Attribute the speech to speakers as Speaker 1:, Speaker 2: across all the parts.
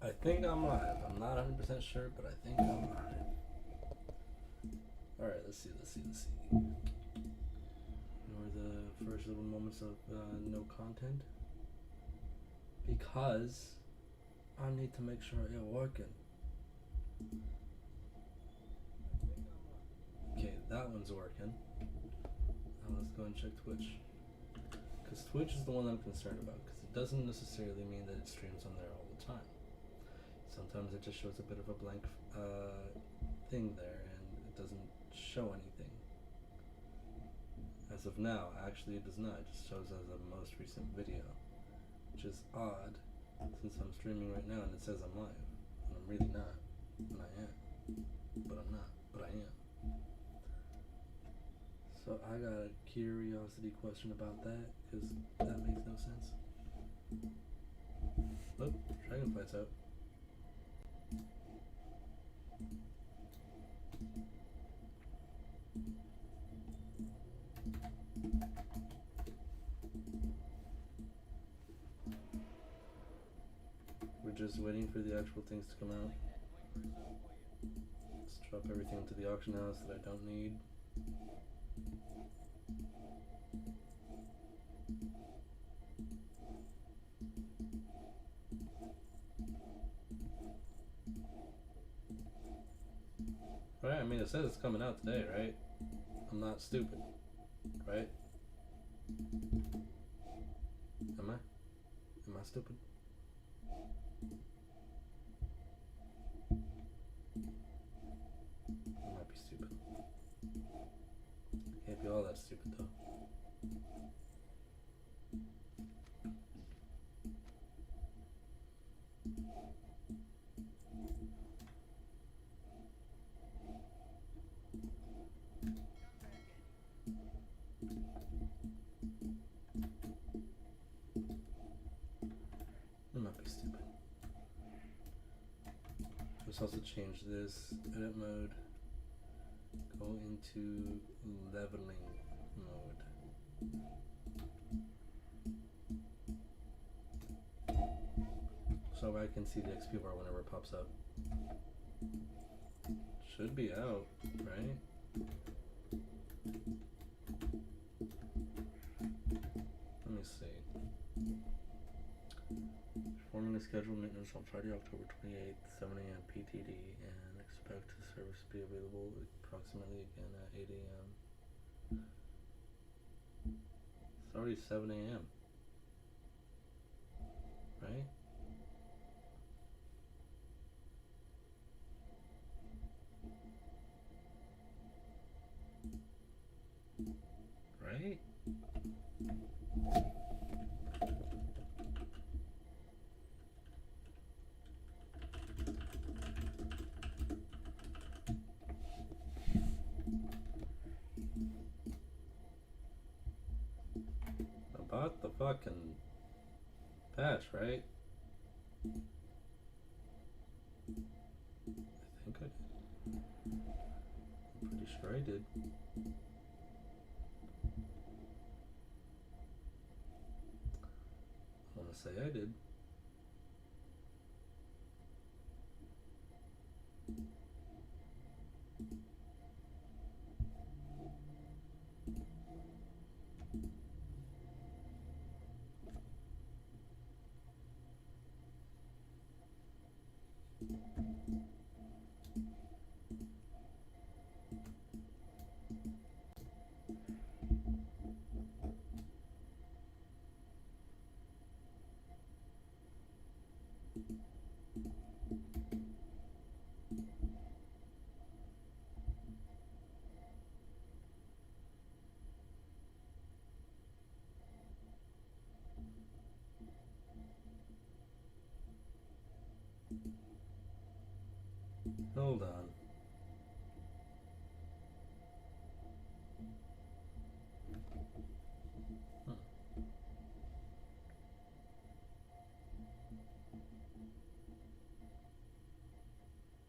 Speaker 1: I think I'm live. I'm not 100% sure, but I think I'm live. Alright, let's see. Ignore the first little moments of no content. Because I need to make sure it's working. Okay, that one's working. Now let's go and check Twitch. Because Twitch is the one I'm concerned about. Because it doesn't necessarily mean that it streams on there all the time. Sometimes it just shows a bit of a blank thing there and it doesn't show anything. As of now, actually it does not. It just shows as a most recent video, which is odd since I'm streaming right now and it says I'm live. And I'm really not. And I am. But I'm not. But I am. So I got a curiosity question about that because that makes no sense. Oh, Dragonflight's out. We're just waiting for the actual things to come out. Let's drop everything into the auction house that I don't need. Right, I mean it says it's coming out today, right? I'm not stupid, right? Am I? Am I stupid? I might be stupid. Can't be all that stupid though. I might be stupid. Let's also change this edit mode. Go into leveling mode. So I can see the XP bar whenever it pops up. Should be out, right? Let me see. Performing the scheduled maintenance on Friday, October 28th, 7 a.m. PTD, and expect the service to be available approximately again at 8 a.m. It's already 7 a.m. Right? Right? About the fucking patch, right? I think I did. I'm pretty sure I did. I want to say I did. Hold on.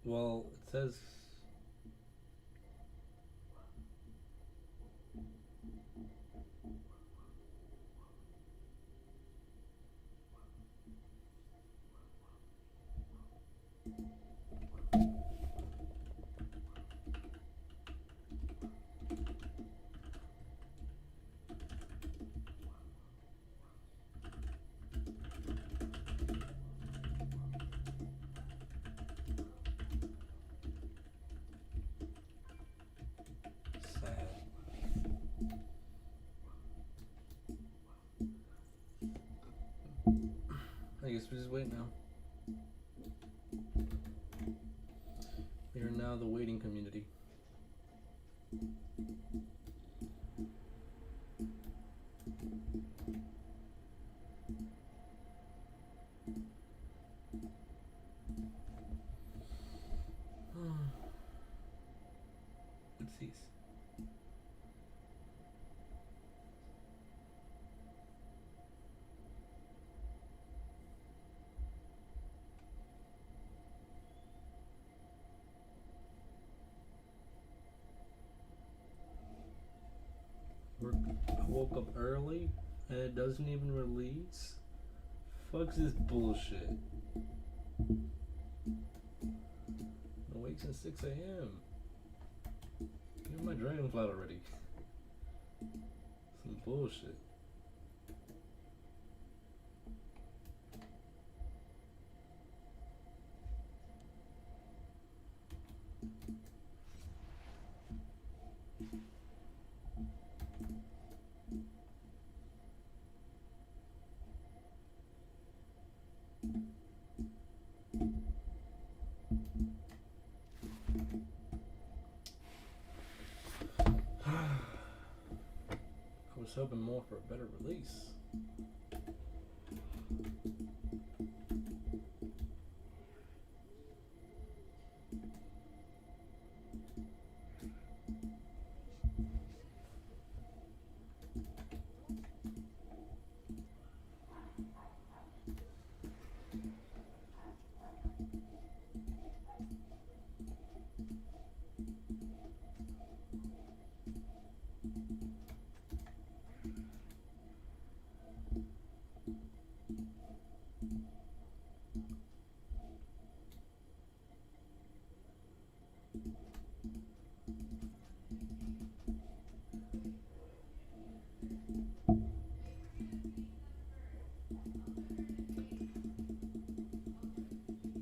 Speaker 1: Well, it says guess we just wait now. We are now the waiting community. Let's see. I woke up early and it doesn't even release. Fuck's this bullshit. I wake since 6 a.m. Give me my dragonfly already. Some bullshit. I was hoping more for a better release.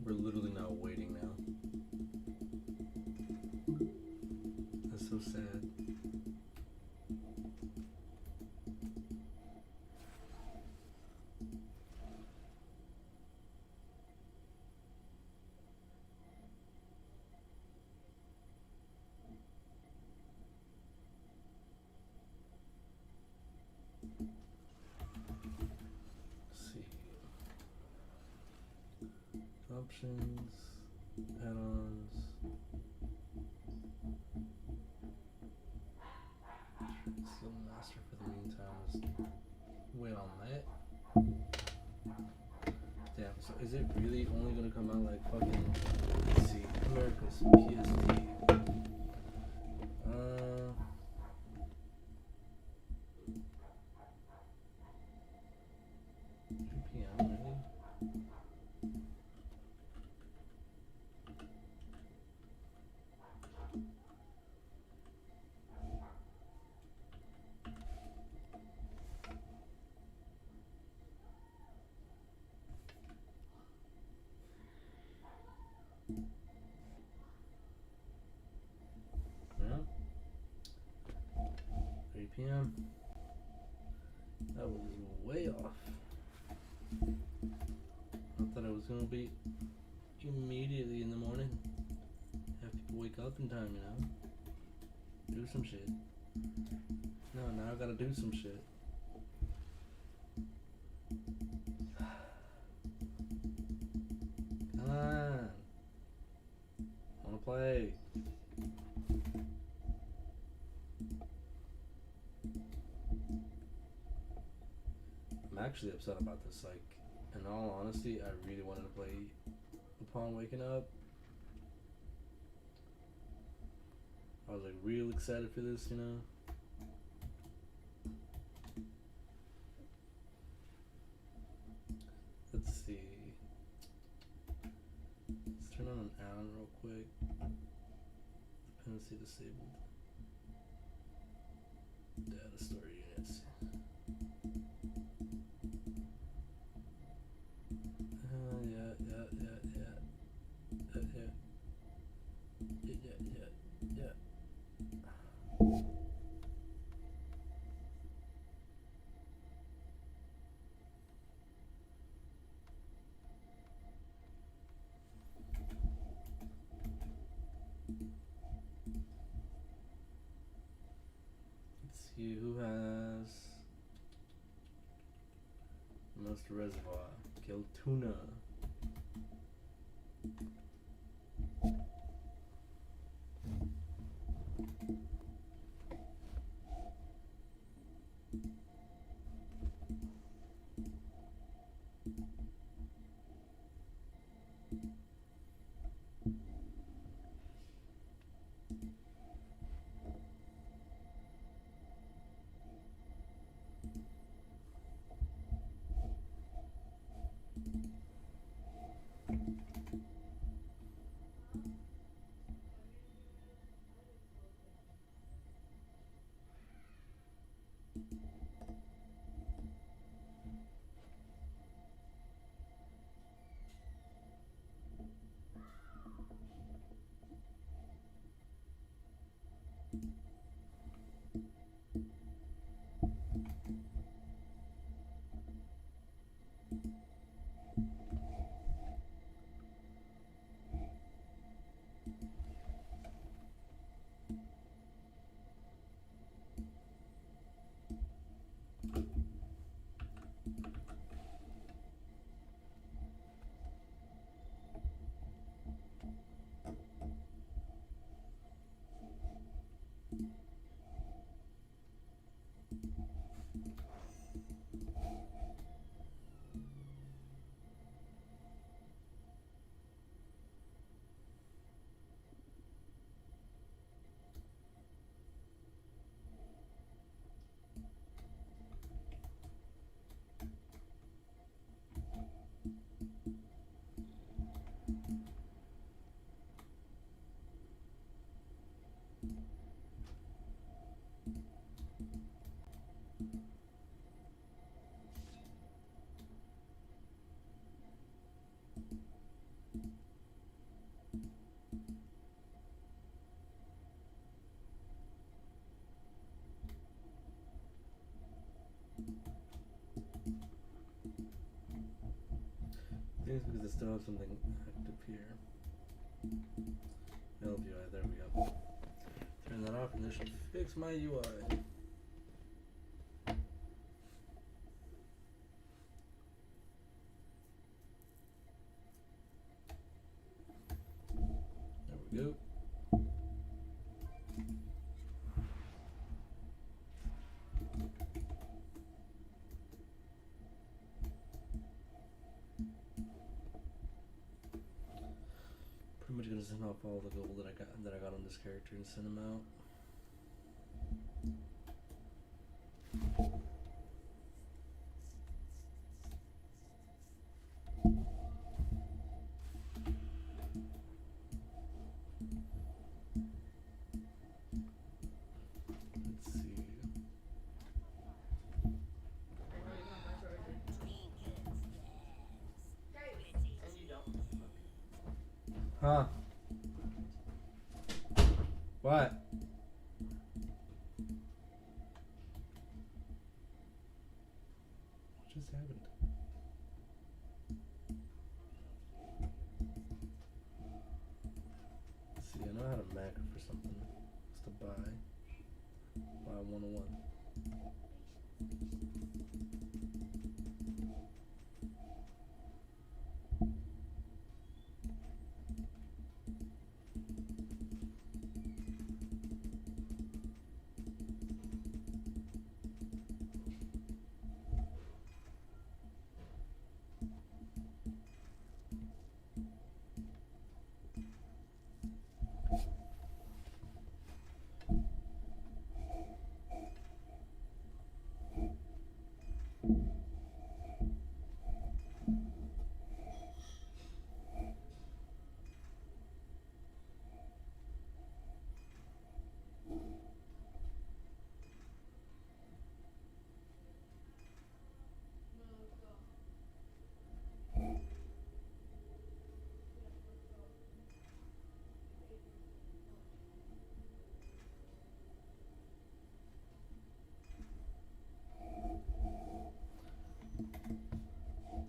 Speaker 1: We're literally not waiting now. That's so sad. Options, add-ons, still master for the meantime. Just wait on that. Damn, so is it really only gonna come out like fucking, let's see, America's PST. 3 p.m. really? Yeah. 3 p.m. That was way off. I thought it was gonna be immediately in the morning. Have people wake up in time, you know? Do some shit. No, now I gotta do some shit. Come on. I wanna play. I'm actually upset about this. Like, in all honesty, I really wanted to play upon waking up. I was like real excited for this, you know. Let's see. Let's turn on an add-on real quick. Dependency disabled. Data store units. Yeah. reservoir. Kill tuna. I think it's because I still have something active here. LVI, there we go. Turn that off and this should fix my UI. There we go. Pretty much gonna send off all the gold that I got on this character and send him out. Let's see. Huh? What? What just happened? Let's see, I know how to macro for something. It's to buy. Buy 101.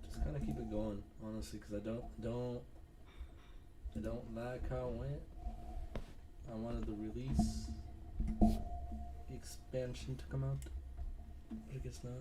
Speaker 1: Just kind of keep it going, honestly, because I don't like how it went. I wanted the release, the expansion to come out, but I guess not.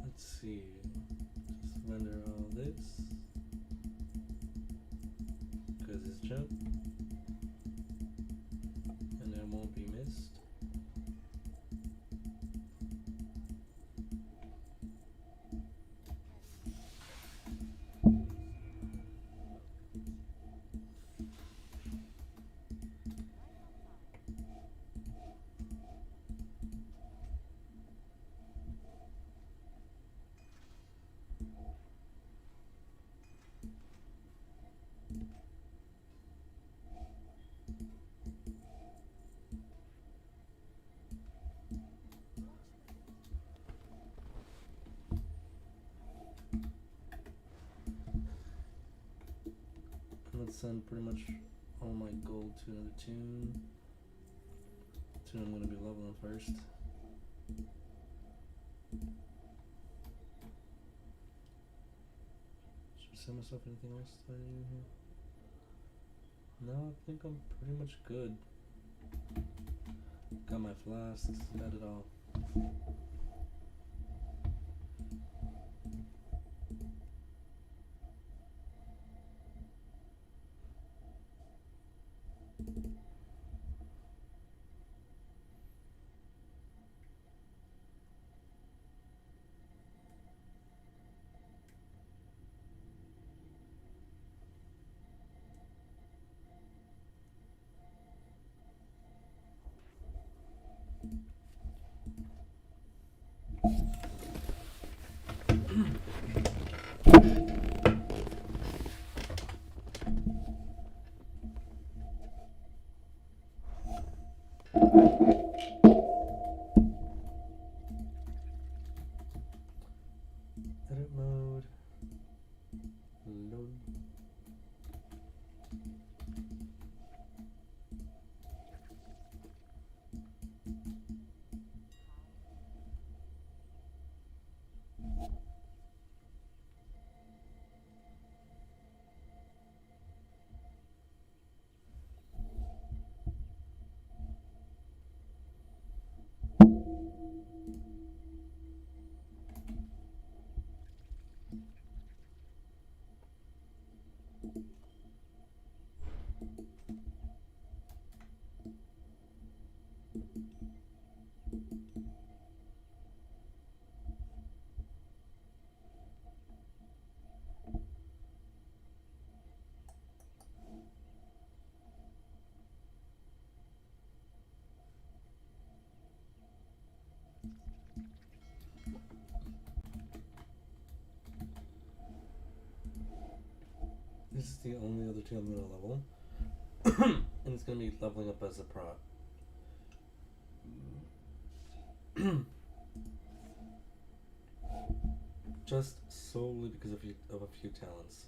Speaker 1: Let's see. Just render all this. Because it's junk. And it won't be missed. Let's send pretty much all my gold to another tune. Tune I'm going to be leveling first. Should I send myself anything else that I need here? No, I think I'm pretty much good. Got my flasks, got it all. Edit mode. Load. This is the only other two I'm going to level. And it's going to be leveling up as a prop. Just solely because of a few talents.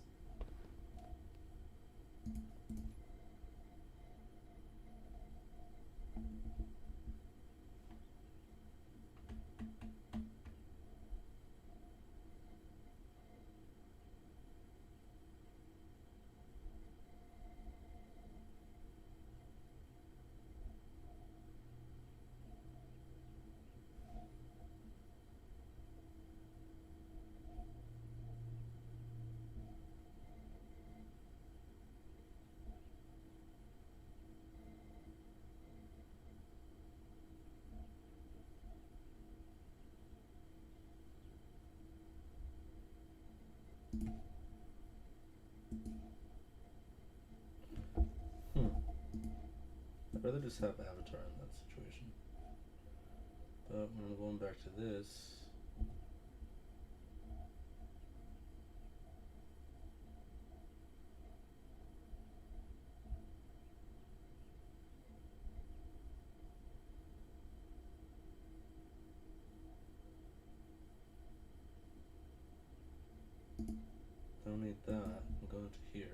Speaker 1: rather just have Avatar in that situation. But when I'm going back to this, don't need that. I'm going to here.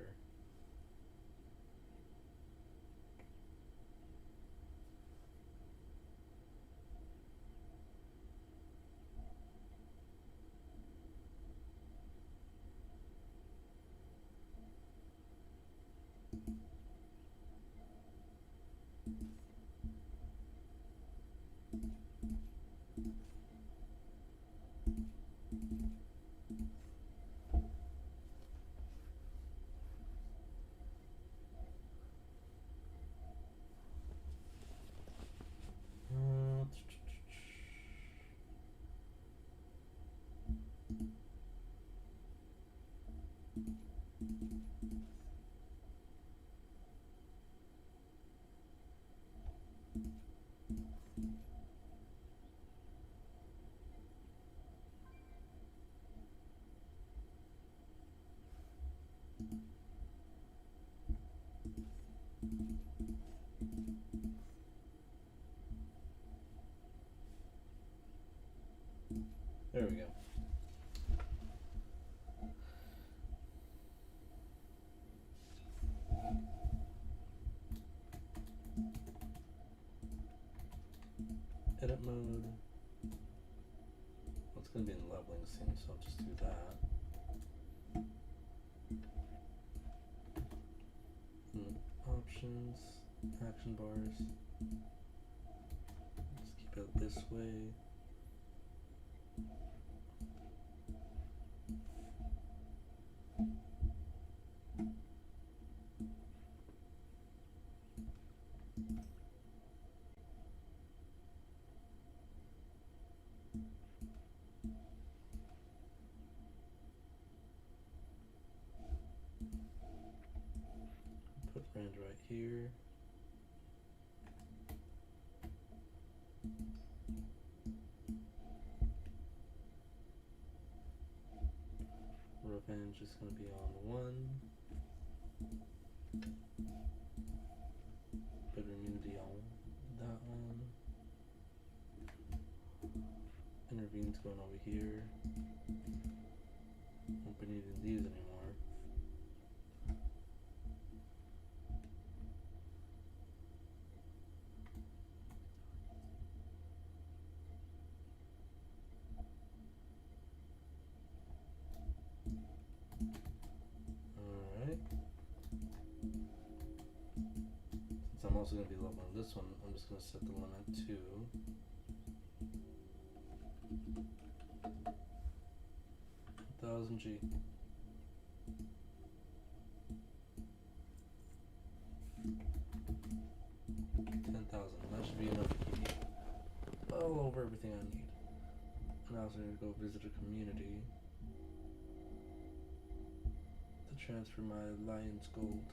Speaker 1: There we go. Edit mode. Well, it's going to be in the leveling scene, so I'll just do that. Options, action bars. Just keep it this way. Put Rand right here. Revenge is going to be on 1. Put immunity on that one. Intervene's going over here. Won't be needing these anymore. Alright. Since I'm also going to be leveling this one, I'm just going to set the limit to 1000 G. 10,000. That should be enough to keep me well over everything I need. And I also need to go visit a community to transfer my lion's gold.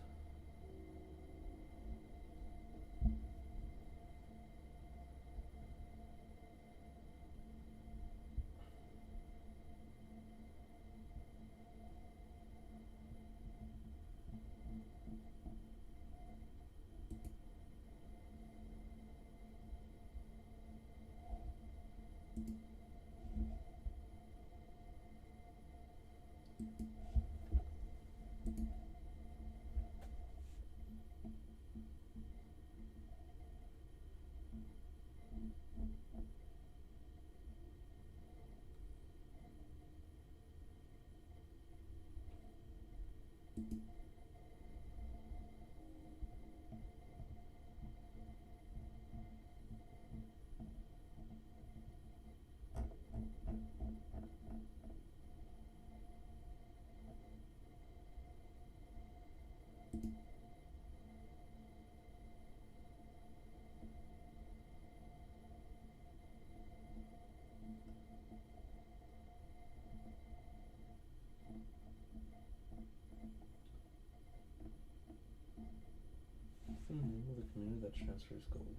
Speaker 1: community that transfers gold.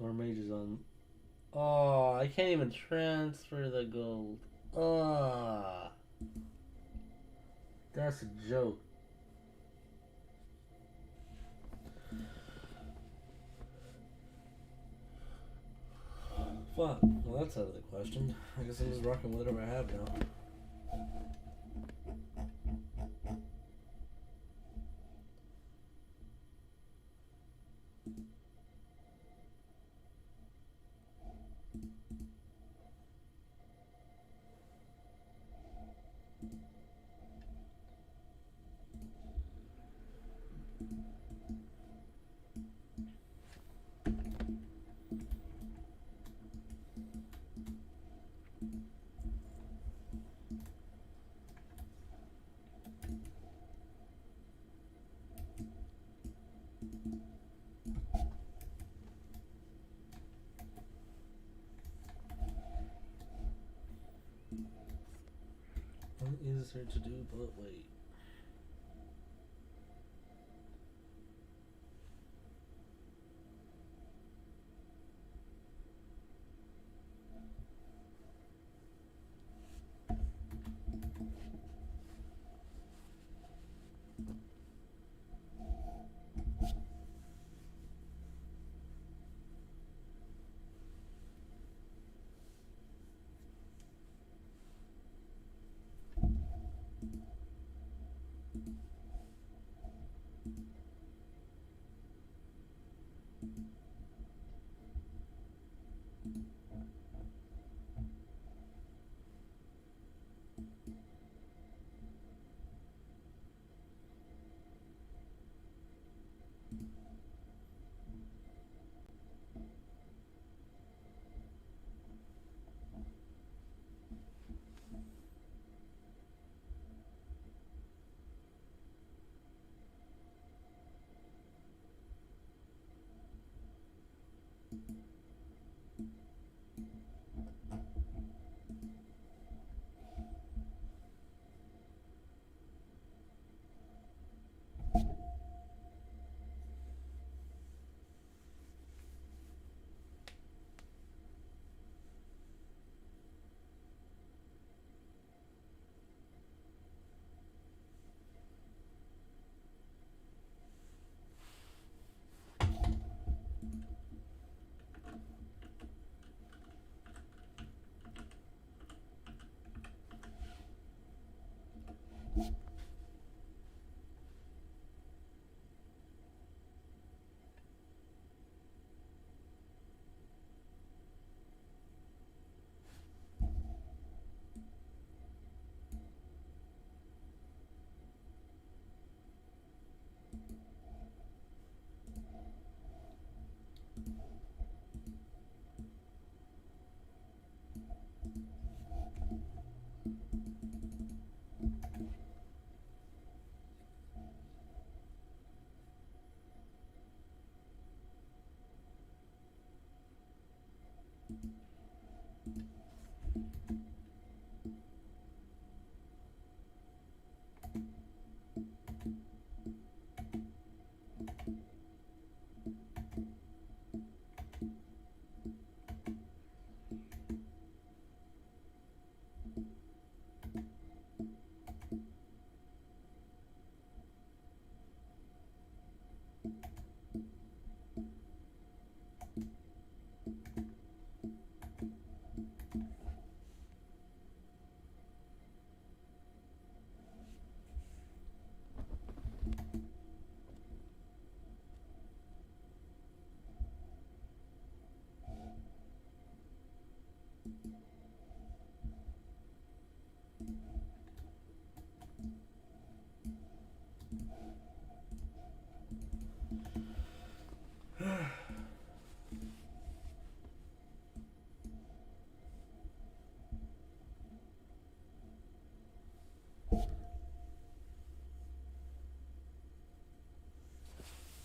Speaker 1: Storm Mage is on. Oh, I can't even transfer the gold. Ah, that's a joke. Fuck. Well, that's out of the question. I guess I'm just rocking with whatever I have now. What is there to do but wait?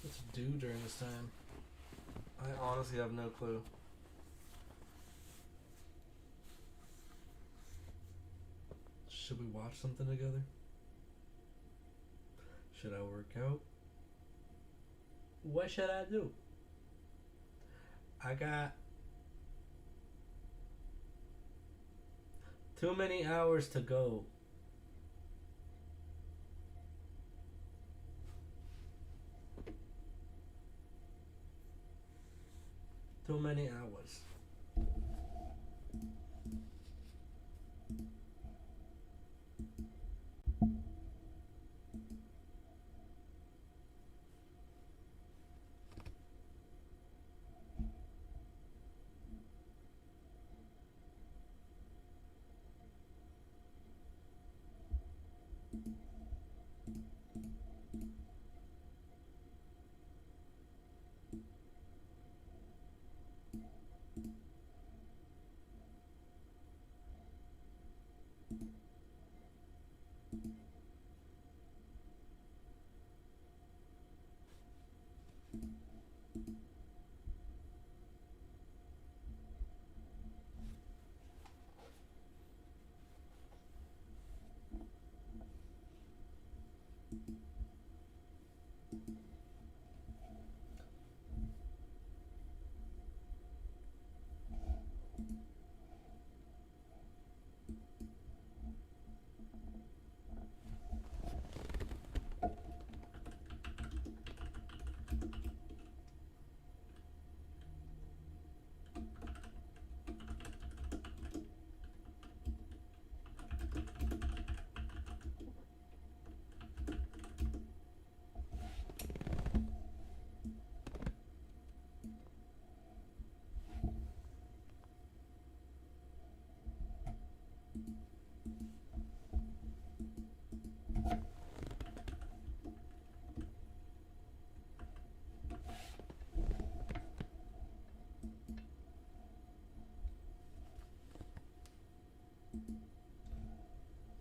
Speaker 1: What's to do during this time? I honestly have no clue. Should we watch something together? Should I work out? What should I do? I got too many hours to go. Too many hours.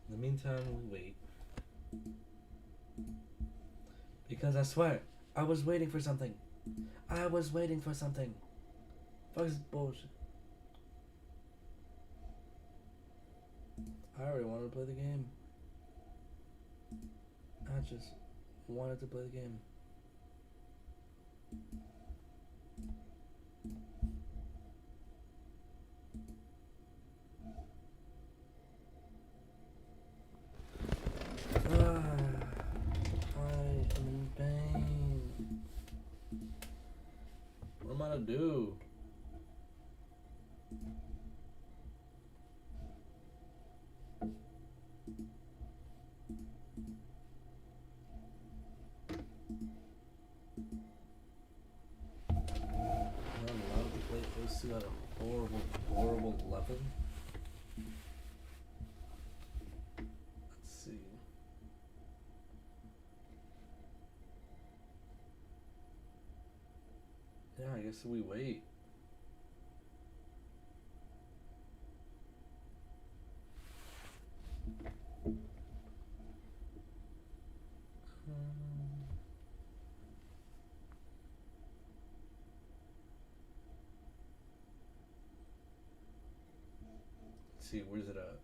Speaker 1: In the meantime, we wait. Because I swear, I was waiting for something. I was waiting for something. Fuck this bullshit. I already wanted to play the game. I just wanted to play the game. I am in pain. What am I gonna do? I'm allowed to play those two at a horrible, horrible level. Let's see. Yeah, I guess we wait. Let's see, where's it at?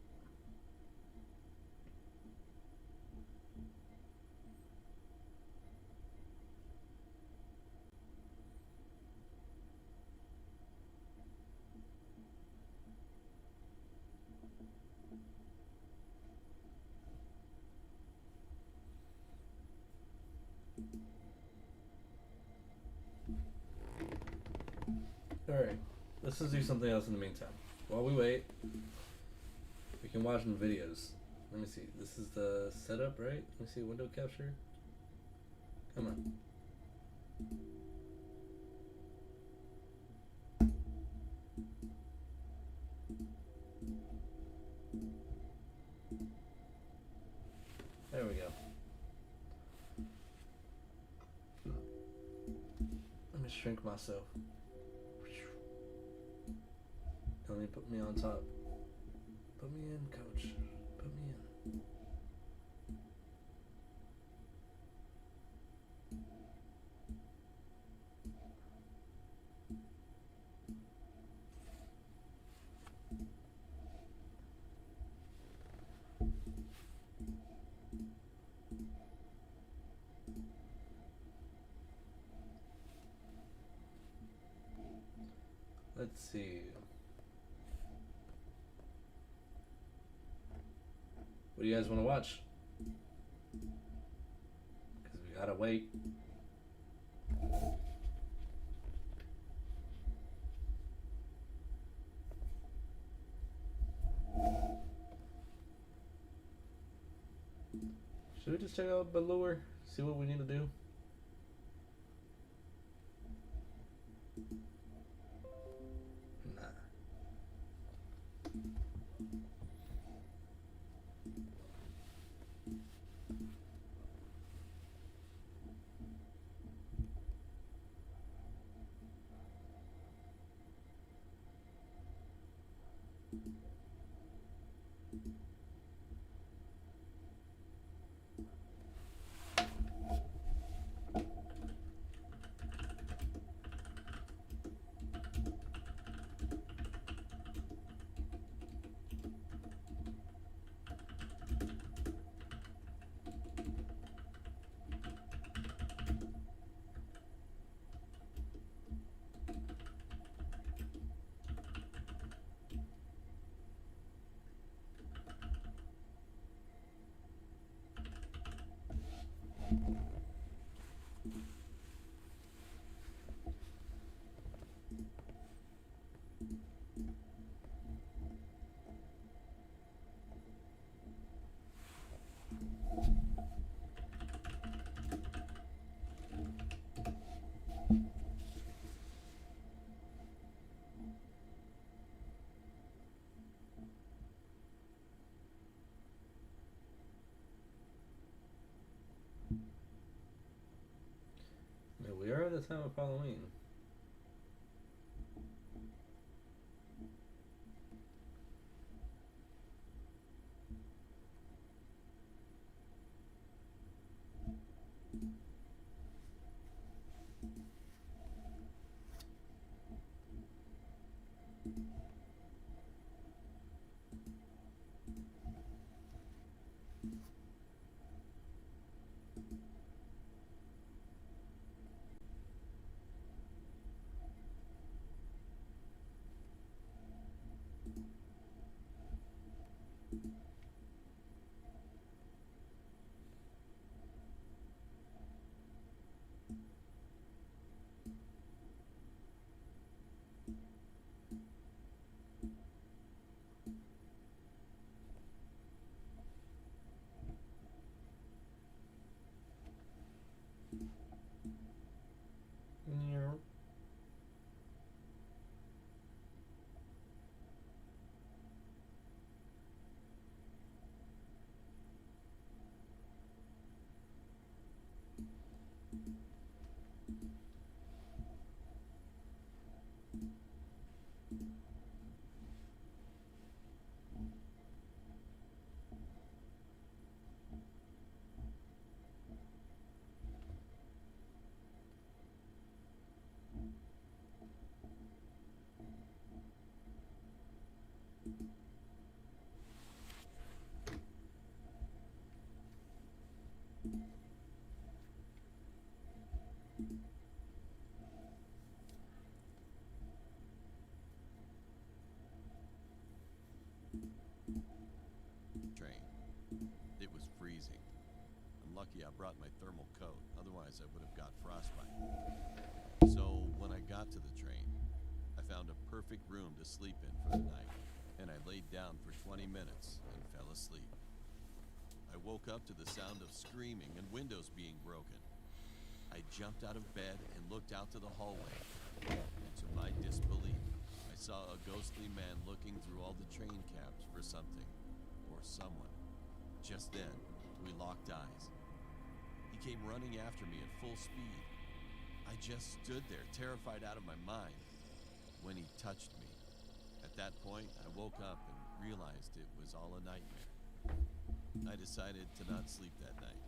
Speaker 1: Alright. let's just do something else in the meantime. While we wait, we can watch some videos. Let me see. This is the setup, right? Let me see. Window capture. Come on. There we go. Let me shrink myself. Let me put me on top. Put me in, coach. Put me in. Let's see. What do you guys want to watch? Because we gotta wait. Should we just check out Balor? See what we need to do? Nah. Yeah, we are at the time of Halloween. Yeah.
Speaker 2: Train. It was freezing. I'm lucky I brought my thermal coat, otherwise I would have got frostbite. So when I got to the train, I found a perfect perfect room to sleep in for the night, and I laid down for 20 minutes and fell asleep. I woke up to the sound of screaming and windows being broken. I jumped out of bed and looked out to the hallway, and to my disbelief, I saw a ghostly man looking through all the train cabs for something, or someone. Just then, we locked eyes. He came running after me at full speed. I just stood there, terrified out of my mind, when he touched me. At that point, I woke up and realized it was all a nightmare. I decided to not sleep that night.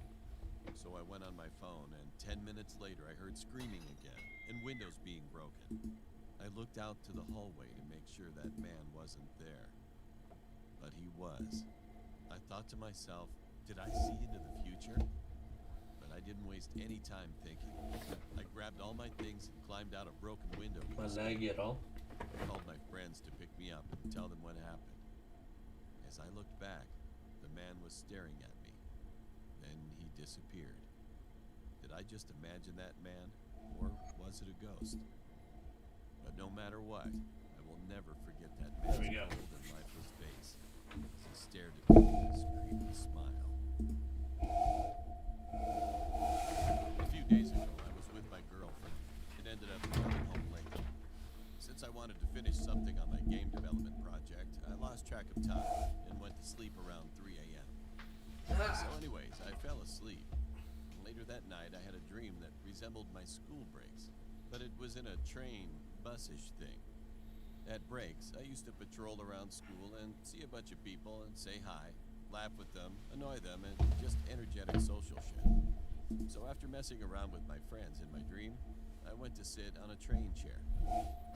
Speaker 2: So I went on my phone, and 10 minutes later I heard screaming again, and windows being broken. I looked out to the hallway to make sure that man wasn't there. But he was. I thought to myself, did I see into the future? But I didn't waste any time thinking. I grabbed all my things and climbed out a broken window.
Speaker 1: Laggy at all?
Speaker 2: I called my friends to pick me up and tell them what happened. As I looked back, the man was staring at me. Then he disappeared. Did I just imagine that man, or was it a ghost? But no matter what, I will never forget that man's cold and lifeless face as he stared at me with his creepy smile. A few days ago, I was with my girlfriend and ended up coming home late. Since I wanted to finish something on my game development project, I lost track of time and went to sleep around 3 a.m. So anyways, I fell asleep. Later that night, I had a dream that resembled my school breaks, but it was in a train, bus-ish thing. At breaks, I used to patrol around school and see a bunch of people and say hi, laugh with them, annoy them, and just energetic social shit. So after messing around with my friends in my dream, I went to sit on a train chair.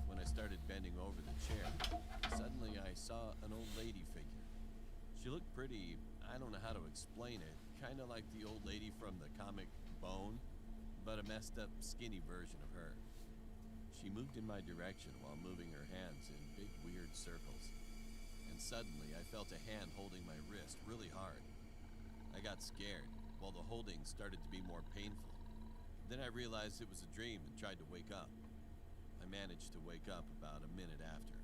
Speaker 2: When I started bending over the chair, suddenly I saw an old lady figure. She looked pretty, I don't know how to explain it, kind of like the old lady from the comic Bone, but a messed up, skinny version of her. She moved in my direction while moving her hands in big, weird circles. And suddenly, I felt a hand holding my wrist really hard. I got scared, while the holding started to be more painful. Then I realized it was a dream and tried to wake up. I managed to wake up about a minute after.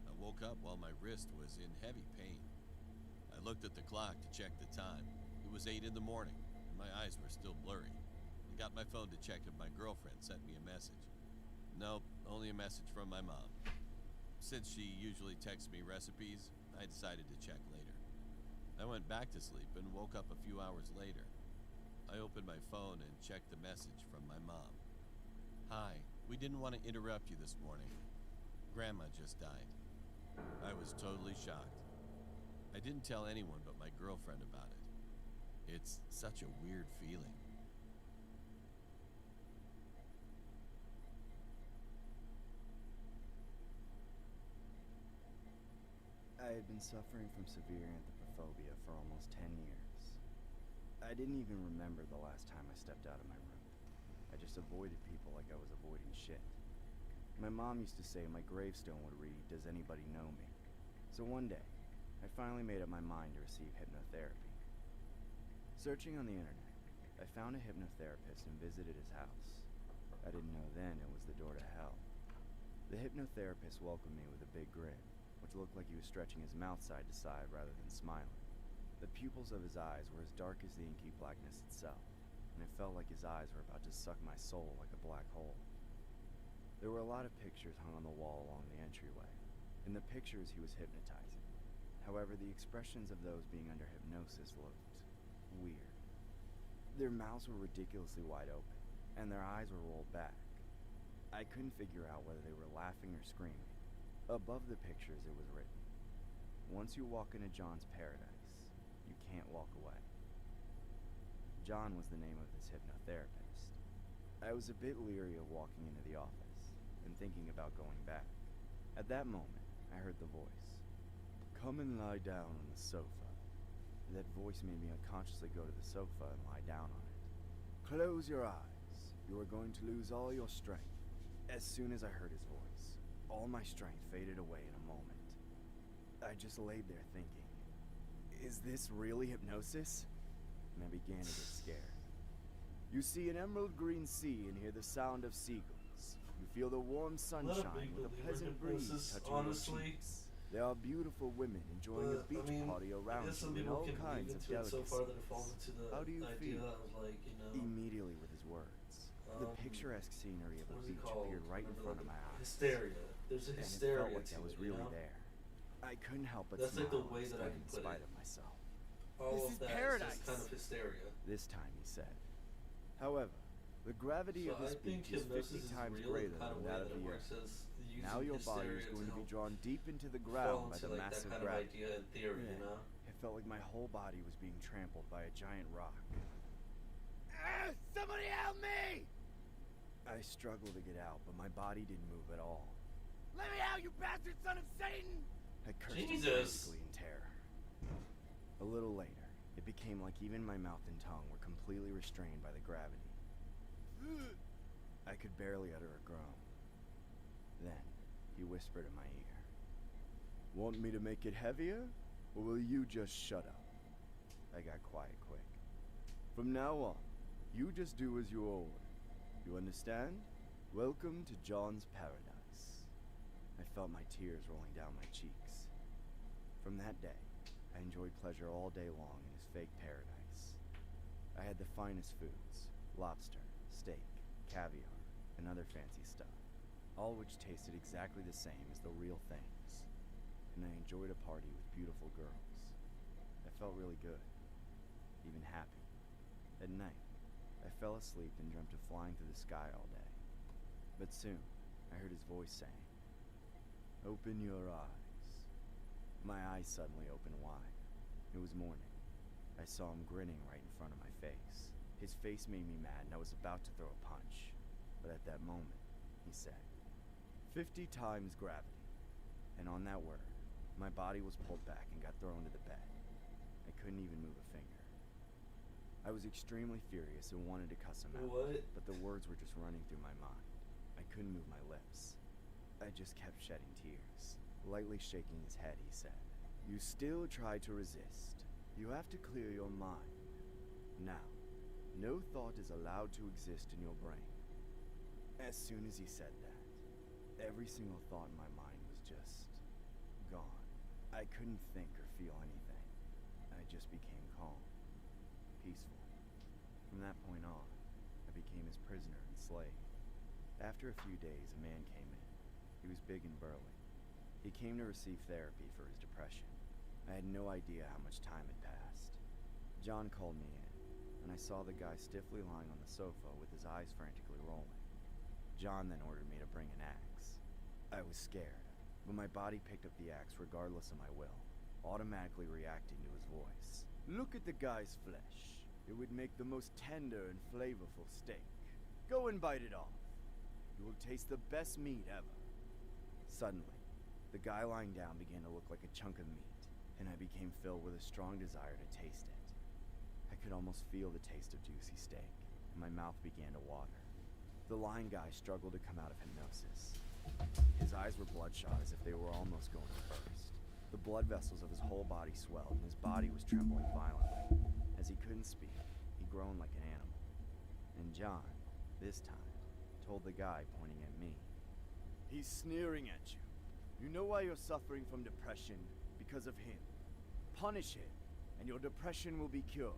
Speaker 2: I woke up while my wrist was in heavy pain. I looked at the clock to check the time. It was 8 in the morning, and my eyes were still blurry. I got my phone to check if my girlfriend sent me a message. Nope, only a message from my mom. Since she usually texts me recipes, I decided to check later. I went back to sleep and woke up a few hours later. I opened my phone and checked the message from my mom. Hi, we didn't want to interrupt you this morning. Grandma just died. I was totally shocked. I didn't tell anyone but my girlfriend about it. It's such a weird feeling.
Speaker 3: I had been suffering from severe anthropophobia for almost 10 years. I didn't even remember the last time I stepped out of my room. I just avoided people like I was avoiding shit. My mom used to say my gravestone would read, "Does anybody know me?" So one day, I finally made up my mind to receive hypnotherapy. Searching on the internet, I found a hypnotherapist and visited his house. I didn't know then it was the door to hell. The hypnotherapist welcomed me with a big grin, which looked like he was stretching his mouth side to side rather than smiling. The pupils of his eyes were as dark as the inky blackness itself, and it felt like his eyes were about to suck my soul like a black hole. There were a lot of pictures hung on the wall along the entryway. In the pictures, he was hypnotizing. However, the expressions of those being under hypnosis looked weird. Their mouths were ridiculously wide open, and their eyes were rolled back. I couldn't figure out whether they were laughing or screaming. Above the pictures, it was written, "Once you walk into John's paradise, you can't walk away." John was the name of this hypnotherapist. I was a bit leery of walking into the office and thinking about going back. At that moment, I heard the voice. "Come and lie down on the sofa." That voice made me unconsciously go to the sofa and lie down on it. "Close your eyes. You are going to lose all your strength." As soon as I heard his voice, all my strength faded away in a moment. I just laid there thinking, is this really hypnosis? And I began to get scared. "You see an emerald green sea and hear the sound of seagulls. You feel the warm
Speaker 1: Not a
Speaker 3: sunshine
Speaker 1: big
Speaker 3: with a
Speaker 1: believer in
Speaker 3: pleasant breeze
Speaker 1: hypnosis,
Speaker 3: touching
Speaker 1: honestly.
Speaker 3: your cheeks. There are beautiful women enjoying a
Speaker 1: But,
Speaker 3: beach
Speaker 1: I mean,
Speaker 3: party
Speaker 1: I
Speaker 3: around
Speaker 1: guess some
Speaker 3: you in
Speaker 1: people
Speaker 3: all
Speaker 1: can
Speaker 3: kinds
Speaker 1: believe
Speaker 3: of
Speaker 1: into it so far that it
Speaker 3: delicacies.
Speaker 1: falls into the
Speaker 3: How do you
Speaker 1: idea
Speaker 3: feel?
Speaker 1: of, like, you know,
Speaker 3: Immediately with his words, the picturesque scenery of the
Speaker 1: what is it
Speaker 3: beach
Speaker 1: called?
Speaker 3: appeared right in
Speaker 1: Remember,
Speaker 3: front of
Speaker 1: like,
Speaker 3: my eyes.
Speaker 1: hysteria. There's a
Speaker 3: And it
Speaker 1: hysteria
Speaker 3: felt like
Speaker 1: to
Speaker 3: I was
Speaker 1: it,
Speaker 3: really
Speaker 1: you know?
Speaker 3: there. I couldn't help but
Speaker 1: That's like the
Speaker 3: smile
Speaker 1: way
Speaker 3: and
Speaker 1: that I
Speaker 3: stand
Speaker 1: can
Speaker 3: in
Speaker 1: put
Speaker 3: spite
Speaker 1: it.
Speaker 3: of myself.
Speaker 1: All
Speaker 3: This
Speaker 1: of
Speaker 3: is
Speaker 1: that
Speaker 3: paradise.
Speaker 1: is just kind of hysteria.
Speaker 3: This time he said. However, the gravity
Speaker 1: So
Speaker 3: of this
Speaker 1: I think
Speaker 3: beach is
Speaker 1: hypnosis
Speaker 3: 50
Speaker 1: is
Speaker 3: times
Speaker 1: real,
Speaker 3: greater
Speaker 1: the kind
Speaker 3: than
Speaker 1: of way
Speaker 3: that
Speaker 1: that
Speaker 3: of
Speaker 1: it
Speaker 3: the
Speaker 1: works
Speaker 3: earth.
Speaker 1: is using
Speaker 3: Now your body
Speaker 1: hysteria
Speaker 3: is going to be
Speaker 1: help
Speaker 3: drawn deep into the
Speaker 1: fall
Speaker 3: ground by
Speaker 1: into,
Speaker 3: the
Speaker 1: like, that
Speaker 3: massive
Speaker 1: kind of
Speaker 3: gravity.
Speaker 1: idea in theory, you
Speaker 3: Yeah.
Speaker 1: know?
Speaker 3: It felt like my whole body was being trampled by a giant rock. Somebody help me! I struggled to get out, but my body didn't move at all. Let me out, you bastard son of Satan! I cursed
Speaker 1: Jesus.
Speaker 3: frantically in terror. A little later, it became like even my mouth and tongue were completely restrained by the gravity. I could barely utter a groan. Then, he whispered in my ear. Want me to make it heavier? Or will you just shut up? I got quiet quick. From now on, you just do as you're ordered. You understand? Welcome to John's paradise. I felt my tears rolling down my cheeks. From that day, I enjoyed pleasure all day long in his fake paradise. I had the finest foods, lobster, steak, caviar, and other fancy stuff, all which tasted exactly the same as the real things. And I enjoyed a party with beautiful girls. I felt really good, even happy. At night, I fell asleep and dreamt of flying through the sky all day. But soon, I heard his voice saying, "Open your eyes." My eyes suddenly opened wide. It was morning. I saw him grinning right in front of my face. His face made me mad and I was about to throw a punch. But at that moment, he said, 50 times gravity. And on that word, my body was pulled back and got thrown to the bed. I couldn't even move a finger. I was extremely furious and wanted to cuss him out.
Speaker 1: What?
Speaker 3: But the words were just running through my mind. I couldn't move my lips. I just kept shedding tears. Lightly shaking his head, he said, "You still try to resist. You have to clear your mind. Now, no thought is allowed to exist in your brain." As soon as he said that, every single thought in my mind was just gone. I couldn't think or feel anything. I just became calm, peaceful. From that point on, I became his prisoner and slave. After a few days, a man came in. He was big and burly. He came to receive therapy for his depression. I had no idea how much time had passed. John called me in, and I saw the guy stiffly lying on the sofa with his eyes frantically rolling. John then ordered me to bring an axe. I was scared, but my body picked up the axe regardless of my will, automatically reacting to his voice. "Look at the guy's flesh. It would make the most tender and flavorful steak. Go and bite it off. You will taste the best meat ever." Suddenly, the guy lying down began to look like a chunk of meat, and I became filled with a strong desire to taste it. I could almost feel the taste of juicy steak, and my mouth began to water. The lying guy struggled to come out of hypnosis. His eyes were bloodshot as if they were almost going to burst. The blood vessels of his whole body swelled, and his body was trembling violently. As he couldn't speak, he groaned like an animal. And John, this time, told the guy pointing at me, "He's sneering at you. You know why you're suffering from depression? Because of him. Punish him, and your depression will be cured."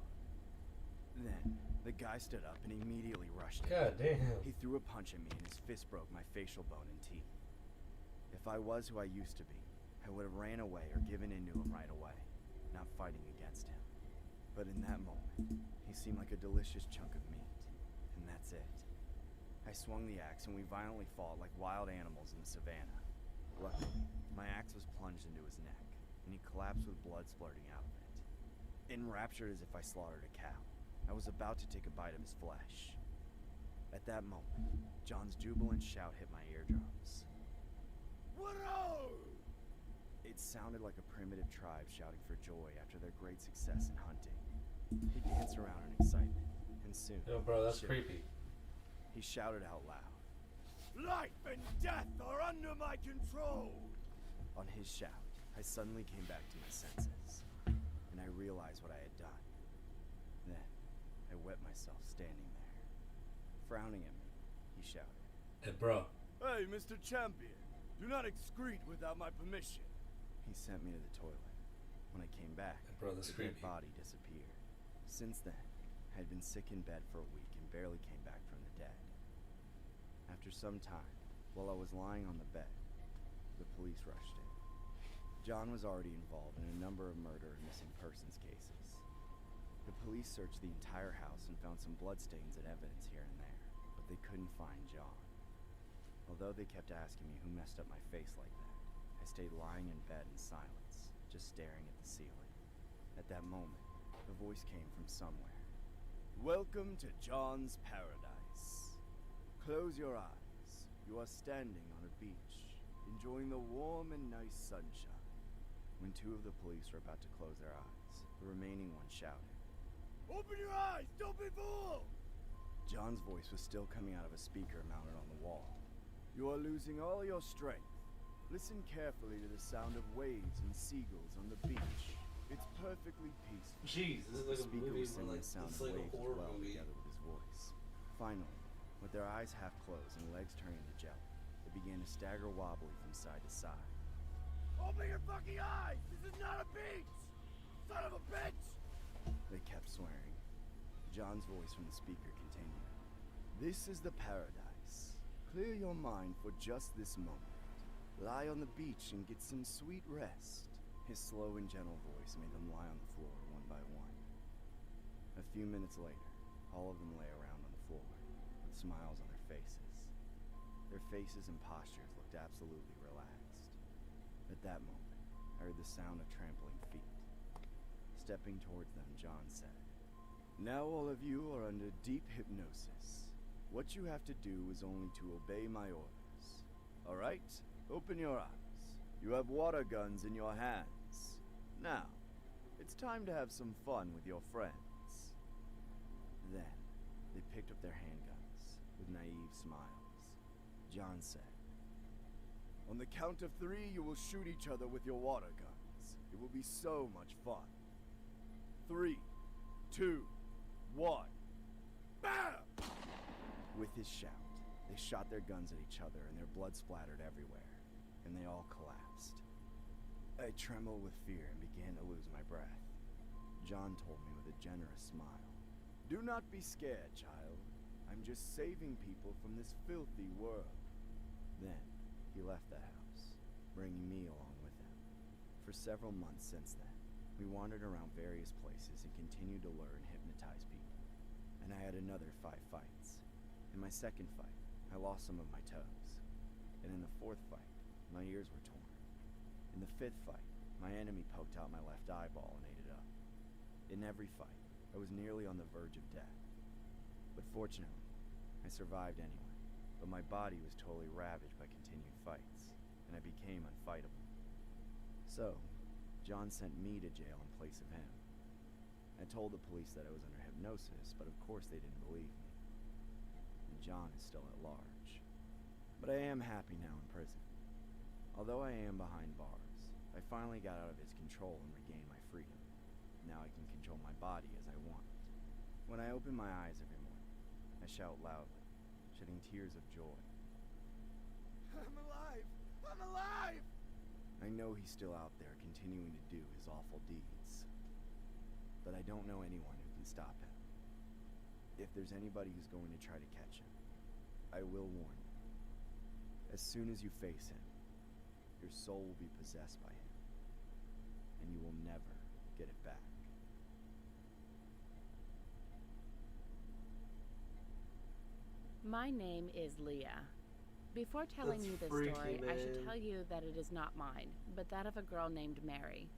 Speaker 3: Then, the guy stood up and immediately rushed at
Speaker 1: God
Speaker 3: me.
Speaker 1: damn.
Speaker 3: He threw a punch at me and his fist broke my facial bone and teeth. If I was who I used to be, I would have ran away or given in to him right away, not fighting against him. But in that moment, he seemed like a delicious chunk of meat, and that's it. I swung the axe and we violently fought like wild animals in the savannah. Luckily, my axe was plunged into his neck, and he collapsed with blood splurting out of it. Enraptured as if I slaughtered a cow, I was about to take a bite of his flesh. At that moment, John's jubilant shout hit my eardrums. "Whoa!" It sounded like a primitive tribe shouting for joy after their great success in hunting. He danced around in excitement, and soon...
Speaker 1: Yo, bro, that's
Speaker 3: shivered.
Speaker 1: creepy.
Speaker 3: He shouted out loud, "Life and death are under my control!" On his shout, I suddenly came back to my senses, and I realized what I had done. Then, I wet myself standing there. Frowning at me, he shouted,
Speaker 1: Hey, bro,
Speaker 3: Hey, Mr. Champion, do not excrete without my permission. He sent me to the toilet. When I came back,
Speaker 1: Bro, this
Speaker 3: the
Speaker 1: creepy.
Speaker 3: dead body disappeared. Since then, I had been sick in bed for a week and barely came back from the dead. After some time, while I was lying on the bed, the police rushed in. John was already involved in a number of murder and missing persons cases. The police searched the entire house and found some bloodstains and evidence here and there, but they couldn't find John. Although they kept asking me who messed up my face like that, I stayed lying in bed in silence, just staring at the ceiling. At that moment, a voice came from somewhere. Welcome to John's Paradise. Close your eyes. You are standing on a beach, enjoying the warm and nice sunshine. When two of the police were about to close their eyes, the remaining one shouted, "Open your eyes! Don't be fooled!" John's voice was still coming out of a speaker mounted on the wall. You are losing all your strength. Listen carefully to the sound of waves and seagulls on the beach. It's perfectly peaceful.
Speaker 1: Jeez, this is
Speaker 3: The
Speaker 1: like a
Speaker 3: speaker
Speaker 1: movie
Speaker 3: was
Speaker 1: where
Speaker 3: singing
Speaker 1: like
Speaker 3: the sound
Speaker 1: it's
Speaker 3: of
Speaker 1: like a
Speaker 3: waves as
Speaker 1: horror
Speaker 3: well
Speaker 1: movie.
Speaker 3: together with his voice. Finally, with their eyes half closed and legs turning to jelly, they began to stagger wobbly from side to side. Open your fucking eyes! This is not a beach! Son of a bitch! They kept swearing. John's voice from the speaker continued. This is the paradise. Clear your mind for just this moment. Lie on the beach and get some sweet rest. His slow and gentle voice made them lie on the floor one by one. A few minutes later, all of them lay around on the floor, with smiles on their faces. Their faces and postures looked absolutely relaxed. At that moment, I heard the sound of trampling feet. Stepping towards them, John said, "Now all of you are under deep hypnosis. What you have to do is only to obey my orders. All right? Open your eyes. You have water guns in your hands. Now, it's time to have some fun with your friends." Then, they picked up their handguns with naive smiles. John said, "On the count of 3, you will shoot each other with your water guns. It will be so much fun. 3, 2, 1. BAM! With his shout, they shot their guns at each other and their blood splattered everywhere, and they all collapsed. I trembled with fear and began to lose my breath. John told me with a generous smile, "Do not be scared, child. I'm just saving people from this filthy world." Then, he left the house, bringing me along with him. For several months since then, we wandered around various places and continued to lure and hypnotize people. And I had another 5 fights. In my second fight, I lost some of my toes. And in the fourth fight, my ears were torn. In the fifth fight, my enemy poked out my left eyeball and ate it up. In every fight, I was nearly on the verge of death. But fortunately, I survived anyway. But my body was totally ravaged by continued fights, and I became unfightable. So, John sent me to jail in place of him. I told the police that I was under hypnosis, but of course they didn't believe me. And John is still at large. But I am happy now in prison. Although I am behind bars, I finally got out of his control and regained my freedom. Now I can control my body as I want. When I open my eyes every morning, I shout loudly, shedding tears of joy. I'm alive! I'm alive! I know he's still out there continuing to do his awful deeds. But I don't know anyone who can stop him. If there's anybody who's going to try to catch him, I will warn you. As soon as you face him, your soul will be possessed by him, and you will never get it back.
Speaker 4: My name is Leah. Before telling
Speaker 1: That's
Speaker 4: you this
Speaker 1: freaky,
Speaker 4: story, I should
Speaker 1: man.
Speaker 4: tell you that it is not mine, but that of a girl named Mary.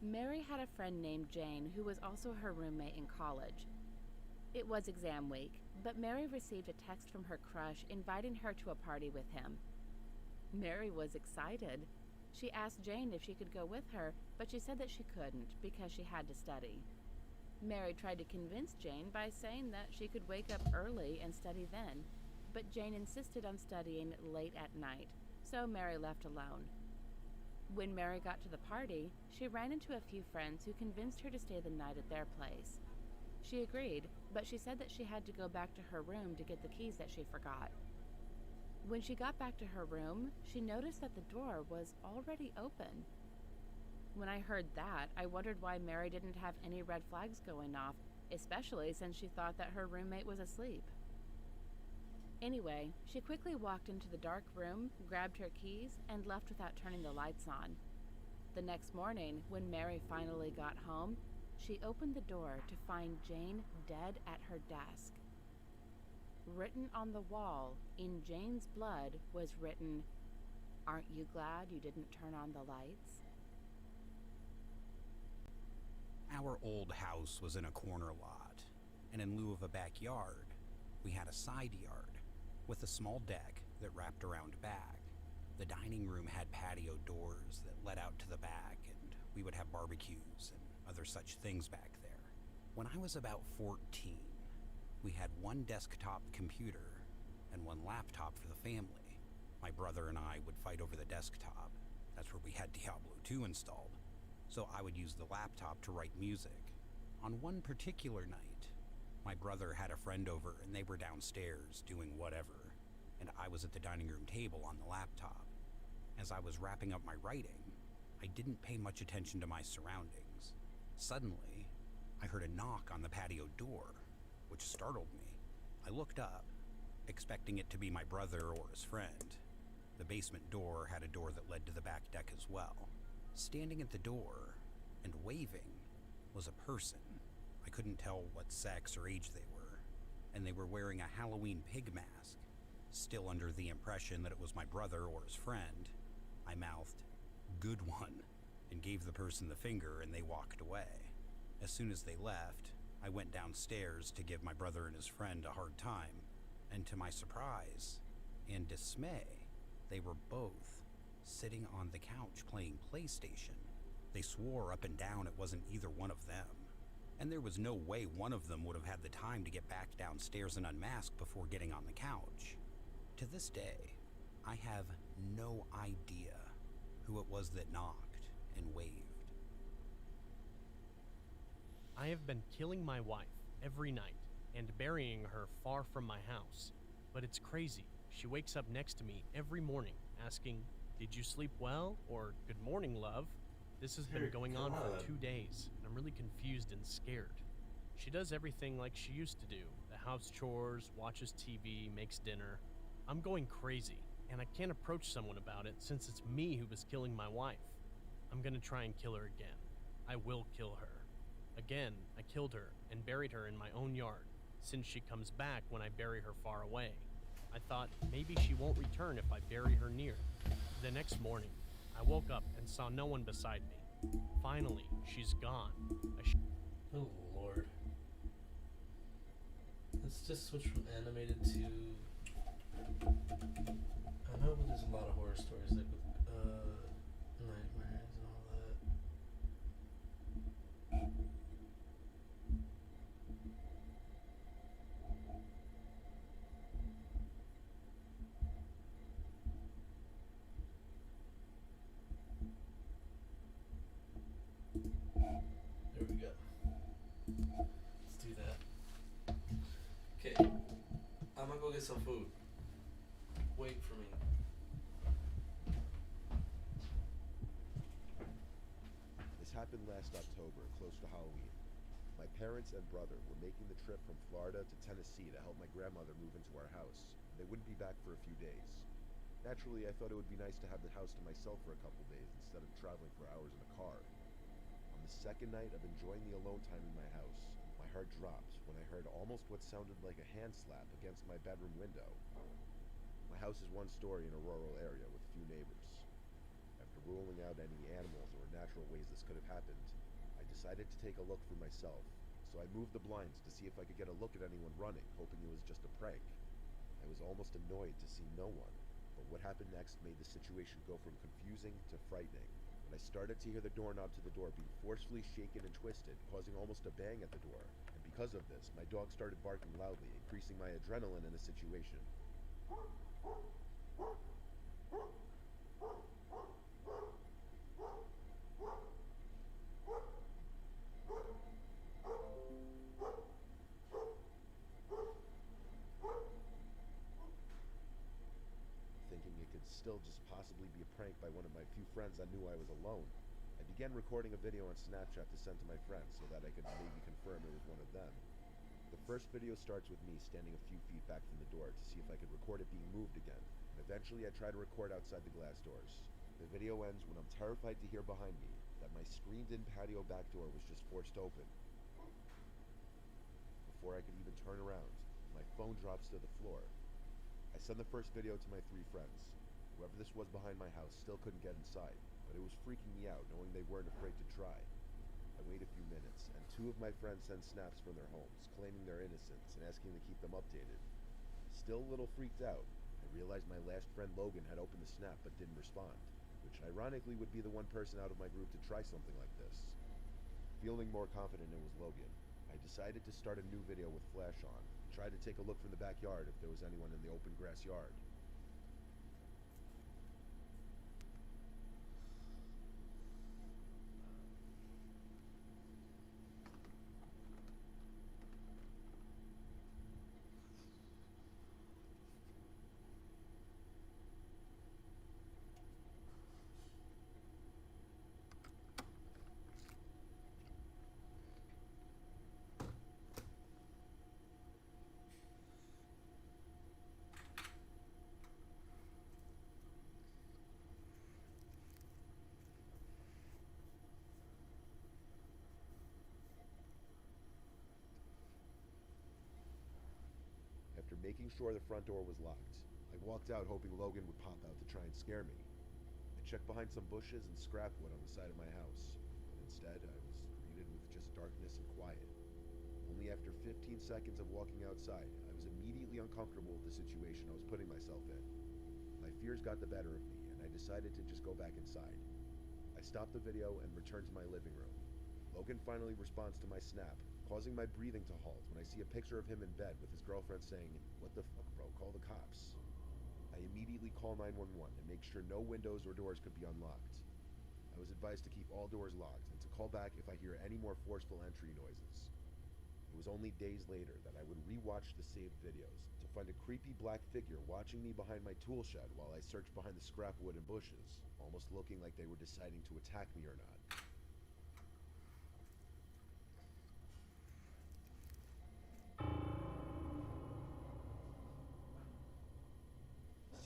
Speaker 4: Mary had a friend named Jane who was also her roommate in college. It was exam week, but Mary received a text from her crush inviting her to a party with him. Mary was excited. She asked Jane if she could go with her, but she said that she couldn't because she had to study. Mary tried to convince Jane by saying that she could wake up early and study then, but Jane insisted on studying late at night, so Mary left alone. When Mary got to the party, she ran into a few friends who convinced her to stay the night at their place. She agreed, but she said that she had to go back to her room to get the keys that she forgot. When she got back to her room, she noticed that the door was already open. When I heard that, I wondered why Mary didn't have any red flags going off, especially since she thought that her roommate was asleep. Anyway, she quickly walked into the dark room, grabbed her keys, and left without turning the lights on. The next morning, when Mary finally got home, she opened the door to find Jane dead at her desk. Written on the wall, in Jane's blood, was written, "Aren't you glad you didn't turn on the lights?"
Speaker 5: Our old house was in a corner lot, and in lieu of a backyard, we had a side yard with a small deck that wrapped around back. The dining room had patio doors that led out to the back, and we would have barbecues and other such things back there. When I was about 14, we had one desktop computer and one laptop for the family. My brother and I would fight over the desktop. That's where we had Diablo 2 installed. So I would use the laptop to write music. On one particular night, my brother had a friend over and they were downstairs doing whatever, and I was at the dining room table on the laptop. As I was wrapping up my writing, I didn't pay much attention to my surroundings. Suddenly, I heard a knock on the patio door, which startled me. I looked up, expecting it to be my brother or his friend. The basement door had a door that led to the back deck as well. Standing at the door and waving was a person. I couldn't tell what sex or age they were, and they were wearing a Halloween pig mask. Still under the impression that it was my brother or his friend, I mouthed, "Good one," and gave the person the finger, and they walked away. As soon as they left, I went downstairs to give my brother and his friend a hard time, and to my surprise and dismay, they were both sitting on the couch playing PlayStation. They swore up and down it wasn't either one of them, and there was no way one of them would have had the time to get back downstairs and unmask before getting on the couch. To this day, I have no idea who it was that knocked and waved.
Speaker 6: I have been killing my wife every night and burying her far from my house, but it's crazy. She wakes up next to me every morning asking, "Did you sleep well?" or "Good morning, love." This has been going on for 2 days, and I'm really confused and scared. She does everything like she used to do. The house chores, watches TV, makes dinner. I'm going crazy, and I can't approach someone about it since it's me who was killing my wife. I'm gonna try and kill her again. I will kill her. Again, I killed her and buried her in my own yard, since she comes back when I bury her far away. I thought maybe she won't return if I bury her near. The next morning, I woke up and saw no one beside me. Finally, she's gone.
Speaker 1: Oh lord. Let's just switch from animated to... I know there's a lot of horror stories like with nightmares and all that. There we go. Let's do that. Okay. I'm gonna go get some food. Wait for me.
Speaker 7: This happened last October, close to Halloween. My parents and brother were making the trip from Florida to Tennessee to help my grandmother move into our house. They wouldn't be back for a few days. Naturally, I thought it would be nice to have the house to myself for a couple days instead of traveling for hours in a car. On the second night of enjoying the alone time in my house, my heart dropped when I heard almost what sounded like a hand slap against my bedroom window. My house is one story in a rural area with few neighbors. After ruling out any animals or natural ways this could have happened, I decided to take a look for myself, so I moved the blinds to see if I could get a look at anyone running, hoping it was just a prank. I was almost annoyed to see no one, but what happened next made the situation go from confusing to frightening. When I started to hear the doorknob to the door being forcefully shaken and twisted, causing almost a bang at the door, and because of this, my dog started barking loudly, increasing my adrenaline in the situation. prank by one of my few friends that knew I was alone, I began recording a video on Snapchat to send to my friends so that I could maybe confirm it was one of them. The first video starts with me standing a few feet back from the door to see if I could record it being moved again, and eventually I try to record outside the glass doors. The video ends when I'm terrified to hear behind me that my screened-in patio back door was just forced open. Before I could even turn around, my phone drops to the floor. I send the first video to my 3 friends. Whoever this was behind my house still couldn't get inside, but it was freaking me out knowing they weren't afraid to try. I wait a few minutes, and 2 of my friends send snaps from their homes, claiming their innocence and asking to keep them updated. Still a little freaked out, I realized my last friend Logan had opened the snap but didn't respond, which ironically would be the one person out of my group to try something like this. Feeling more confident it was Logan, I decided to start a new video with flash on, and try to take a look from the backyard if there was anyone in the open grass yard. After making sure the front door was locked, I walked out hoping Logan would pop out to try and scare me. I checked behind some bushes and scrap wood on the side of my house, but instead I was greeted with just darkness and quiet. Only after 15 seconds of walking outside, I was immediately uncomfortable with the situation I was putting myself in. My fears got the better of me, and I decided to just go back inside. I stopped the video and returned to my living room. Logan finally responds to my snap, causing my breathing to halt when I see a picture of him in bed with his girlfriend saying, "What the fuck, bro? Call the cops." I immediately call 911 and make sure no windows or doors could be unlocked. I was advised to keep all doors locked and to call back if I hear any more forceful entry noises. It was only days later that I would re-watch the saved videos to find a creepy black figure watching me behind my tool shed while I searched behind the scrap wood and bushes, almost looking like they were deciding to attack me or not.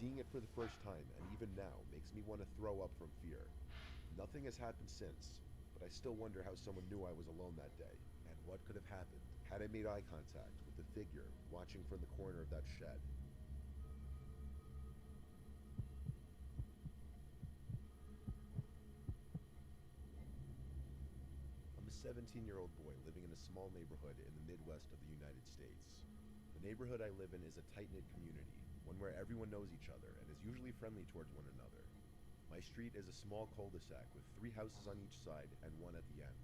Speaker 7: Seeing it for the first time, and even now, makes me want to throw up from fear. Nothing has happened since, but I still wonder how someone knew I was alone that day, and what could have happened had I made eye contact with the figure watching from the corner of that shed. I'm a 17-year-old boy living in a small neighborhood in the Midwest of the United States. The neighborhood I live in is a tight-knit community, one where everyone knows each other and is usually friendly towards one another. My street is a small cul-de-sac with 3 houses on each side and 1 at the end.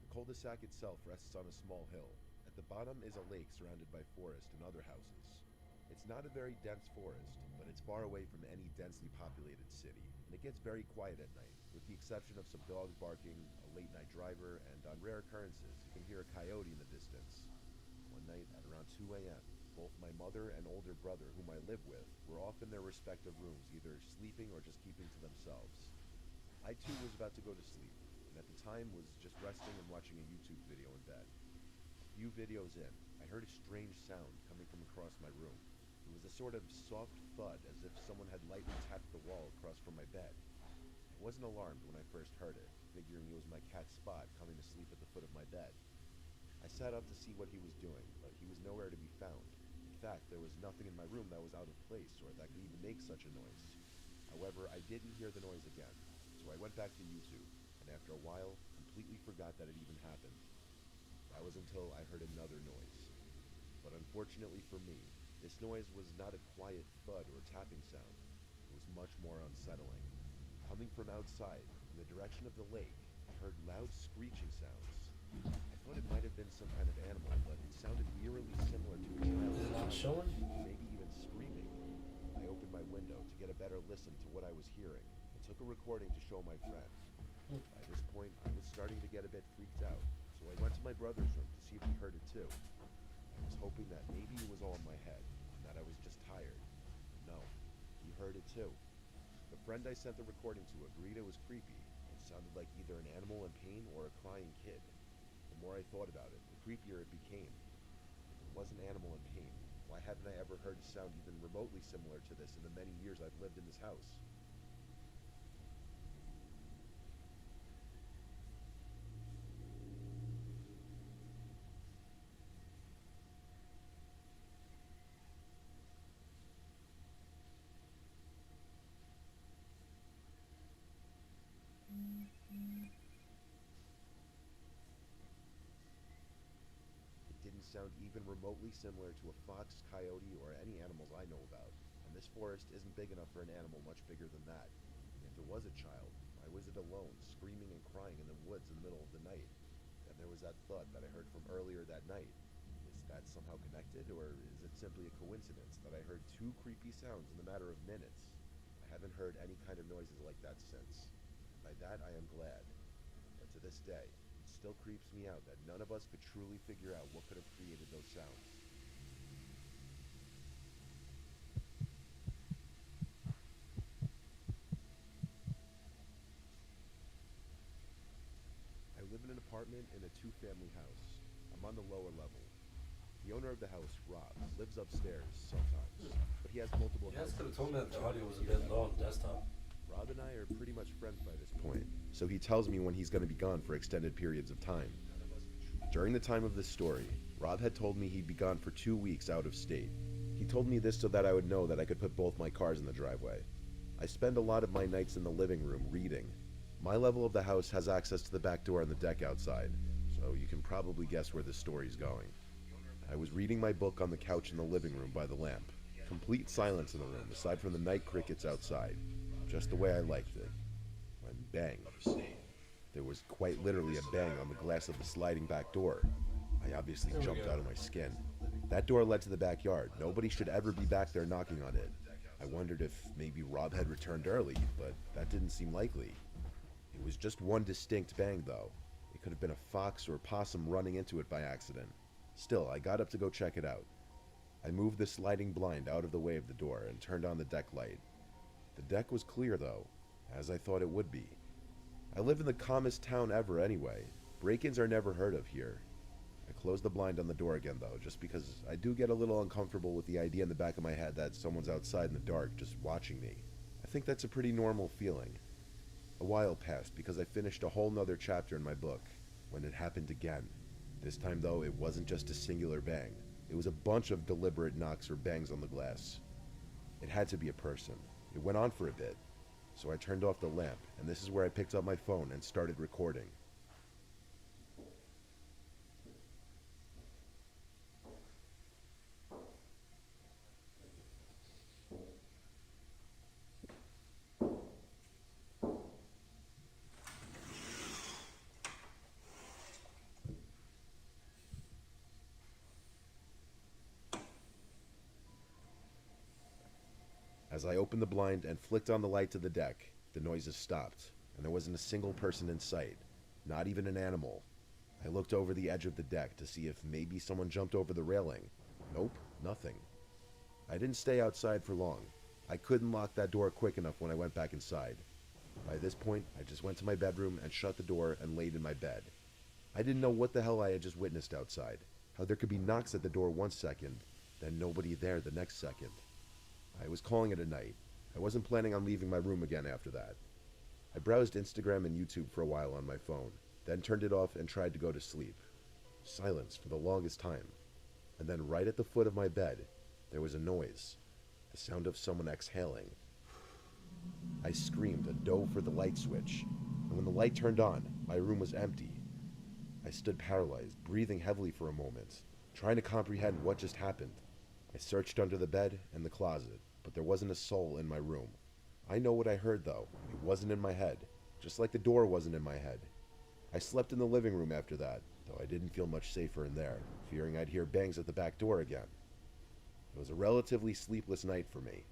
Speaker 7: The cul-de-sac itself rests on a small hill. At the bottom is a lake surrounded by forest and other houses. It's not a very dense forest, but it's far away from any densely populated city, and it gets very quiet at night, with the exception of some dogs barking, a late-night driver, and on rare occurrences, you can hear a coyote in the distance. One night at around 2 a.m., both my mother and older brother, whom I live with, were off in their respective rooms, either sleeping or just keeping to themselves. I too was about to go to sleep, and at the time was just resting and watching a YouTube video in bed. A few videos in, I heard a strange sound coming from across my room. It was a sort of soft thud, as if someone had lightly tapped the wall across from my bed. I wasn't alarmed when I first heard it, figuring it was my cat Spot coming to sleep at the foot of my bed. I sat up to see what he was doing, but he was nowhere to be found. In fact, there was nothing in my room that was out of place or that could even make such a noise. However, I didn't hear the noise again, so I went back to YouTube, and after a while, completely forgot that it even happened. That was until I heard another noise. But unfortunately for me, this noise was not a quiet thud or tapping sound. It was much more unsettling. Coming from outside, in the direction of the lake, I heard loud screeching sounds. I thought it might have been some kind of animal, but it sounded eerily similar to a child.
Speaker 1: Is it not showing?
Speaker 7: Maybe even screaming. I opened my window to get a better listen to what I was hearing, and took a recording to show my friend. By this point, I was starting to get a bit freaked out, so I went to my brother's room to see if he heard it too. I was hoping that maybe it was all in my head, and that I was just tired. No, he heard it too. The friend I sent the recording to agreed it was creepy. It sounded like either an animal in pain or a crying kid. The more I thought about it, the creepier it became. If it was an animal in pain, why haven't I ever heard a sound even remotely similar to this in the many years I've lived in this house? It didn't sound even remotely similar to a fox, coyote, or any animals I know about. And this forest isn't big enough for an animal much bigger than that. If it was a child, why was it alone, screaming and crying in the woods in the middle of the night? Then there was that thud that I heard from earlier that night. Is that somehow connected, or is it simply a coincidence that I heard two creepy sounds in the matter of minutes? I haven't heard any kind of noises like that since. By that I am glad. But to this day, it still creeps me out that none of us could truly figure out what could have created those sounds. I live in an apartment in a two-family house. I'm on the lower level. The owner of the house, Rob, lives upstairs sometimes, but he has multiple
Speaker 1: You guys
Speaker 7: houses.
Speaker 1: could have told me that the audio was a bit low on desktop.
Speaker 7: Rob and I are pretty much friends by this point, so he tells me when he's going to be gone for extended periods of time. During the time of this story, Rob had told me he'd be gone for 2 weeks out of state. He told me this so that I would know that I could put both my cars in the driveway. I spend a lot of my nights in the living room reading. My level of the house has access to the back door and the deck outside, so you can probably guess where this story's going. I was reading my book on the couch in the living room by the lamp. Complete silence in the room, aside from the night crickets outside. Just the way I liked it. When bang. There was quite literally a bang on the glass of the sliding back door. I obviously jumped out of my skin. That door led to the backyard. Nobody should ever be back there knocking on it. I wondered if maybe Rob had returned early, but that didn't seem likely. It was just one distinct bang, though. It could have been a fox or a possum running into it by accident. Still, I got up to go check it out. I moved the sliding blind out of the way of the door and turned on the deck light. The deck was clear, though, as I thought it would be. I live in the calmest town ever anyway. Break-ins are never heard of here. I closed the blind on the door again, though, just because I do get a little uncomfortable with the idea in the back of my head that someone's outside in the dark just watching me. I think that's a pretty normal feeling. A while passed because I finished a whole nother chapter in my book when it happened again. This time, though, it wasn't just a singular bang. It was a bunch of deliberate knocks or bangs on the glass. It had to be a person. It went on for a bit, so I turned off the lamp, and this is where I picked up my phone and started recording. As I opened the blind and flicked on the light to the deck, the noises stopped, and there wasn't a single person in sight, not even an animal. I looked over the edge of the deck to see if maybe someone jumped over the railing. Nope, nothing. I didn't stay outside for long. I couldn't lock that door quick enough when I went back inside. By this point, I just went to my bedroom and shut the door and laid in my bed. I didn't know what the hell I had just witnessed outside, how there could be knocks at the door 1 second, then nobody there the next second. I was calling it a night. I wasn't planning on leaving my room again after that. I browsed Instagram and YouTube for a while on my phone, then turned it off and tried to go to sleep. Silence for the longest time. And then right at the foot of my bed, there was a noise. The sound of someone exhaling. I screamed and dove for the light switch, and when the light turned on, my room was empty. I stood paralyzed, breathing heavily for a moment, trying to comprehend what just happened. I searched under the bed and the closet, but there wasn't a soul in my room. I know what I heard, though. It wasn't in my head, just like the door wasn't in my head. I slept in the living room after that, though I didn't feel much safer in there, fearing I'd hear bangs at the back door again. It was a relatively sleepless night for me.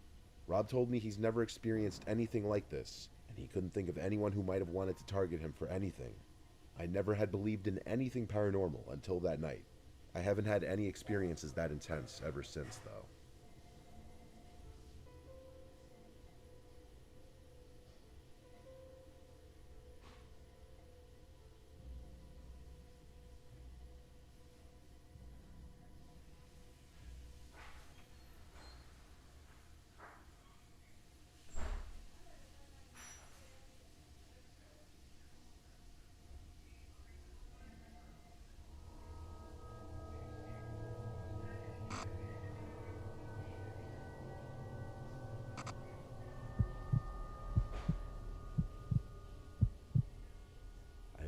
Speaker 7: Rob told me he's never experienced anything like this, and he couldn't think of anyone who might have wanted to target him for anything. I never had believed in anything paranormal until that night. I haven't had any experiences that intense ever since, though.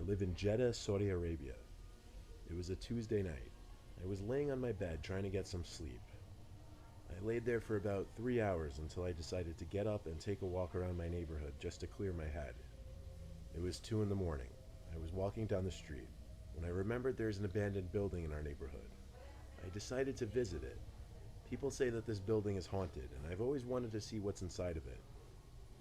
Speaker 7: live in Jeddah, Saudi Arabia. It was a Tuesday night. I was laying on my bed trying to get some sleep. I laid there for about 3 hours until I decided to get up and take a walk around my neighborhood just to clear my head. It was 2 in the morning. I was walking down the street when I remembered there's an abandoned building in our neighborhood. I decided to visit it. People say that this building is haunted, and I've always wanted to see what's inside of it.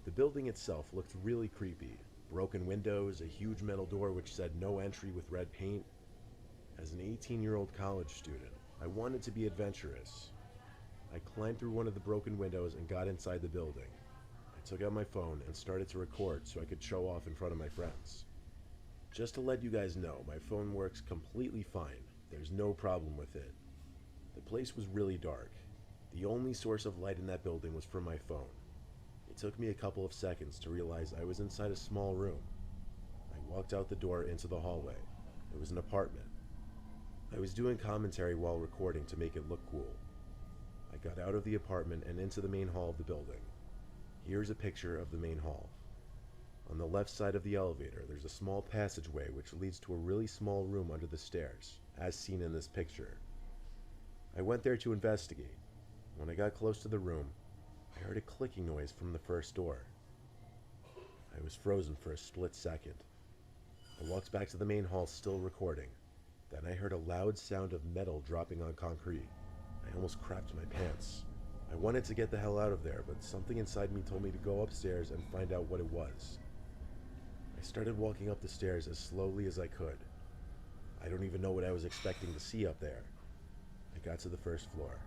Speaker 7: The building itself looked really creepy. Broken windows, a huge metal door which said no entry with red paint. As an 18-year-old college student, I wanted to be adventurous. I climbed through one of the broken windows and got inside the building. I took out my phone and started to record so I could show off in front of my friends. Just to let you guys know, my phone works completely fine. There's no problem with it. The place was really dark. The only source of light in that building was from my phone. It took me a couple of seconds to realize I was inside a small room. I walked out the door into the hallway. It was an apartment. I was doing commentary while recording to make it look cool. I got out of the apartment and into the main hall of the building. Here's a picture of the main hall. On the left side of the elevator, there's a small passageway which leads to a really small room under the stairs, as seen in this picture. I went there to investigate. When I got close to the room, I heard a clicking noise from the first door. I was frozen for a split second. I walked back to the main hall, still recording. Then I heard a loud sound of metal dropping on concrete. I almost crapped my pants. I wanted to get the hell out of there, but something inside me told me to go upstairs and find out what it was. I started walking up the stairs as slowly as I could. I don't even know what I was expecting to see up there. I got to the first floor.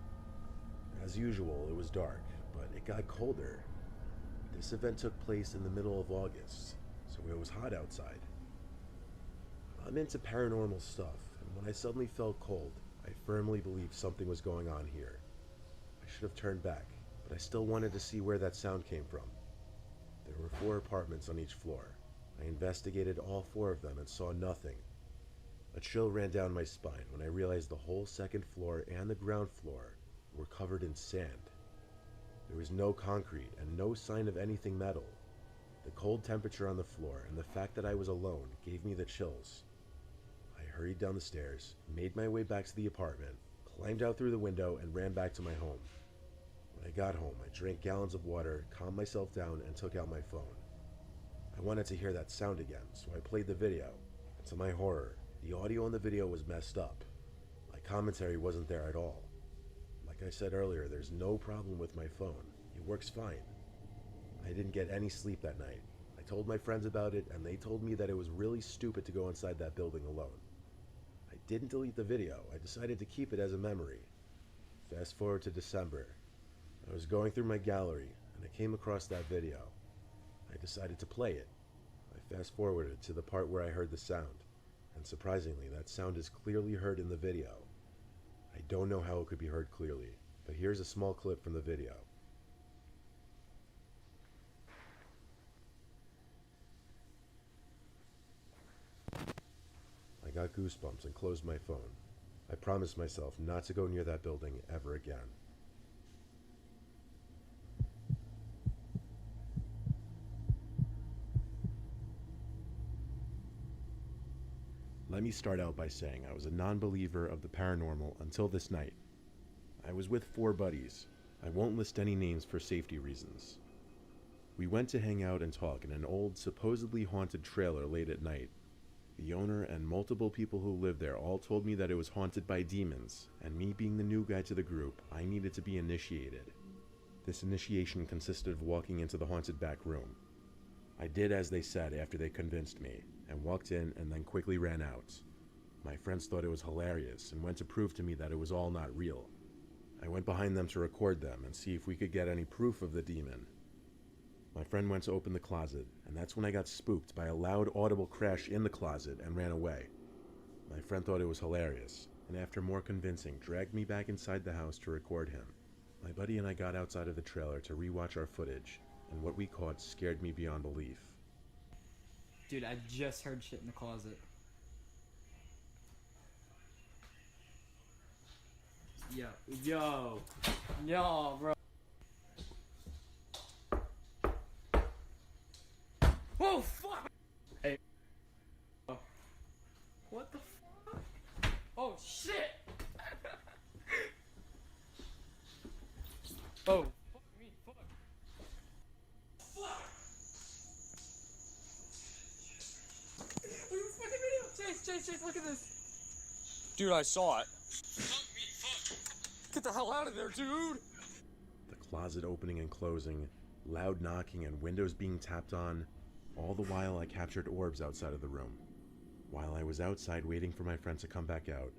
Speaker 7: As usual, it was dark, but it got colder. This event took place in the middle of August, so it was hot outside. I'm into paranormal stuff, and when I suddenly felt cold, I firmly believed something was going on here. I should have turned back, but I still wanted to see where that sound came from. There were 4 apartments on each floor. I investigated all 4 of them and saw nothing. A chill ran down my spine when I realized the whole second floor and the ground floor were covered in sand. There was no concrete and no sign of anything metal. The cold temperature on the floor and the fact that I was alone gave me the chills. I hurried down the stairs, made my way back to the apartment, climbed out through the window, and ran back to my home. When I got home, I drank gallons of water, calmed myself down, and took out my phone. I wanted to hear that sound again, so I played the video. And to my horror, the audio in the video was messed up. My commentary wasn't there at all. Like I said earlier, there's no problem with my phone. It works fine. I didn't get any sleep that night. I told my friends about it, and they told me that it was really stupid to go inside that building alone. I didn't delete the video. I decided to keep it as a memory. Fast forward to December. I was going through my gallery, and I came across that video. I decided to play it. I fast forwarded to the part where I heard the sound, and surprisingly, that sound is clearly heard in the video. I don't know how it could be heard clearly, but here's a small clip from the video. I got goosebumps and closed my phone. I promised myself not to go near that building ever again. Let me start out by saying I was a non-believer of the paranormal until this night. I was with 4 buddies. I won't list any names for safety reasons. We went to hang out and talk in an old, supposedly haunted trailer late at night. The owner and multiple people who lived there all told me that it was haunted by demons, and me being the new guy to the group, I needed to be initiated. This initiation consisted of walking into the haunted back room. I did as they said after they convinced me, and walked in and then quickly ran out. My friends thought it was hilarious and went to prove to me that it was all not real. I went behind them to record them and see if we could get any proof of the demon. My friend went to open the closet, and that's when I got spooked by a loud audible crash in the closet and ran away. My friend thought it was hilarious, and after more convincing, dragged me back inside the house to record him. My buddy and I got outside of the trailer to rewatch our footage, and what we caught scared me beyond belief.
Speaker 8: Dude, I just heard shit in the closet. Yo, bro. Oh, fuck! Hey. What the fuck? Oh shit! Oh. Fuck me, fuck. Fuck! Look at this fucking video! Chase, look at this! Dude, I saw it. Fuck me, fuck! Get the hell out of there, dude!
Speaker 7: The closet opening and closing, loud knocking and windows being tapped on, all the while I captured orbs outside of the room. While I was outside waiting for my friend to come back out,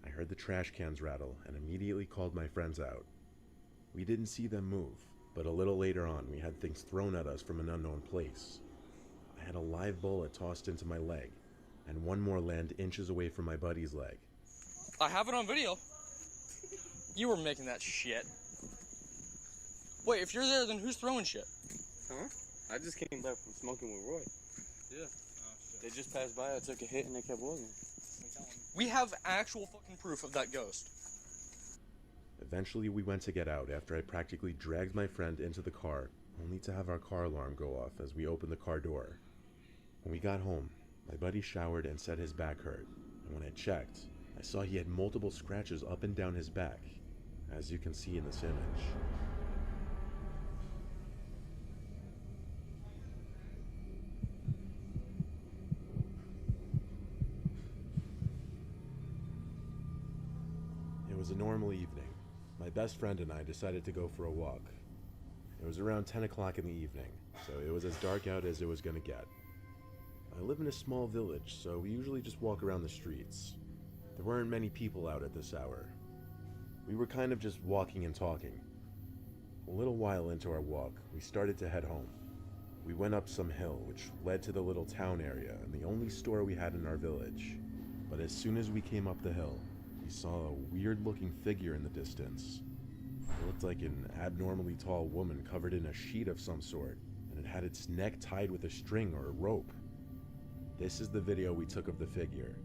Speaker 7: I heard the trash cans rattle and immediately called my friends out. We didn't see them move, but a little later on we had things thrown at us from an unknown place. I had a live bullet tossed into my leg, and one more land inches away from my buddy's leg.
Speaker 8: I have it on video. You were making that shit. Wait, if you're there, then who's throwing shit?
Speaker 9: Huh? I just came back from smoking with Roy. Yeah. They just passed by, I took a hit, and they kept walking.
Speaker 8: We have actual fucking proof of that ghost.
Speaker 7: Eventually we went to get out after I practically dragged my friend into the car, only to have our car alarm go off as we opened the car door. When we got home, my buddy showered and said his back hurt, and when I checked, I saw he had multiple scratches up and down his back, as you can see in this image. It was a normal evening. My best friend and I decided to go for a walk. It was around 10 o'clock in the evening, so it was as dark out as it was going to get. I live in a small village, so we usually just walk around the streets. There weren't many people out at this hour. We were kind of just walking and talking. A little while into our walk, we started to head home. We went up some hill, which led to the little town area and the only store we had in our village. But as soon as we came up the hill, we saw a weird-looking figure in the distance. It looked like an abnormally tall woman covered in a sheet of some sort, and it had its neck tied with a string or a rope. This is the video we took of the figure.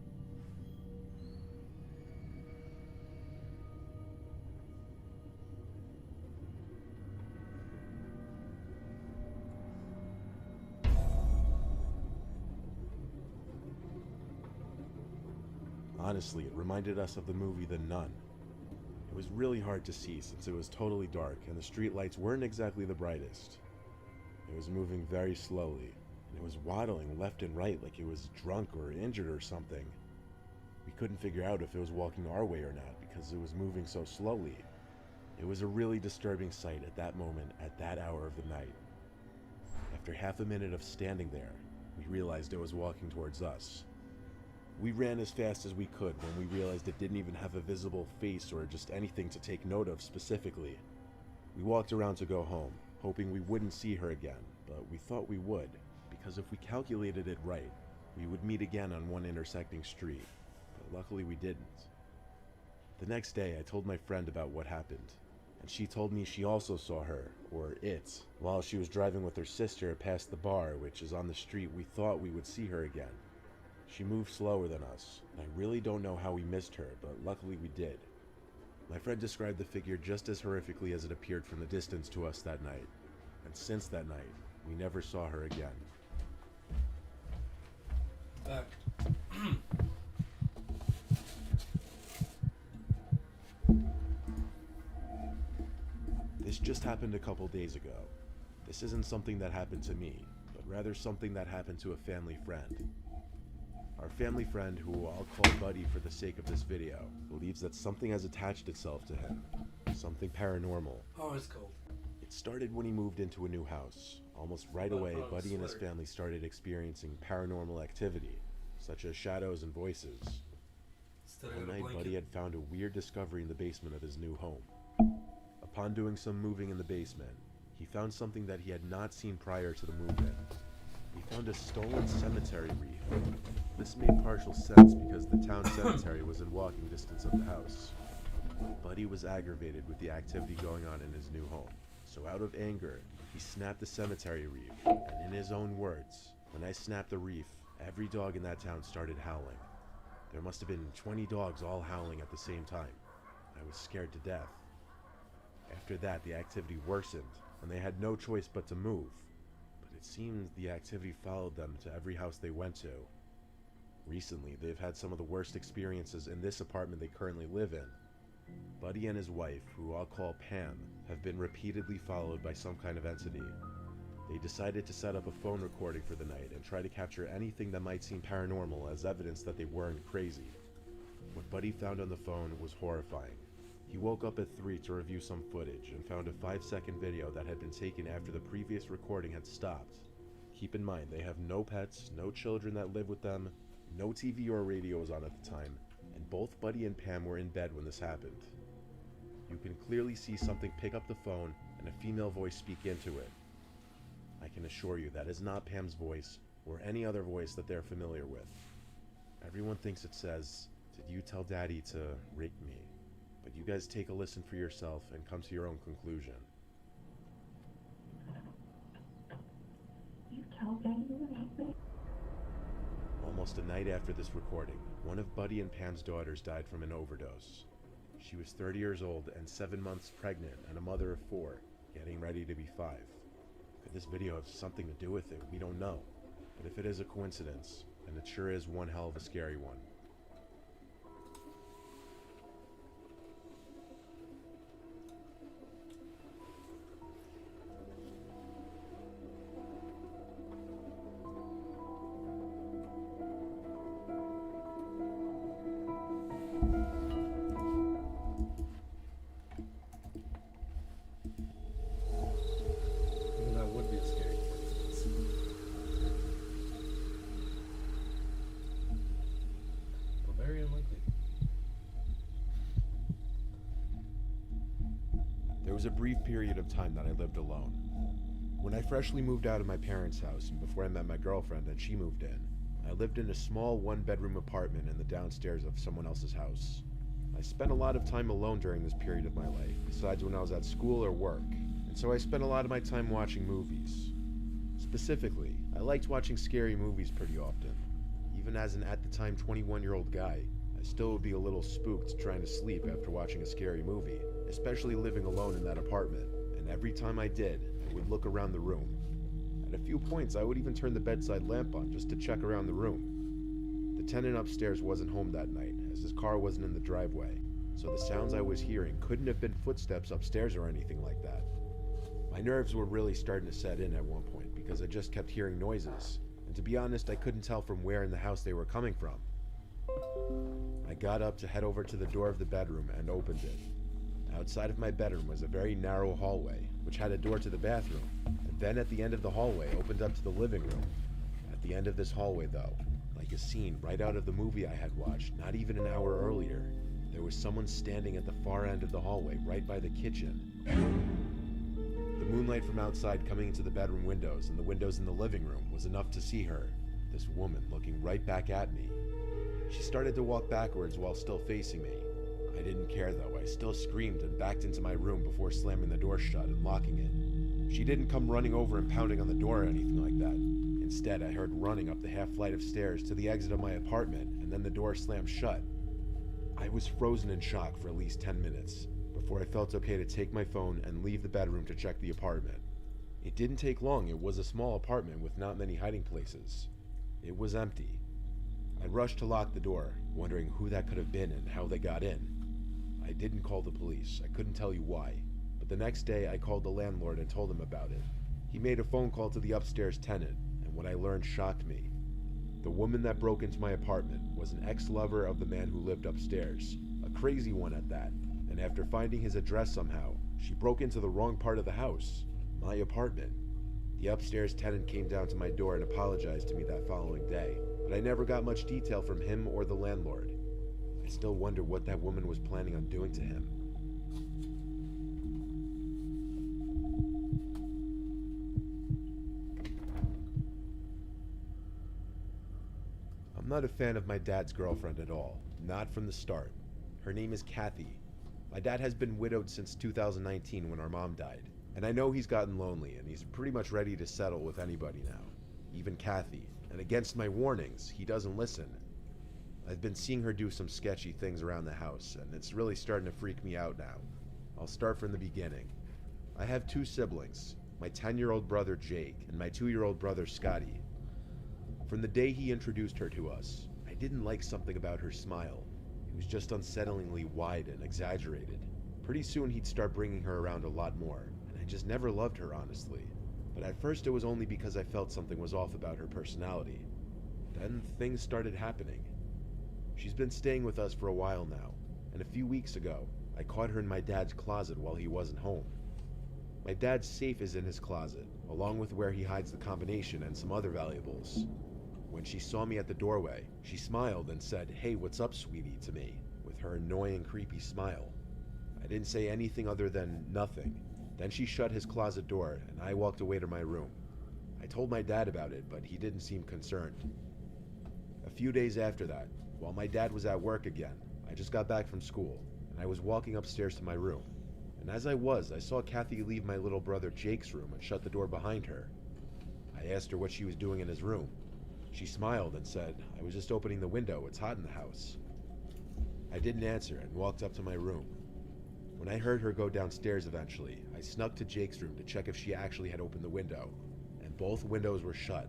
Speaker 7: Honestly, it reminded us of the movie The Nun. It was really hard to see since it was totally dark and the street lights weren't exactly the brightest. It was moving very slowly, and it was waddling left and right like it was drunk or injured or something. We couldn't figure out if it was walking our way or not because it was moving so slowly. It was a really disturbing sight at that moment, at that hour of the night. After half a minute of standing there, we realized it was walking towards us. We ran as fast as we could when we realized it didn't even have a visible face or just anything to take note of specifically. We walked around to go home, hoping we wouldn't see her again, but we thought we would, because if we calculated it right, we would meet again on one intersecting street, but luckily we didn't. The next day I told my friend about what happened, and she told me she also saw her, or it, while she was driving with her sister past the bar, which is on the street we thought we would see her again. She moved slower than us, and I really don't know how we missed her, but luckily we did. My friend described the figure just as horrifically as it appeared from the distance to us that night, and since that night, we never saw her again.
Speaker 1: Back.
Speaker 7: This just happened a couple days ago. This isn't something that happened to me, but rather something that happened to a family friend. Our family friend, who I'll call Buddy for the sake of this video, believes that something has attached itself to him. Something paranormal.
Speaker 1: Oh, it's cold.
Speaker 7: It started when he moved into a new house. Almost right away, Buddy and his family started experiencing paranormal activity, such as shadows and voices. One night, Buddy had found a weird discovery in the basement of his new home. Upon doing some moving in the basement, he found something that he had not seen prior to the move-in. He found a stolen cemetery wreath. This made partial sense because the town cemetery was in walking distance of the house. Buddy was aggravated with the activity going on in his new home, so out of anger, he snapped the cemetery wreath, and in his own words, "When I snapped the wreath, every dog in that town started howling. There must have been 20 dogs all howling at the same time. I was scared to death." After that, the activity worsened, and they had no choice but to move. But it seemed the activity followed them to every house they went to. Recently, they've had some of the worst experiences in this apartment they currently live in. Buddy and his wife, who I'll call Pam, have been repeatedly followed by some kind of entity. They decided to set up a phone recording for the night and try to capture anything that might seem paranormal as evidence that they weren't crazy. What Buddy found on the phone was horrifying. He woke up at 3 to review some footage and found a 5-second video that had been taken after the previous recording had stopped. Keep in mind, they have no pets, no children that live with them, no TV or radio was on at the time, and both Buddy and Pam were in bed when this happened. You can clearly see something pick up the phone and a female voice speak into it. I can assure you that is not Pam's voice or any other voice that they're familiar with. Everyone thinks it says, "Did you tell Daddy to rape me?" But you guys take a listen for yourself and come to your own conclusion.
Speaker 10: You tell Daddy to rape me?
Speaker 7: Almost a night after this recording, one of Buddy and Pam's daughters died from an overdose. She was 30 years old and 7 months pregnant and a mother of 4, getting ready to be 5. Could this video have something to do with it? We don't know. But if it is a coincidence, then it sure is one hell of a scary one.
Speaker 1: That would be a scary coincidence. But very unlikely.
Speaker 7: There was a brief period of time that I lived alone. When I freshly moved out of my parents' house and before I met my girlfriend and she moved in, I lived in a small 1-bedroom apartment in the downstairs of someone else's house. I spent a lot of time alone during this period of my life, besides when I was at school or work, and so I spent a lot of my time watching movies. Specifically, I liked watching scary movies pretty often. Even as an at the time 21-year-old guy, I still would be a little spooked trying to sleep after watching a scary movie, especially living alone in that apartment, and every time I did, I would look around the room. At a few points, I would even turn the bedside lamp on just to check around the room. The tenant upstairs wasn't home that night, as his car wasn't in the driveway, so the sounds I was hearing couldn't have been footsteps upstairs or anything like that. My nerves were really starting to set in at one point because I just kept hearing noises, and to be honest, I couldn't tell from where in the house they were coming from. I got up to head over to the door of the bedroom and opened it. Outside of my bedroom was a very narrow hallway, which had a door to the bathroom, and then at the end of the hallway opened up to the living room. At the end of this hallway, though, like a scene right out of the movie I had watched not even an hour earlier, there was someone standing at the far end of the hallway right by the kitchen. The moonlight from outside coming into the bedroom windows and the windows in the living room was enough to see her, this woman looking right back at me. She started to walk backwards while still facing me. I didn't care though. I still screamed and backed into my room before slamming the door shut and locking it. She didn't come running over and pounding on the door or anything like that. Instead, I heard running up the half flight of stairs to the exit of my apartment, and then the door slammed shut. I was frozen in shock for at least 10 minutes before I felt okay to take my phone and leave the bedroom to check the apartment. It didn't take long. It was a small apartment with not many hiding places. It was empty. I rushed to lock the door, wondering who that could have been and how they got in. I didn't call the police. I couldn't tell you why. But the next day, I called the landlord and told him about it. He made a phone call to the upstairs tenant, and what I learned shocked me. The woman that broke into my apartment was an ex-lover of the man who lived upstairs, a crazy one at that, and after finding his address somehow, she broke into the wrong part of the house, my apartment. The upstairs tenant came down to my door and apologized to me that following day, but I never got much detail from him or the landlord. I still wonder what that woman was planning on doing to him. I'm not a fan of my dad's girlfriend at all, not from the start. Her name is Kathy. My dad has been widowed since 2019 when our mom died, and I know he's gotten lonely and he's pretty much ready to settle with anybody now, even Kathy, and against my warnings, he doesn't listen. I've been seeing her do some sketchy things around the house, and it's really starting to freak me out now. I'll start from the beginning. I have 2 siblings, my 10-year-old brother Jake and my 2-year-old brother Scotty. From the day he introduced her to us, I didn't like something about her smile. It was just unsettlingly wide and exaggerated. Pretty soon he'd start bringing her around a lot more, and I just never loved her, honestly. But at first it was only because I felt something was off about her personality. Then things started happening. She's been staying with us for a while now, and a few weeks ago, I caught her in my dad's closet while he wasn't home. My dad's safe is in his closet, along with where he hides the combination and some other valuables. When she saw me at the doorway, she smiled and said, "Hey, what's up, sweetie," to me, with her annoying, creepy smile. I didn't say anything other than nothing. Then she shut his closet door, and I walked away to my room. I told my dad about it, but he didn't seem concerned. A few days after that, while my dad was at work again, I just got back from school, and I was walking upstairs to my room. And as I saw Kathy leave my little brother Jake's room and shut the door behind her. I asked her what she was doing in his room. She smiled and said, "I was just opening the window, it's hot in the house." I didn't answer and walked up to my room. When I heard her go downstairs eventually, I snuck to Jake's room to check if she actually had opened the window, and both windows were shut.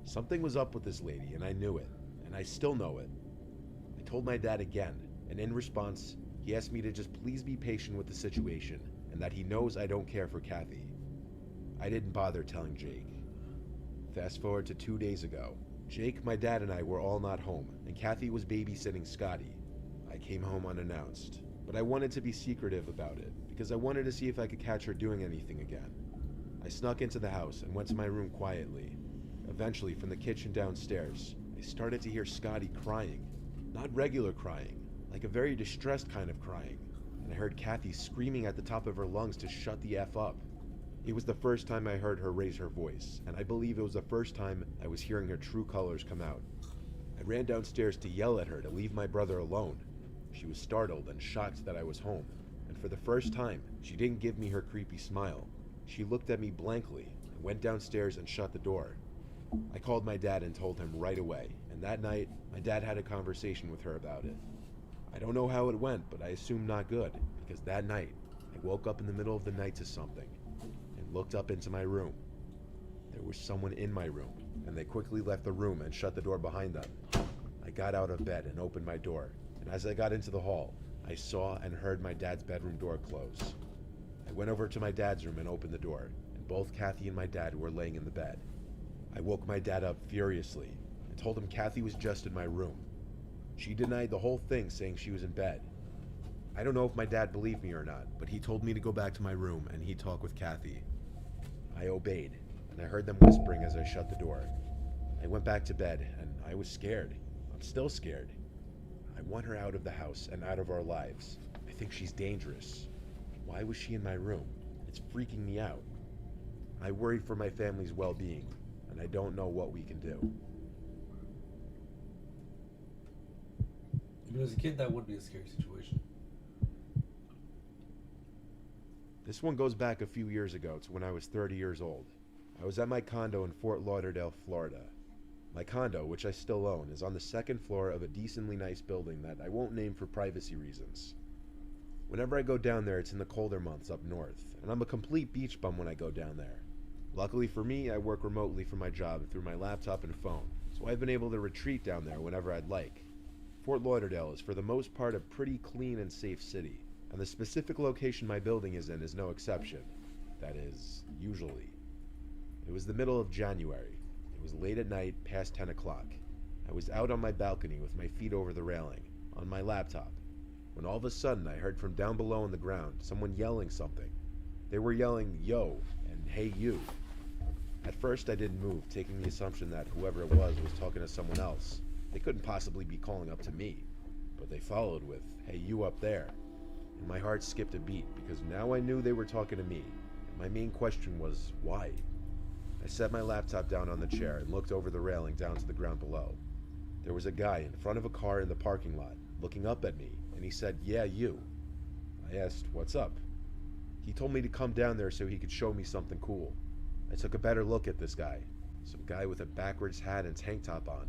Speaker 7: Something was up with this lady, and I knew it, and I still know it. I told my dad again, and in response, he asked me to just please be patient with the situation, and that he knows I don't care for Kathy. I didn't bother telling Jake. Fast forward to 2 days ago. Jake, my dad, and I were all not home, and Kathy was babysitting Scotty. I came home unannounced, but I wanted to be secretive about it, because I wanted to see if I could catch her doing anything again. I snuck into the house and went to my room quietly. Eventually, from the kitchen downstairs, I started to hear Scotty crying. Not regular crying, like a very distressed kind of crying, and I heard Kathy screaming at the top of her lungs to shut the F up. It was the first time I heard her raise her voice, and I believe it was the first time I was hearing her true colors come out. I ran downstairs to yell at her to leave my brother alone. She was startled and shocked that I was home, and for the first time, she didn't give me her creepy smile. She looked at me blankly and went downstairs and shut the door. I called my dad and told him right away, and that night, my dad had a conversation with her about it. I don't know how it went, but I assume not good, because that night, I woke up in the middle of the night to something, and looked up into my room. There was someone in my room, and they quickly left the room and shut the door behind them. I got out of bed and opened my door, and as I got into the hall, I saw and heard my dad's bedroom door close. I went over to my dad's room and opened the door, and both Kathy and my dad were laying in the bed. I woke my dad up furiously and told him Kathy was just in my room. She denied the whole thing, saying she was in bed. I don't know if my dad believed me or not, but he told me to go back to my room and he'd talk with Kathy. I obeyed, and I heard them whispering as I shut the door. I went back to bed, and I was scared. I'm still scared. I want her out of the house and out of our lives. I think she's dangerous. Why was she in my room? It's freaking me out. I worry for my family's well-being, and I don't know what we can do.
Speaker 1: If it was a kid, that would be a scary situation.
Speaker 7: This one goes back a few years ago to when I was 30 years old. I was at my condo in Fort Lauderdale, Florida. My condo, which I still own, is on the second floor of a decently nice building that I won't name for privacy reasons. Whenever I go down there, it's in the colder months up north, and I'm a complete beach bum when I go down there. Luckily for me, I work remotely from my job through my laptop and phone, so I've been able to retreat down there whenever I'd like. Fort Lauderdale is for the most part a pretty clean and safe city, and the specific location my building is in is no exception. That is, usually. It was the middle of January. It was late at night, past 10 o'clock. I was out on my balcony with my feet over the railing, on my laptop, when all of a sudden I heard from down below on the ground someone yelling something. They were yelling, "Yo," and "Hey you." At first I didn't move, taking the assumption that whoever it was talking to someone else. They couldn't possibly be calling up to me, but they followed with, "Hey you up there." And my heart skipped a beat, because now I knew they were talking to me, and my main question was, why? I set my laptop down on the chair and looked over the railing down to the ground below. There was a guy in front of a car in the parking lot, looking up at me, and he said, "Yeah, you." I asked, "What's up?" He told me to come down there so he could show me something cool. I took a better look at this guy, some guy with a backwards hat and tank top on.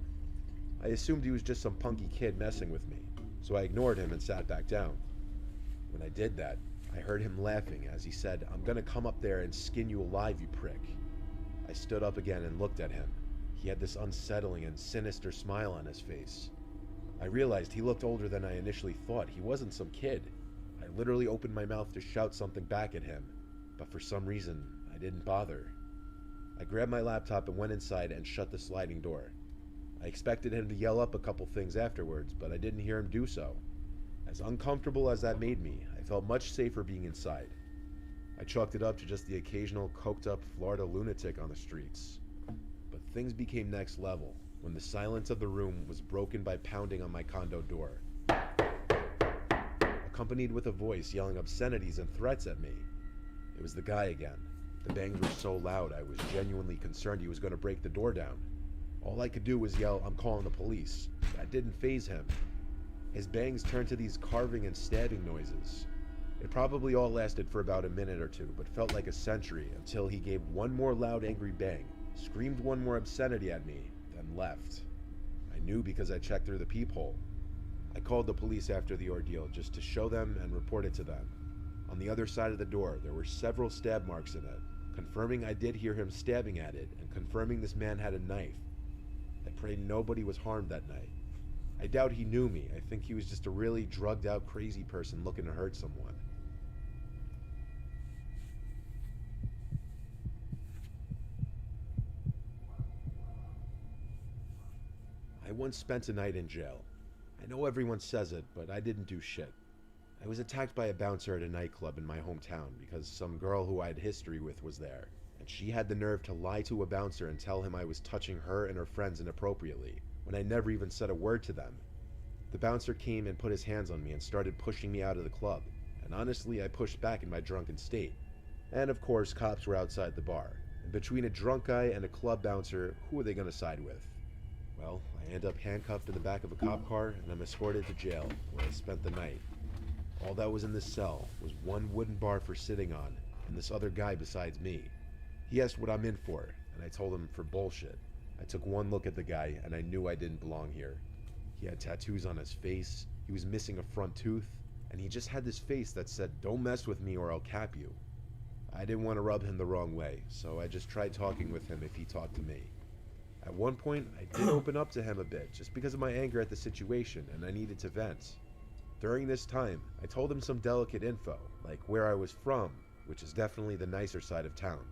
Speaker 7: I assumed he was just some punky kid messing with me, so I ignored him and sat back down. When I did that, I heard him laughing as he said, "I'm gonna come up there and skin you alive, you prick." I stood up again and looked at him. He had this unsettling and sinister smile on his face. I realized he looked older than I initially thought. He wasn't some kid. I literally opened my mouth to shout something back at him, but for some reason, I didn't bother. I grabbed my laptop and went inside and shut the sliding door. I expected him to yell up a couple things afterwards, but I didn't hear him do so. As uncomfortable as that made me, I felt much safer being inside. I chalked it up to just the occasional coked-up Florida lunatic on the streets. But things became next level when the silence of the room was broken by pounding on my condo door, accompanied with a voice yelling obscenities and threats at me. It was the guy again. The bangs were so loud I was genuinely concerned he was going to break the door down. All I could do was yell, "I'm calling the police." That didn't faze him. His bangs turned to these carving and stabbing noises. It probably all lasted for about a minute or two, but felt like a century until he gave one more loud angry bang, screamed one more obscenity at me, then left. I knew because I checked through the peephole. I called the police after the ordeal just to show them and report it to them. On the other side of the door, there were several stab marks in it, confirming I did hear him stabbing at it and confirming this man had a knife. I prayed nobody was harmed that night. I doubt he knew me. I think he was just a really drugged out crazy person looking to hurt someone. I once spent a night in jail. I know everyone says it, but I didn't do shit. I was attacked by a bouncer at a nightclub in my hometown because some girl who I had history with was there, and she had the nerve to lie to a bouncer and tell him I was touching her and her friends inappropriately, when I never even said a word to them. The bouncer came and put his hands on me and started pushing me out of the club, and honestly I pushed back in my drunken state. And of course cops were outside the bar, and between a drunk guy and a club bouncer, who are they going to side with? Well, I end up handcuffed in the back of a cop car and I'm escorted to jail, where I spent the night. All that was in this cell was one wooden bar for sitting on, and this other guy besides me. He asked what I'm in for, and I told him for bullshit. I took one look at the guy, and I knew I didn't belong here. He had tattoos on his face, he was missing a front tooth, and he just had this face that said, "Don't mess with me or I'll cap you." I didn't want to rub him the wrong way, so I just tried talking with him if he talked to me. At one point, I did open up to him a bit, just because of my anger at the situation, and I needed to vent. During this time, I told him some delicate info, like where I was from, which is definitely the nicer side of town.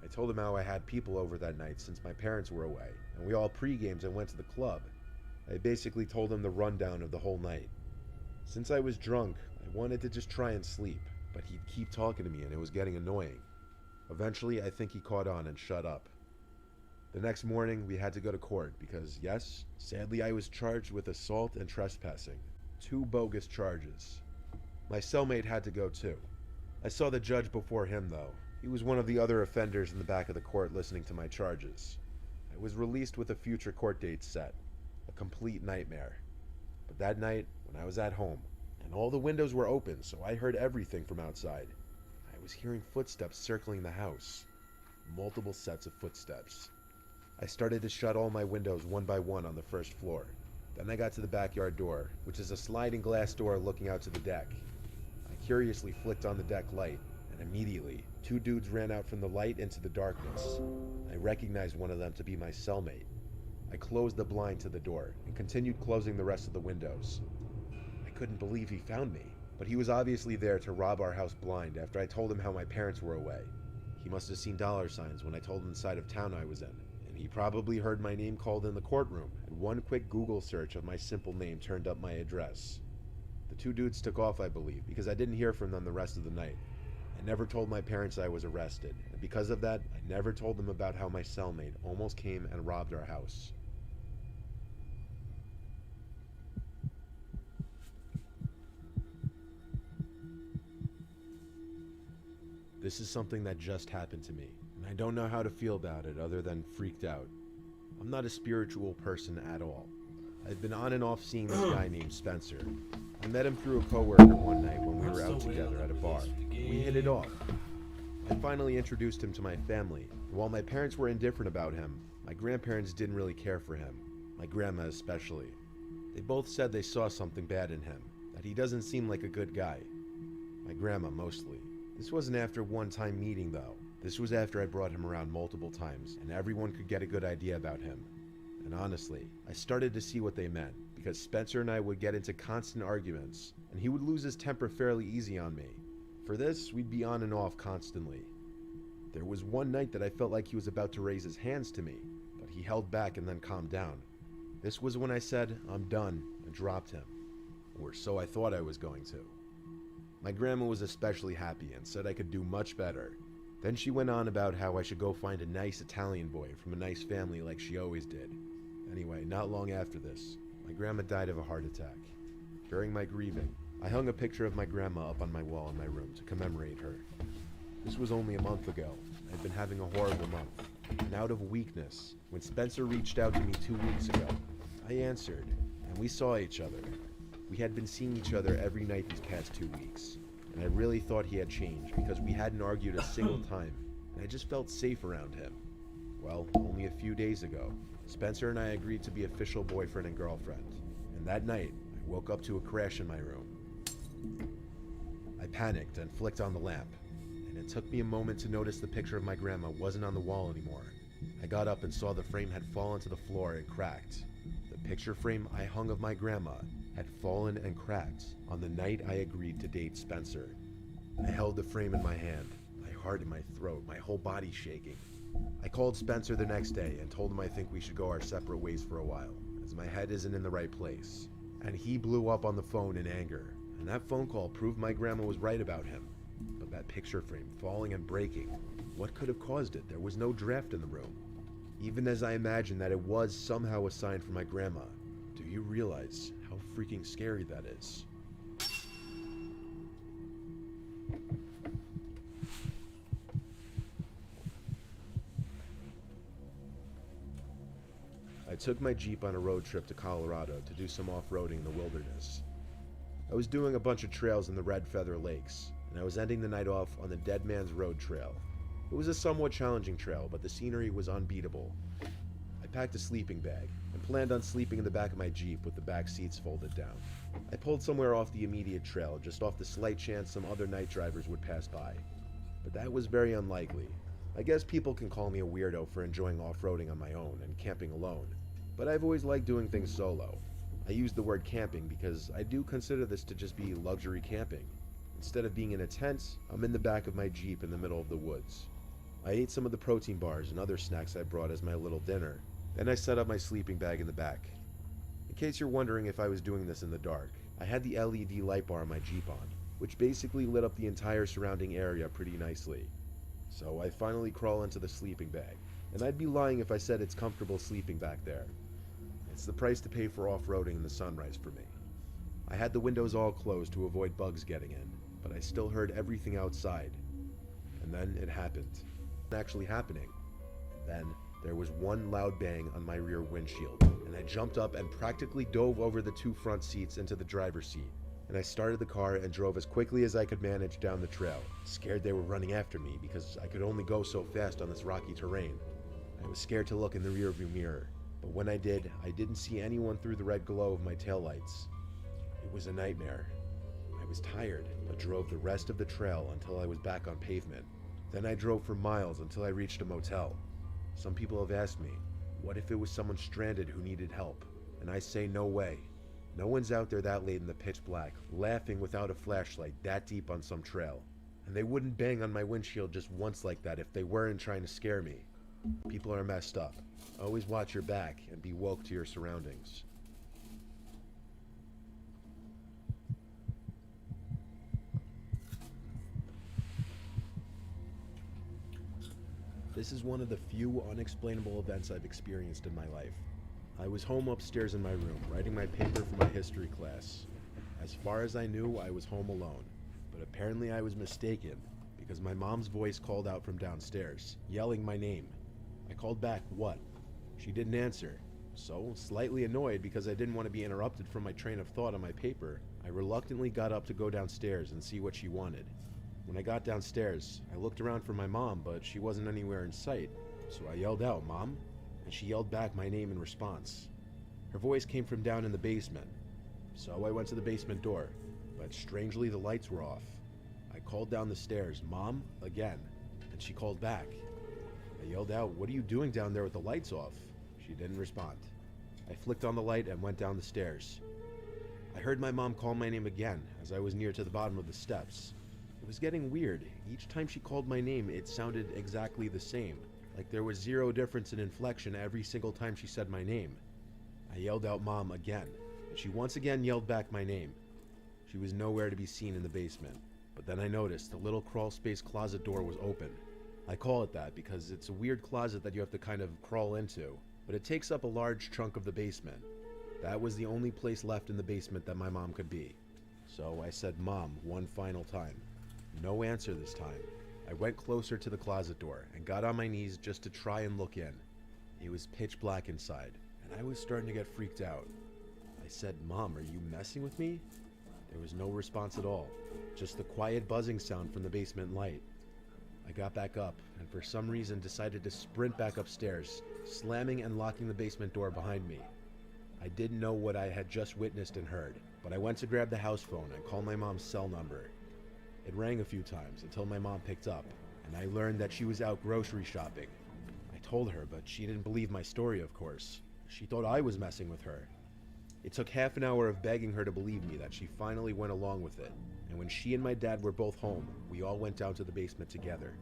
Speaker 7: I told him how I had people over that night since my parents were away, and we all pre-gamed and went to the club. I basically told him the rundown of the whole night. Since I was drunk, I wanted to just try and sleep, but he'd keep talking to me and it was getting annoying. Eventually, I think he caught on and shut up. The next morning, we had to go to court because, yes, sadly I was charged with assault and trespassing. 2 bogus charges. My cellmate had to go too. I saw the judge before him though. He was one of the other offenders in the back of the court listening to my charges. I was released with a future court date set. A complete nightmare. But that night, when I was at home, and all the windows were open, so I heard everything from outside, I was hearing footsteps circling the house. Multiple sets of footsteps. I started to shut all my windows one by one on the first floor. Then I got to the backyard door, which is a sliding glass door looking out to the deck. I curiously flicked on the deck light, and immediately, 2 dudes ran out from the light into the darkness. I recognized one of them to be my cellmate. I closed the blind to the door, and continued closing the rest of the windows. I couldn't believe he found me, but he was obviously there to rob our house blind after I told him how my parents were away. He must have seen dollar signs when I told him the side of town I was in. He probably heard my name called in the courtroom, and one quick Google search of my simple name turned up my address. The 2 dudes took off, I believe, because I didn't hear from them the rest of the night. I never told my parents I was arrested, and because of that, I never told them about how my cellmate almost came and robbed our house. This is something that just happened to me, and I don't know how to feel about it other than freaked out. I'm not a spiritual person at all. I've been on and off seeing this guy named Spencer. I met him through a coworker one night when we were out together at a bar. We hit it off. I finally introduced him to my family, and while my parents were indifferent about him, my grandparents didn't really care for him, my grandma especially. They both said they saw something bad in him, that he doesn't seem like a good guy. My grandma mostly. This wasn't after one-time meeting though. This was after I brought him around multiple times, and everyone could get a good idea about him. And honestly, I started to see what they meant, because Spencer and I would get into constant arguments, and he would lose his temper fairly easy on me. For this, we'd be on and off constantly. There was one night that I felt like he was about to raise his hands to me, but he held back and then calmed down. This was when I said, "I'm done," and dropped him. Or so I thought I was going to. My grandma was especially happy and said I could do much better. Then she went on about how I should go find a nice Italian boy from a nice family like she always did. Anyway, not long after this, my grandma died of a heart attack. During my grieving, I hung a picture of my grandma up on my wall in my room to commemorate her. This was only a month ago. I'd been having a horrible month. And out of weakness, when Spencer reached out to me 2 weeks ago, I answered, and we saw each other. We had been seeing each other every night these past 2 weeks, and I really thought he had changed because we hadn't argued a single time, and I just felt safe around him. Well, only a few days ago, Spencer and I agreed to be official boyfriend and girlfriend, and that night, I woke up to a crash in my room. I panicked and flicked on the lamp, and it took me a moment to notice the picture of my grandma wasn't on the wall anymore. I got up and saw the frame had fallen to the floor and cracked. The picture frame I hung of my grandma had fallen and cracked on the night I agreed to date Spencer. I held the frame in my hand, my heart in my throat, my whole body shaking. I called Spencer the next day and told him I think we should go our separate ways for a while, as my head isn't in the right place. And he blew up on the phone in anger, and that phone call proved my grandma was right about him. But that picture frame falling and breaking, what could have caused it? There was no draft in the room. Even as I imagined that it was somehow a sign from my grandma, do you realize how freaking scary that is? I took my Jeep on a road trip to Colorado to do some off-roading in the wilderness. I was doing a bunch of trails in the Red Feather Lakes, and I was ending the night off on the Dead Man's Road Trail. It was a somewhat challenging trail, but the scenery was unbeatable. I packed a sleeping bag and planned on sleeping in the back of my Jeep with the back seats folded down. I pulled somewhere off the immediate trail, just off the slight chance some other night drivers would pass by. But that was very unlikely. I guess people can call me a weirdo for enjoying off-roading on my own and camping alone, but I've always liked doing things solo. I use the word camping because I do consider this to just be luxury camping. Instead of being in a tent, I'm in the back of my Jeep in the middle of the woods. I ate some of the protein bars and other snacks I brought as my little dinner. Then I set up my sleeping bag in the back. In case you're wondering if I was doing this in the dark, I had the LED light bar on my Jeep on, which basically lit up the entire surrounding area pretty nicely. So I finally crawl into the sleeping bag, and I'd be lying if I said it's comfortable sleeping back there. It's the price to pay for off-roading in the sunrise for me. I had the windows all closed to avoid bugs getting in, but I still heard everything outside. And then it happened. Actually happening. Then there was one loud bang on my rear windshield, and I jumped up and practically dove over the 2 front seats into the driver's seat. And I started the car and drove as quickly as I could manage down the trail, scared they were running after me because I could only go so fast on this rocky terrain. I was scared to look in the rearview mirror, but when I did, I didn't see anyone through the red glow of my taillights. It was a nightmare. I was tired, but drove the rest of the trail until I was back on pavement. Then I drove for miles until I reached a motel. Some people have asked me, what if it was someone stranded who needed help? And I say no way. No one's out there that late in the pitch black, laughing without a flashlight that deep on some trail. And they wouldn't bang on my windshield just once like that if they weren't trying to scare me. People are messed up. Always watch your back and be woke to your surroundings. This is one of the few unexplainable events I've experienced in my life. I was home upstairs in my room, writing my paper for my history class. As far as I knew, I was home alone, but apparently I was mistaken, because my mom's voice called out from downstairs, yelling my name. I called back, "What?" She didn't answer, so, slightly annoyed because I didn't want to be interrupted from my train of thought on my paper, I reluctantly got up to go downstairs and see what she wanted. When I got downstairs, I looked around for my mom, but she wasn't anywhere in sight, so I yelled out, "Mom?" And she yelled back my name in response. Her voice came from down in the basement, so I went to the basement door, but strangely the lights were off. I called down the stairs, "Mom?" again, and she called back. I yelled out, "What are you doing down there with the lights off?" She didn't respond. I flicked on the light and went down the stairs. I heard my mom call my name again as I was near to the bottom of the steps. It was getting weird. Each time she called my name, it sounded exactly the same, like there was zero difference in inflection every single time she said my name. I yelled out "Mom" again, and she once again yelled back my name. She was nowhere to be seen in the basement, but then I noticed the little crawl space closet door was open. I call it that because it's a weird closet that you have to kind of crawl into, but it takes up a large chunk of the basement. That was the only place left in the basement that my mom could be. So I said "Mom" one final time. No answer this time. I went closer to the closet door and got on my knees just to try and look in. It was pitch black inside, and I was starting to get freaked out. I said, "Mom, are you messing with me?" There was no response at all, just the quiet buzzing sound from the basement light. I got back up, and for some reason decided to sprint back upstairs, slamming and locking the basement door behind me. I didn't know what I had just witnessed and heard, but I went to grab the house phone and call my mom's cell number. It rang a few times until my mom picked up, and I learned that she was out grocery shopping. I told her, but she didn't believe my story, of course. She thought I was messing with her. It took half an hour of begging her to believe me that she finally went along with it, and when she and my dad were both home, we all went down to the basement together.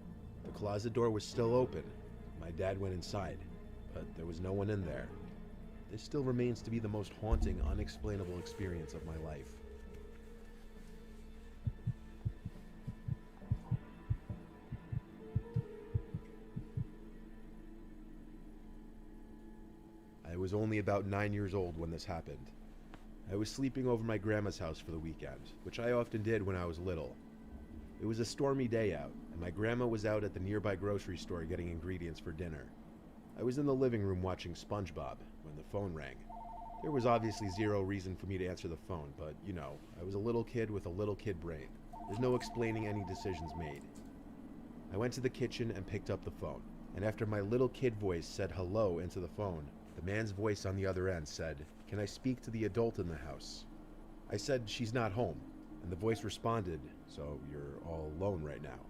Speaker 7: The closet door was still open. My dad went inside, but there was no one in there. This still remains to be the most haunting, unexplainable experience of my life. I was only about 9 years old when this happened. I was sleeping over my grandma's house for the weekend, which I often did when I was little. It was a stormy day out, and my grandma was out at the nearby grocery store getting ingredients for dinner. I was in the living room watching SpongeBob when the phone rang. There was obviously zero reason for me to answer the phone, but you know, I was a little kid with a little kid brain. There's no explaining any decisions made. I went to the kitchen and picked up the phone, and after my little kid voice said hello into the phone, the man's voice on the other end said, "Can I speak to the adult in the house?" I said, "She's not home," and the voice responded, "So you're all alone right now?"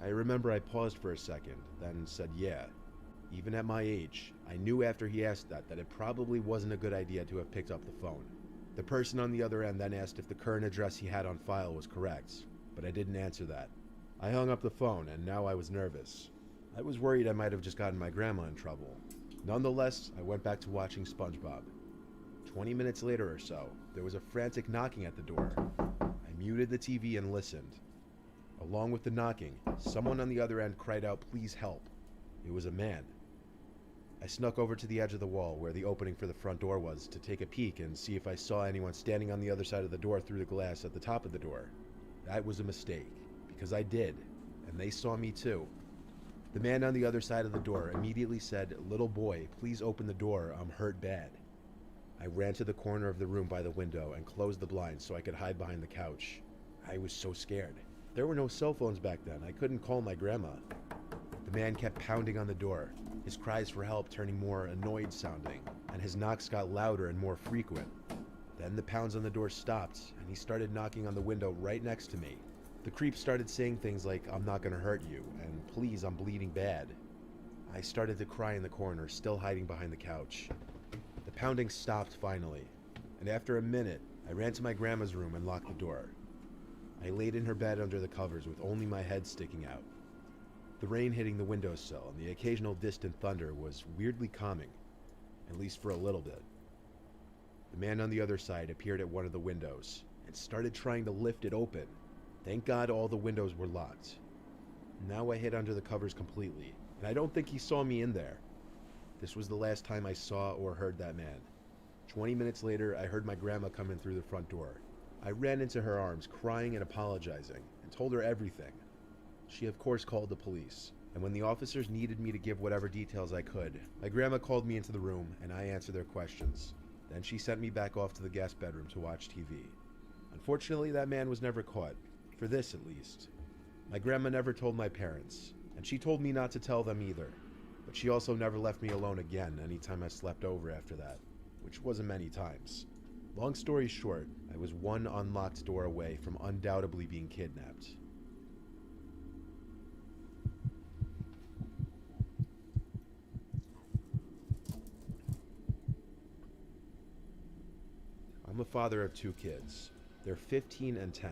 Speaker 7: I remember I paused for a second, then said yeah. Even at my age, I knew after he asked that it probably wasn't a good idea to have picked up the phone. The person on the other end then asked if the current address he had on file was correct, but I didn't answer that. I hung up the phone, and now I was nervous. I was worried I might have just gotten my grandma in trouble. Nonetheless, I went back to watching SpongeBob. 20 minutes later or so, there was a frantic knocking at the door. I muted the TV and listened. Along with the knocking, someone on the other end cried out, "Please help." It was a man. I snuck over to the edge of the wall where the opening for the front door was to take a peek and see if I saw anyone standing on the other side of the door through the glass at the top of the door. That was a mistake, because I did, and they saw me too. The man on the other side of the door immediately said, "Little boy, please open the door, I'm hurt bad." I ran to the corner of the room by the window and closed the blinds so I could hide behind the couch. I was so scared. There were no cell phones back then. I couldn't call my grandma. The man kept pounding on the door, his cries for help turning more annoyed sounding, and his knocks got louder and more frequent. Then the pounds on the door stopped, and he started knocking on the window right next to me. The creep started saying things like, "I'm not gonna hurt you," and "Please, I'm bleeding bad." I started to cry in the corner, still hiding behind the couch. The pounding stopped finally, and after a minute, I ran to my grandma's room and locked the door. I laid in her bed under the covers with only my head sticking out. The rain hitting the windowsill and the occasional distant thunder was weirdly calming, at least for a little bit. The man on the other side appeared at one of the windows and started trying to lift it open. Thank God all the windows were locked. Now I hid under the covers completely, and I don't think he saw me in there. This was the last time I saw or heard that man. 20 minutes later, I heard my grandma come in through the front door. I ran into her arms, crying and apologizing, and told her everything. She of course called the police, and when the officers needed me to give whatever details I could, my grandma called me into the room and I answered their questions. Then she sent me back off to the guest bedroom to watch TV. Unfortunately, that man was never caught, for this at least. My grandma never told my parents, and she told me not to tell them either, but she also never left me alone again anytime I slept over after that, which wasn't many times. Long story short, I was one unlocked door away from undoubtedly being kidnapped. I'm a father of 2 kids. They're 15 and 10.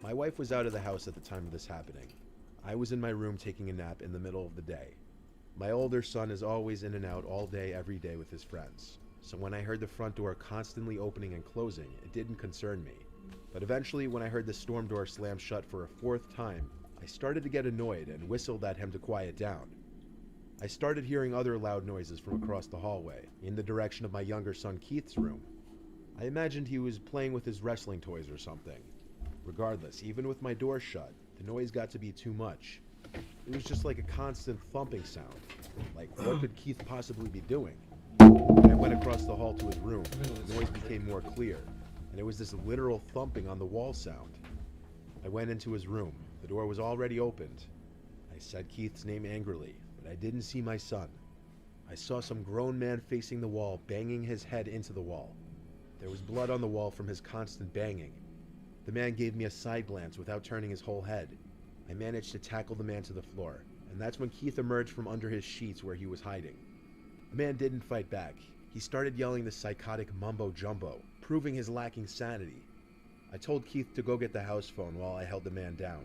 Speaker 7: My wife was out of the house at the time of this happening. I was in my room taking a nap in the middle of the day. My older son is always in and out all day, every day with his friends. So when I heard the front door constantly opening and closing, it didn't concern me. But eventually, when I heard the storm door slam shut for a 4th time, I started to get annoyed and whistled at him to quiet down. I started hearing other loud noises from across the hallway, in the direction of my younger son Keith's room. I imagined he was playing with his wrestling toys or something. Regardless, even with my door shut, the noise got to be too much. It was just like a constant thumping sound. Like, what could Keith possibly be doing? When I went across the hall to his room, the noise became more clear, and it was this literal thumping on the wall sound. I went into his room. The door was already opened. I said Keith's name angrily, but I didn't see my son. I saw some grown man facing the wall, banging his head into the wall. There was blood on the wall from his constant banging. The man gave me a side glance without turning his whole head. I managed to tackle the man to the floor, and that's when Keith emerged from under his sheets where he was hiding. The man didn't fight back. He started yelling this psychotic mumbo-jumbo, proving his lacking sanity. I told Keith to go get the house phone while I held the man down.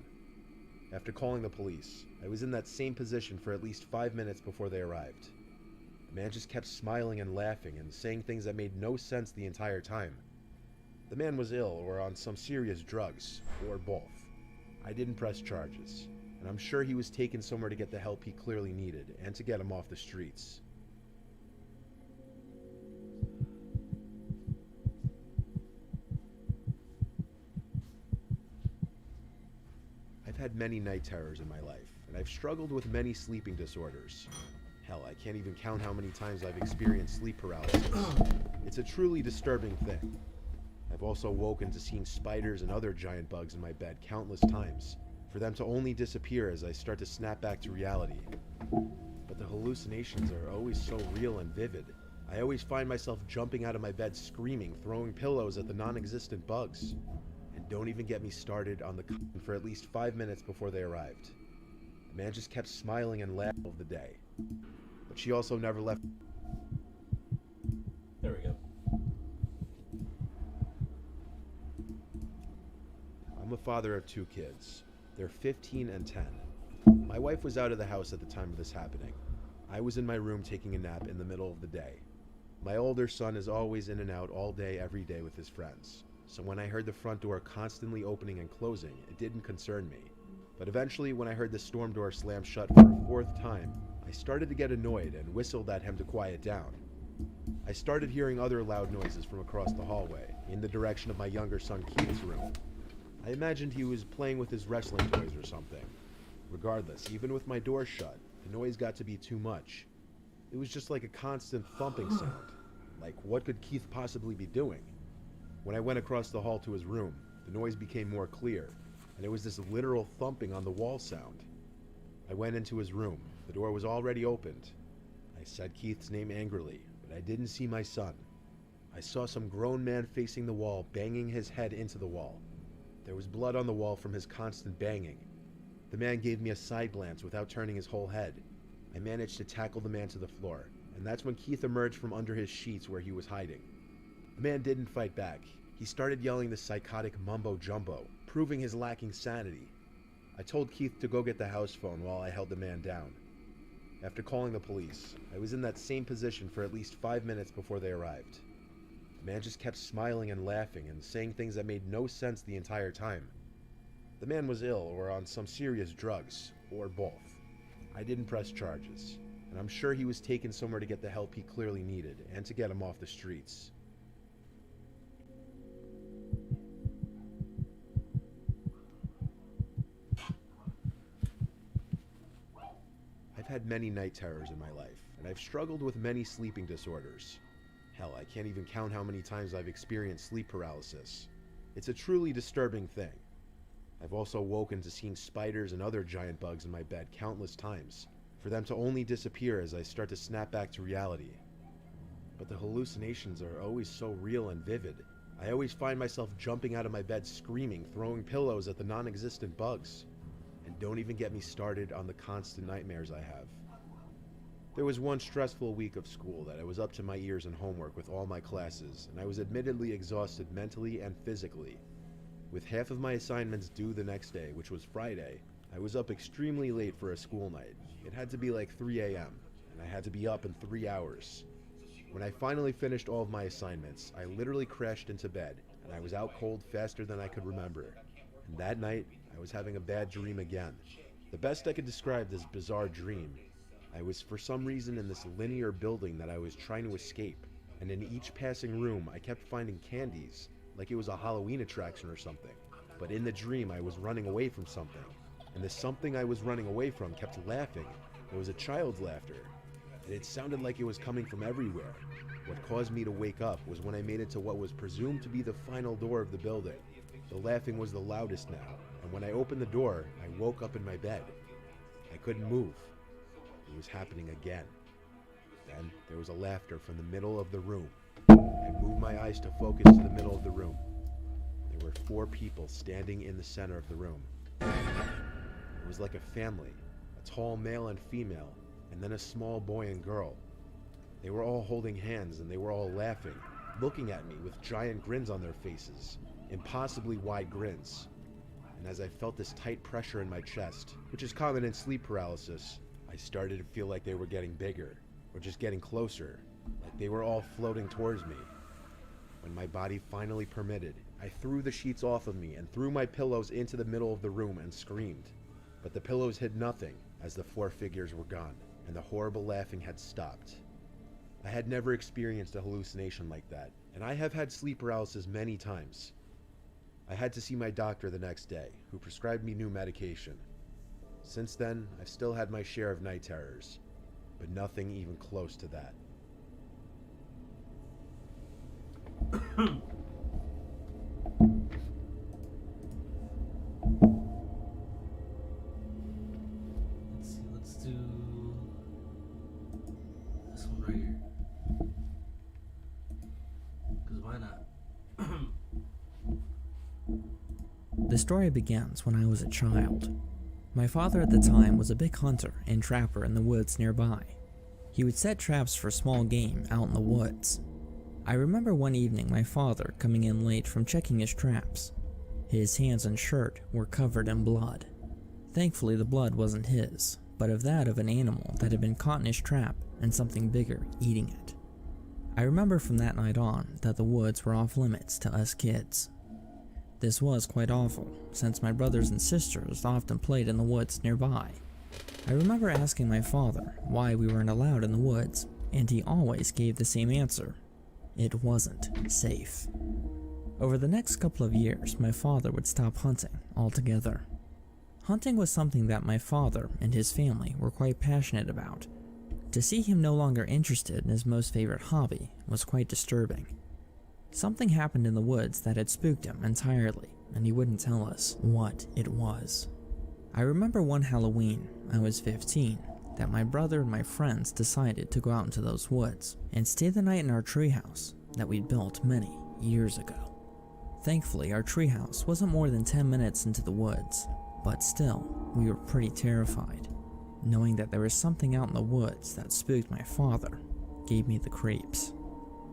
Speaker 7: After calling the police, I was in that same position for at least 5 minutes before they arrived. The man just kept smiling and laughing and saying things that made no sense the entire time. The man was ill or on some serious drugs, or both. I didn't press charges, and I'm sure he was taken somewhere to get the help he clearly needed and to get him off the streets. I've had many night terrors in my life, and I've struggled with many sleeping disorders. Hell, I can't even count how many times I've experienced sleep paralysis. It's a truly disturbing thing. I've also woken to seeing spiders and other giant bugs in my bed countless times, for them to only disappear as I start to snap back to reality. But the hallucinations are always so real and vivid. I always find myself jumping out of my bed screaming, throwing pillows at the non-existent bugs. And don't even get me started on the for at least 5 minutes before they arrived. The man just kept smiling and laughing all the day. But she also never left.
Speaker 1: There we go.
Speaker 7: I'm a father of 2 kids. They're 15 and 10. My wife was out of the house at the time of this happening. I was in my room taking a nap in the middle of the day. My older son is always in and out all day, every day with his friends. So when I heard the front door constantly opening and closing, it didn't concern me. But eventually, when I heard the storm door slam shut for a 4th time, I started to get annoyed and whistled at him to quiet down. I started hearing other loud noises from across the hallway, in the direction of my younger son Keith's room. I imagined he was playing with his wrestling toys or something. Regardless, even with my door shut, the noise got to be too much. It was just like a constant thumping sound. Like, what could Keith possibly be doing? When I went across the hall to his room, the noise became more clear, and it was this literal thumping on the wall sound. I went into his room. The door was already opened. I said Keith's name angrily, but I didn't see my son. I saw some grown man facing the wall, banging his head into the wall. There was blood on the wall from his constant banging. The man gave me a side glance without turning his whole head. I managed to tackle the man to the floor, and that's when Keith emerged from under his sheets where he was hiding. The man didn't fight back. He started yelling this psychotic mumbo-jumbo, proving his lacking sanity. I told Keith to go get the house phone while I held the man down. After calling the police, I was in that same position for at least 5 minutes before they arrived. The man just kept smiling and laughing and saying things that made no sense the entire time. The man was ill or on some serious drugs, or both. I didn't press charges, and I'm sure he was taken somewhere to get the help he clearly needed and to get him off the streets. I've had many night terrors in my life, and I've struggled with many sleeping disorders. Hell, I can't even count how many times I've experienced sleep paralysis. It's a truly disturbing thing. I've also woken to seeing spiders and other giant bugs in my bed countless times, for them to only disappear as I start to snap back to reality. But the hallucinations are always so real and vivid. I always find myself jumping out of my bed screaming, throwing pillows at the non-existent bugs. And don't even get me started on the constant nightmares I have. There was one stressful week of school that I was up to my ears in homework with all my classes, and I was admittedly exhausted mentally and physically. With half of my assignments due the next day, which was Friday, I was up extremely late for a school night. It had to be like 3 a.m., and I had to be up in 3 hours. When I finally finished all of my assignments, I literally crashed into bed, and I was out cold faster than I could remember. And that night, I was having a bad dream again. The best I could describe this bizarre dream, I was for some reason in this linear building that I was trying to escape, and in each passing room I kept finding candies, like it was a Halloween attraction or something. But in the dream I was running away from something, and the something I was running away from kept laughing. It was a child's laughter, and it sounded like it was coming from everywhere. What caused me to wake up was when I made it to what was presumed to be the final door of the building. The laughing was the loudest now, and when I opened the door, I woke up in my bed. I couldn't move. It was happening again. Then there was a laughter from the middle of the room. I moved my eyes to focus to the middle of the room. There were 4 people standing in the center of the room. It was like a family, a tall male and female, and then a small boy and girl. They were all holding hands and they were all laughing, looking at me with giant grins on their faces, impossibly wide grins. And as I felt this tight pressure in my chest, which is common in sleep paralysis, I started to feel like they were getting bigger, or just getting closer, like they were all floating towards me. When my body finally permitted, I threw the sheets off of me and threw my pillows into the middle of the room and screamed. But the pillows hid nothing, as the 4 figures were gone, and the horrible laughing had stopped. I had never experienced a hallucination like that, and I have had sleep paralysis many times. I had to see my doctor the next day, who prescribed me new medication. Since then, I've still had my share of night terrors, but nothing even close to that.
Speaker 1: Let's do this one right here. Because why not?
Speaker 11: The story begins when I was a child. My father at the time was a big hunter and trapper in the woods nearby. He would set traps for small game out in the woods. I remember one evening my father coming in late from checking his traps. His hands and shirt were covered in blood. Thankfully the blood wasn't his, but of that of an animal that had been caught in his trap and something bigger eating it. I remember from that night on that the woods were off limits to us kids. This was quite awful, since my brothers and sisters often played in the woods nearby. I remember asking my father why we weren't allowed in the woods, and he always gave the same answer. It wasn't safe. Over the next couple of years, my father would stop hunting altogether. Hunting was something that my father and his family were quite passionate about. To see him no longer interested in his most favorite hobby was quite disturbing. Something happened in the woods that had spooked him entirely, and he wouldn't tell us what it was. I remember one Halloween, I was 15, that my brother and my friends decided to go out into those woods and stay the night in our treehouse that we'd built many years ago. Thankfully, our treehouse wasn't more than 10 minutes into the woods, but still, we were pretty terrified. Knowing that there was something out in the woods that spooked my father gave me the creeps.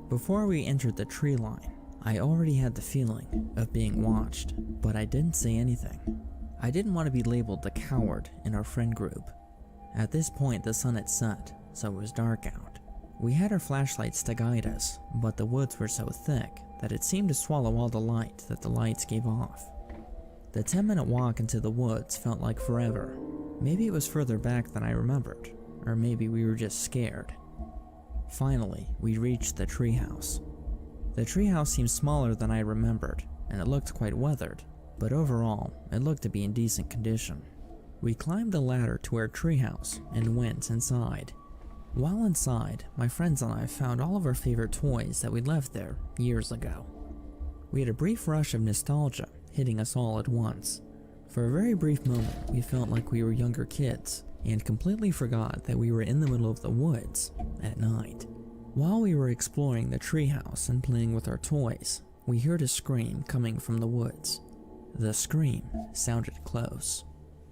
Speaker 11: Before we entered the tree line, I already had the feeling of being watched, but I didn't say anything. I didn't want to be labeled the coward in our friend group. At this point, the sun had set, so it was dark out. We had our flashlights to guide us, but the woods were so thick that it seemed to swallow all the light that the lights gave off. The 10-minute walk into the woods felt like forever. Maybe it was further back than I remembered, or maybe we were just scared. Finally, we reached the treehouse. The treehouse seemed smaller than I remembered, and it looked quite weathered, but overall, it looked to be in decent condition. We climbed the ladder to our treehouse and went inside. While inside, my friends and I found all of our favorite toys that we'd left there years ago. We had a brief rush of nostalgia hitting us all at once. For a very brief moment, we felt like we were younger kids, and completely forgot that we were in the middle of the woods at night. While we were exploring the treehouse and playing with our toys, we heard a scream coming from the woods. The scream sounded close.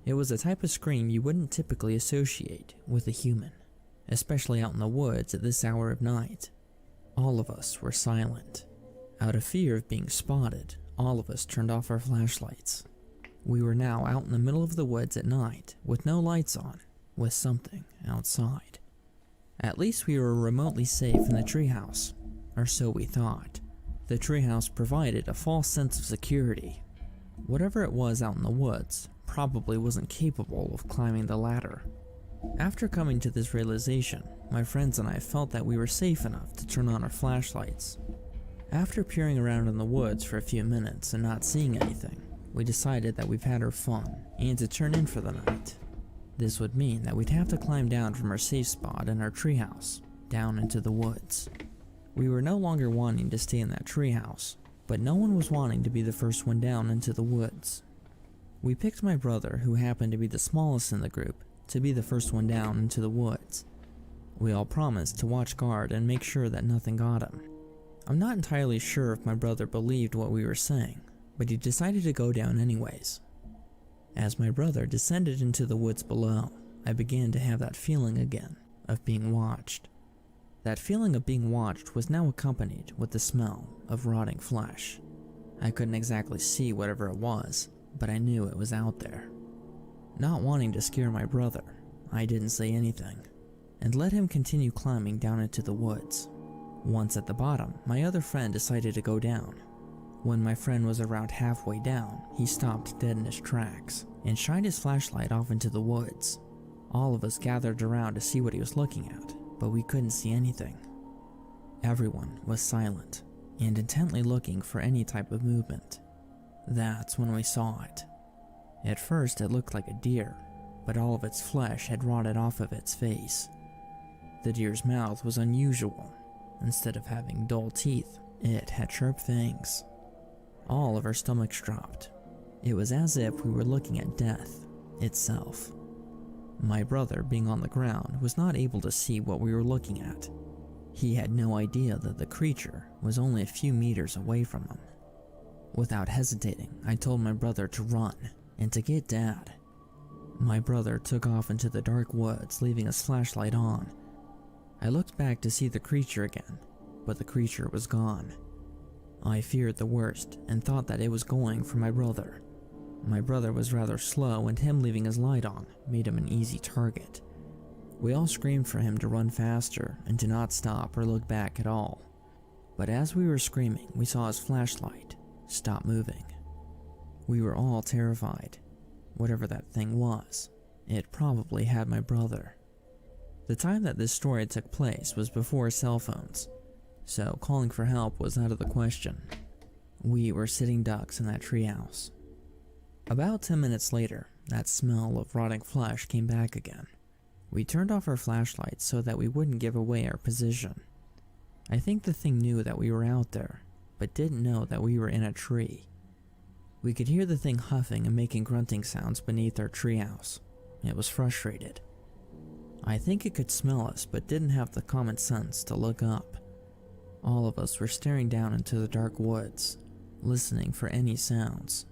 Speaker 11: It was a type of scream you wouldn't typically associate with a human. especially out in the woods at this hour of night. All of us were silent. Out of fear of being spotted, all of us turned off our flashlights. We were now out in the middle of the woods at night, with no lights on, with something outside. At least we were remotely safe in the treehouse, or so we thought. The treehouse provided a false sense of security. Whatever it was out in the woods probably wasn't capable of climbing the ladder. After coming to this realization, my friends and I felt that we were safe enough to turn on our flashlights. After peering around in the woods for a few minutes and not seeing anything, we decided that we've had our fun and to turn in for the night. This would mean that we'd have to climb down from our safe spot in our treehouse, down into the woods. We were no longer wanting to stay in that treehouse, but no one was wanting to be the first one down into the woods. We picked my brother, who happened to be the smallest in the group, to be the first one down into the woods. We all promised to watch guard and make sure that nothing got him. I'm not entirely sure if my brother believed what we were saying, but he decided to go down anyways. As my brother descended into the woods below, I began to have that feeling again of being watched. That feeling of being watched was now accompanied with the smell of rotting flesh. I couldn't exactly see whatever it was, but I knew it was out there. Not wanting to scare my brother, I didn't say anything, and let him continue climbing down into the woods. Once at the bottom, my other friend decided to go down. When my friend was around halfway down, he stopped dead in his tracks and shined his flashlight off into the woods. All of us gathered around to see what he was looking at, but we couldn't see anything. Everyone was silent and intently looking for any type of movement. That's when we saw it. At first it looked like a deer, but all of its flesh had rotted off of its face. The deer's mouth was unusual. Instead of having dull teeth, it had sharp fangs. All of our stomachs dropped. It was as if we were looking at death itself. My brother, being on the ground, was not able to see what we were looking at. He had no idea that the creature was only a few meters away from him. Without hesitating, I told my brother to run and to get Dad. My brother took off into the dark woods, leaving his flashlight on. I looked back to see the creature again, but the creature was gone. I feared the worst and thought that it was going for my brother. My brother was rather slow, and him leaving his light on made him an easy target. We all screamed for him to run faster and to not stop or look back at all. But as we were screaming, we saw his flashlight stop moving. We were all terrified. Whatever that thing was, it probably had my brother. The time that this story took place was before cell phones, so calling for help was out of the question. We were sitting ducks in that treehouse. About 10 minutes later, that smell of rotting flesh came back again. We turned off our flashlights so that we wouldn't give away our position. I think the thing knew that we were out there, but didn't know that we were in a tree. We could hear the thing huffing and making grunting sounds beneath our treehouse. It was frustrated. I think it could smell us, but didn't have the common sense to look up. All of us were staring down into the dark woods, listening for any sounds.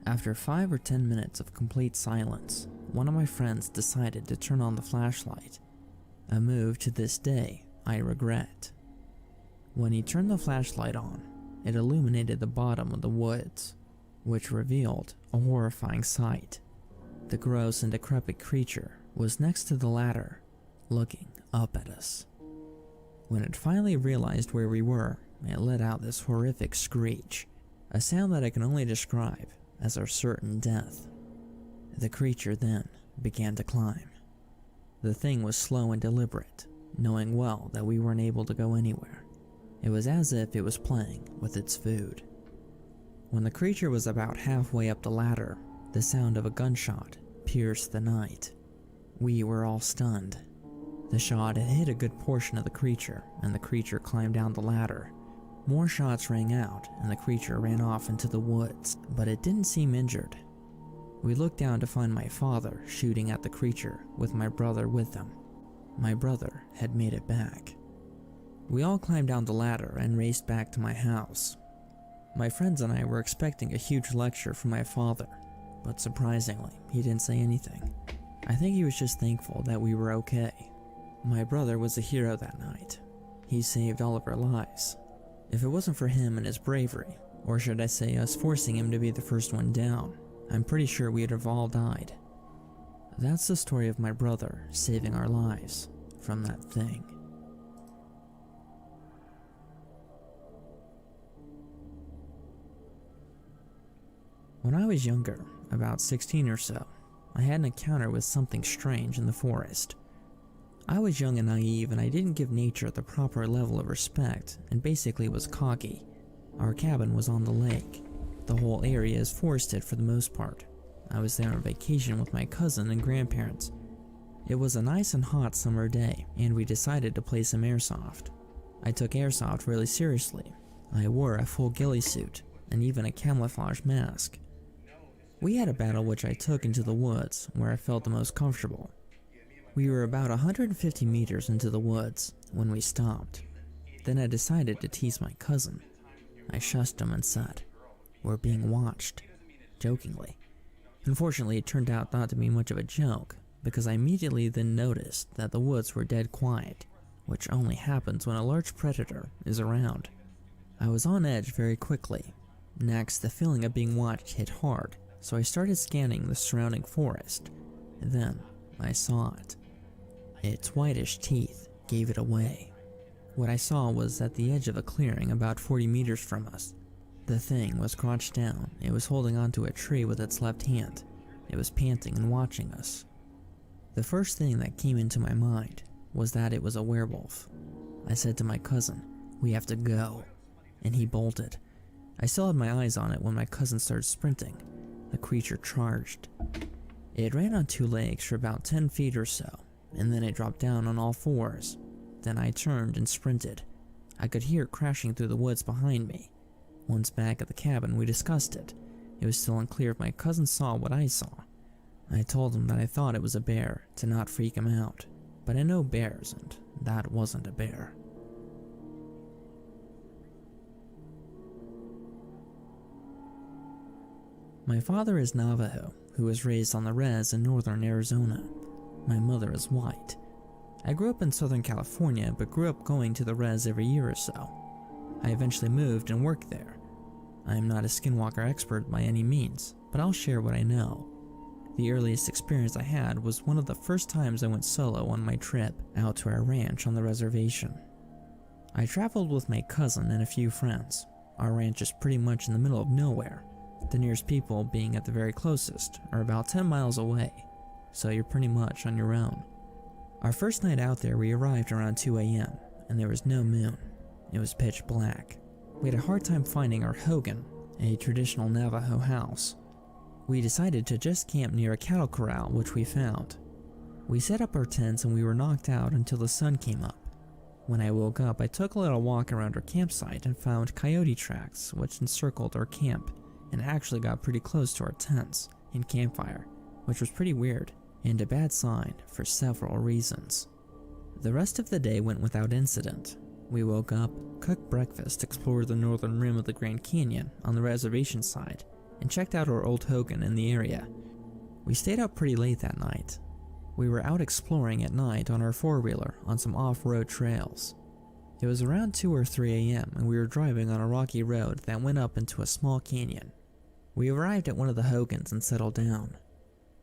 Speaker 11: After 5 or 10 minutes of complete silence, one of my friends decided to turn on the flashlight, a move to this day I regret. When he turned the flashlight on, it illuminated the bottom of the woods, which revealed a horrifying sight. The gross and decrepit creature was next to the ladder, looking up at us. When it finally realized where we were, it let out this horrific screech, a sound that I can only describe as our certain death. The creature then began to climb. The thing was slow and deliberate, knowing well that we weren't able to go anywhere. It was as if it was playing with its food. When the creature was about halfway up the ladder, the sound of a gunshot pierced the night. We were all stunned. The shot had hit a good portion of the creature, and the creature climbed down the ladder. More shots rang out, and the creature ran off into the woods, but it didn't seem injured. We looked down to find my father shooting at the creature, with my brother with him. My brother had made it back. We all climbed down the ladder and raced back to my house. My friends and I were expecting a huge lecture from my father, but surprisingly, he didn't say anything. I think he was just thankful that we were okay. My brother was a hero that night. He saved all of our lives. If it wasn't for him and his bravery, or should I say us forcing him to be the first one down, I'm pretty sure we'd have all died. That's the story of my brother saving our lives from that thing. When I was younger, about 16 or so, I had an encounter with something strange in the forest. I was young and naive, and I didn't give nature the proper level of respect and basically was cocky. Our cabin was on the lake. The whole area is forested for the most part. I was there on vacation with my cousin and grandparents. It was a nice and hot summer day, and we decided to play some airsoft. I took airsoft really seriously. I wore a full ghillie suit and even a camouflage mask. We had a battle which I took into the woods, where I felt the most comfortable. We were about 150 meters into the woods when we stopped. Then I decided to tease my cousin. I shushed him and said, "We're being watched," jokingly. Unfortunately, it turned out not to be much of a joke, because I immediately then noticed that the woods were dead quiet, which only happens when a large predator is around. I was on edge very quickly. Next, the feeling of being watched hit hard, so I started scanning the surrounding forest. Then, I saw it. Its whitish teeth gave it away. What I saw was at the edge of a clearing about 40 meters from us. The thing was crouched down. It was holding onto a tree with its left hand. It was panting and watching us. The first thing that came into my mind was that it was a werewolf. I said to my cousin, "We have to go," and he bolted. I still had my eyes on it when my cousin started sprinting. The creature charged. It ran on two legs for about 10 feet or so, and then it dropped down on all fours. Then I turned and sprinted. I could hear it crashing through the woods behind me. Once back at the cabin, we discussed it. It was still unclear if my cousin saw what I saw. I told him that I thought it was a bear to not freak him out, but I know bears, and that wasn't a bear. My father is Navajo, who was raised on the res in northern Arizona. My mother is white. I grew up in Southern California, but grew up going to the res every year or so. I eventually moved and worked there. I am not a skinwalker expert by any means, but I'll share what I know. The earliest experience I had was one of the first times I went solo on my trip out to our ranch on the reservation. I traveled with my cousin and a few friends. Our ranch is pretty much in the middle of nowhere, the nearest people being at the very closest are about 10 miles away, so you're pretty much on your own. Our first night out there, we arrived around 2 a.m. and there was no moon. It was pitch black. We had a hard time finding our hogan, a traditional Navajo house. We decided to just camp near a cattle corral, which we found. We set up our tents and we were knocked out until the sun came up. When I woke up, I took a little walk around our campsite and found coyote tracks which encircled our camp and actually got pretty close to our tents and campfire, which was pretty weird and a bad sign for several reasons. The rest of the day went without incident. We woke up, cooked breakfast, explored the northern rim of the Grand Canyon on the reservation side, and checked out our old hogan in the area. We stayed up pretty late that night. We were out exploring at night on our four-wheeler on some off-road trails. It was around 2 or 3 a.m. and we were driving on a rocky road that went up into a small canyon. We arrived at one of the hogans and settled down.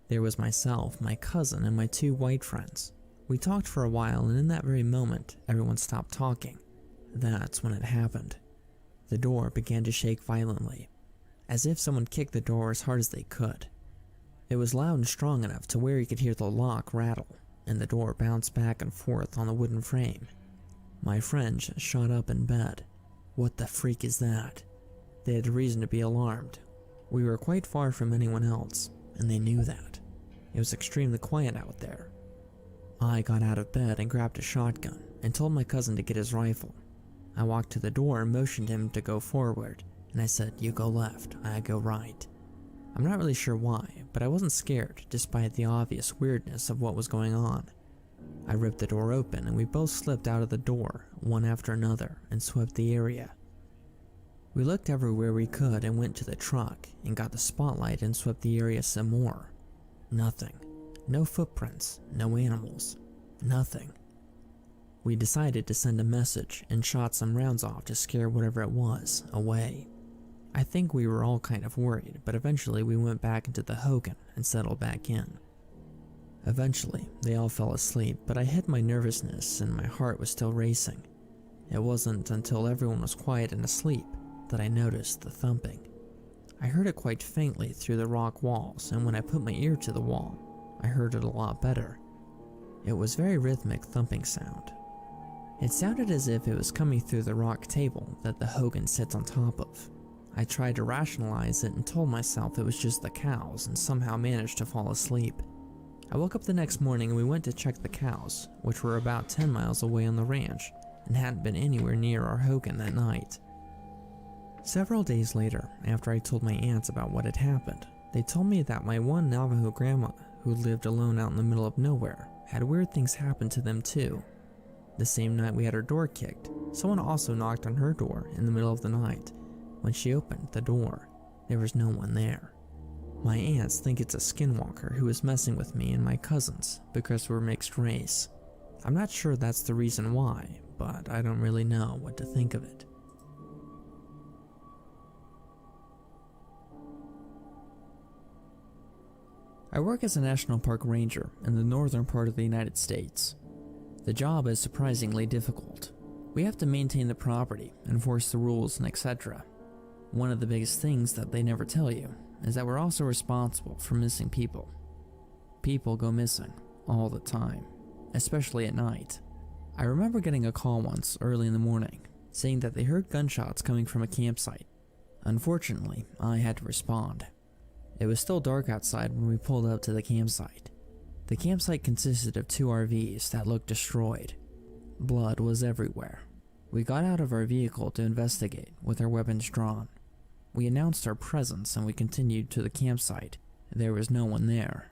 Speaker 11: There was myself, my cousin, and my 2 white friends. We talked for a while, and in that very moment, everyone stopped talking. That's when it happened. The door began to shake violently, as if someone kicked the door as hard as they could. It was loud and strong enough to where you could hear the lock rattle, and the door bounced back and forth on the wooden frame. My friends shot up in bed. What the freak is that? They had reason to be alarmed. We were quite far from anyone else, and they knew that. It was extremely quiet out there. I got out of bed and grabbed a shotgun and told my cousin to get his rifle. I walked to the door and motioned him to go forward, and I said, "You go left, I go right." I'm not really sure why, but I wasn't scared despite the obvious weirdness of what was going on. I ripped the door open and we both slipped out of the door, one after another, and swept the area. We looked everywhere we could and went to the truck and got the spotlight and swept the area some more. Nothing. No footprints, no animals, nothing. We decided to send a message and shot some rounds off to scare whatever it was away. I think we were all kind of worried, but eventually we went back into the Hogan and settled back in. Eventually, they all fell asleep, but I hid my nervousness and my heart was still racing. It wasn't until everyone was quiet and asleep that I noticed the thumping. I heard it quite faintly through the rock walls, and when I put my ear to the wall, I heard it a lot better. It was very rhythmic thumping sound. It sounded as if it was coming through the rock table that the Hogan sits on top of. I tried to rationalize it and told myself it was just the cows and somehow managed to fall asleep. I woke up the next morning and we went to check the cows, which were about 10 miles away on the ranch and hadn't been anywhere near our Hogan that night. Several days later, after I told my aunts about what had happened, they told me that my one Navajo grandma, who lived alone out in the middle of nowhere, had weird things happen to them too. The same night we had her door kicked, someone also knocked on her door in the middle of the night. When she opened the door, there was no one there. My aunts think it's a skinwalker who is messing with me and my cousins because we're mixed race. I'm not sure that's the reason why, but I don't really know what to think of it. I work as a national park ranger in the northern part of the United States. The job is surprisingly difficult. We have to maintain the property, enforce the rules, and etc. One of the biggest things that they never tell you is that we're also responsible for missing people. People go missing all the time, especially at night. I remember getting a call once early in the morning saying that they heard gunshots coming from a campsite. Unfortunately, I had to respond. It was still dark outside when we pulled up to the campsite. The campsite consisted of 2 RVs that looked destroyed. Blood was everywhere. We got out of our vehicle to investigate with our weapons drawn. We announced our presence and we continued to the campsite. There was no one there.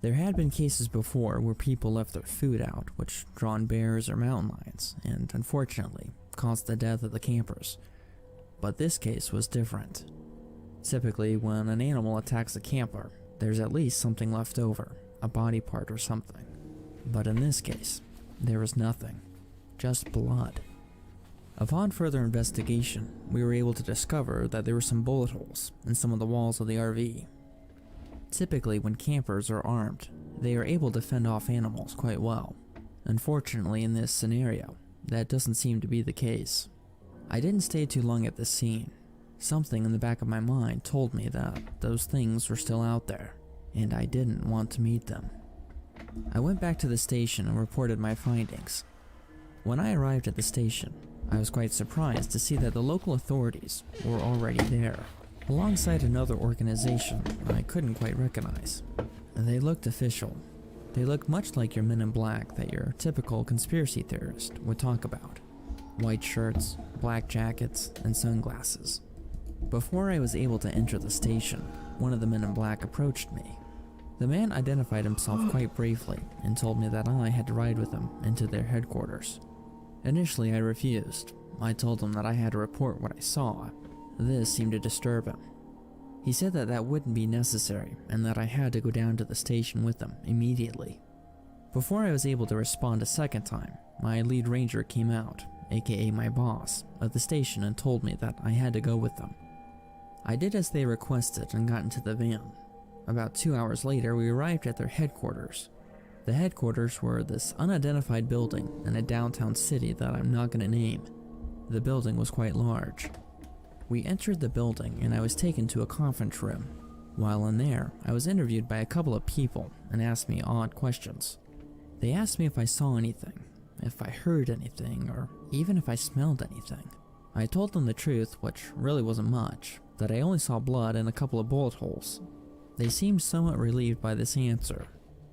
Speaker 11: There had been cases before where people left their food out, which drawn bears or mountain lions, and unfortunately caused the death of the campers. But this case was different. Typically, when an animal attacks a camper, there's at least something left over, a body part or something. But in this case, there was nothing, just blood. Upon further investigation, we were able to discover that there were some bullet holes in some of the walls of the RV. Typically, when campers are armed, they are able to fend off animals quite well. Unfortunately, in this scenario, that doesn't seem to be the case. I didn't stay too long at the scene. Something in the back of my mind told me that those things were still out there, and I didn't want to meet them. I went back to the station and reported my findings. When I arrived at the station, I was quite surprised to see that the local authorities were already there, alongside another organization I couldn't quite recognize. They looked official. They looked much like your men in black that your typical conspiracy theorist would talk about. White shirts, black jackets, and sunglasses. Before I was able to enter the station, one of the men in black approached me. The man identified himself quite bravely and told me that I had to ride with him into their headquarters. Initially, I refused. I told him that I had to report what I saw. This seemed to disturb him. He said that that wouldn't be necessary and that I had to go down to the station with him immediately. Before I was able to respond a second time, my lead ranger came out, aka my boss, at the station and told me that I had to go with them. I did as they requested and got into the van. About 2 hours later, we arrived at their headquarters. The headquarters were this unidentified building in a downtown city that I'm not going to name. The building was quite large. We entered the building and I was taken to a conference room. While in there, I was interviewed by a couple of people and asked me odd questions. They asked me if I saw anything, if I heard anything, or even if I smelled anything. I told them the truth, which really wasn't much, that I only saw blood and a couple of bullet holes. They seemed somewhat relieved by this answer.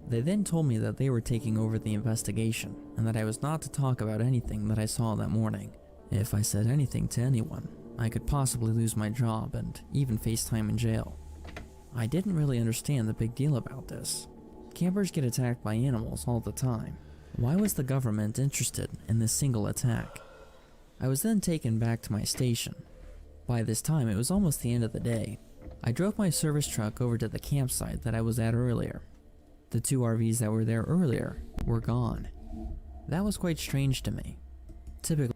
Speaker 11: They then told me that they were taking over the investigation and that I was not to talk about anything that I saw that morning. If I said anything to anyone, I could possibly lose my job and even face time in jail. I didn't really understand the big deal about this. Campers get attacked by animals all the time. Why was the government interested in this single attack? I was then taken back to my station. By this time, it was almost the end of the day. I drove my service truck over to the campsite that I was at earlier. The 2 RVs that were there earlier were gone. That was quite strange to me. Typically,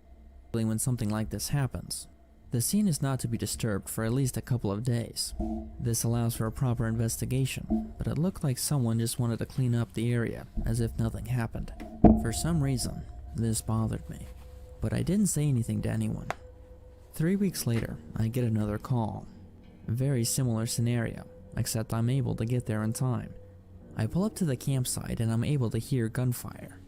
Speaker 11: when something like this happens, the scene is not to be disturbed for at least a couple of days. This allows for a proper investigation, but it looked like someone just wanted to clean up the area as if nothing happened. For some reason, this bothered me, but I didn't say anything to anyone. 3 weeks later, I get another call. Very similar scenario, except I'm able to get there in time. I pull up to the campsite and I'm able to hear gunfire.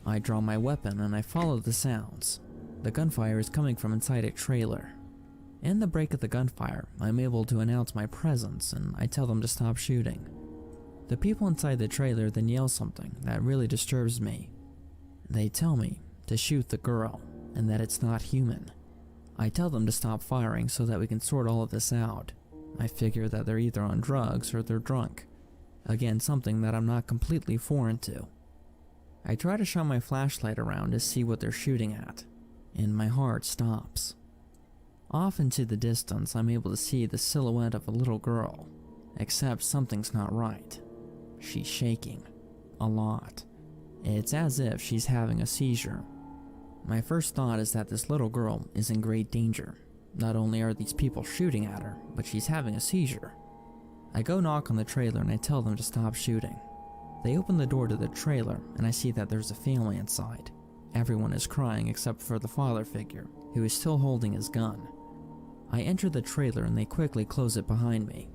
Speaker 11: I draw my weapon and I follow the sounds. The gunfire is coming from inside a trailer. In the break of the gunfire, I'm able to announce my presence and I tell them to stop shooting. The people inside the trailer then yell something that really disturbs me. They tell me to shoot the girl and that it's not human. I tell them to stop firing so that we can sort all of this out. I figure that they're either on drugs or they're drunk. Again, something that I'm not completely foreign to. I try to shine my flashlight around to see what they're shooting at, and my heart stops. Off into the distance, I'm able to see the silhouette of a little girl, except something's not right. She's shaking. A lot. It's as if she's having a seizure. My first thought is that this little girl is in great danger. Not only are these people shooting at her, but she's having a seizure. I go knock on the trailer and I tell them to stop shooting. They open the door to the trailer and I see that there's a family inside. Everyone is crying except for the father figure, who is still holding his gun. I enter the trailer and they quickly close it behind me.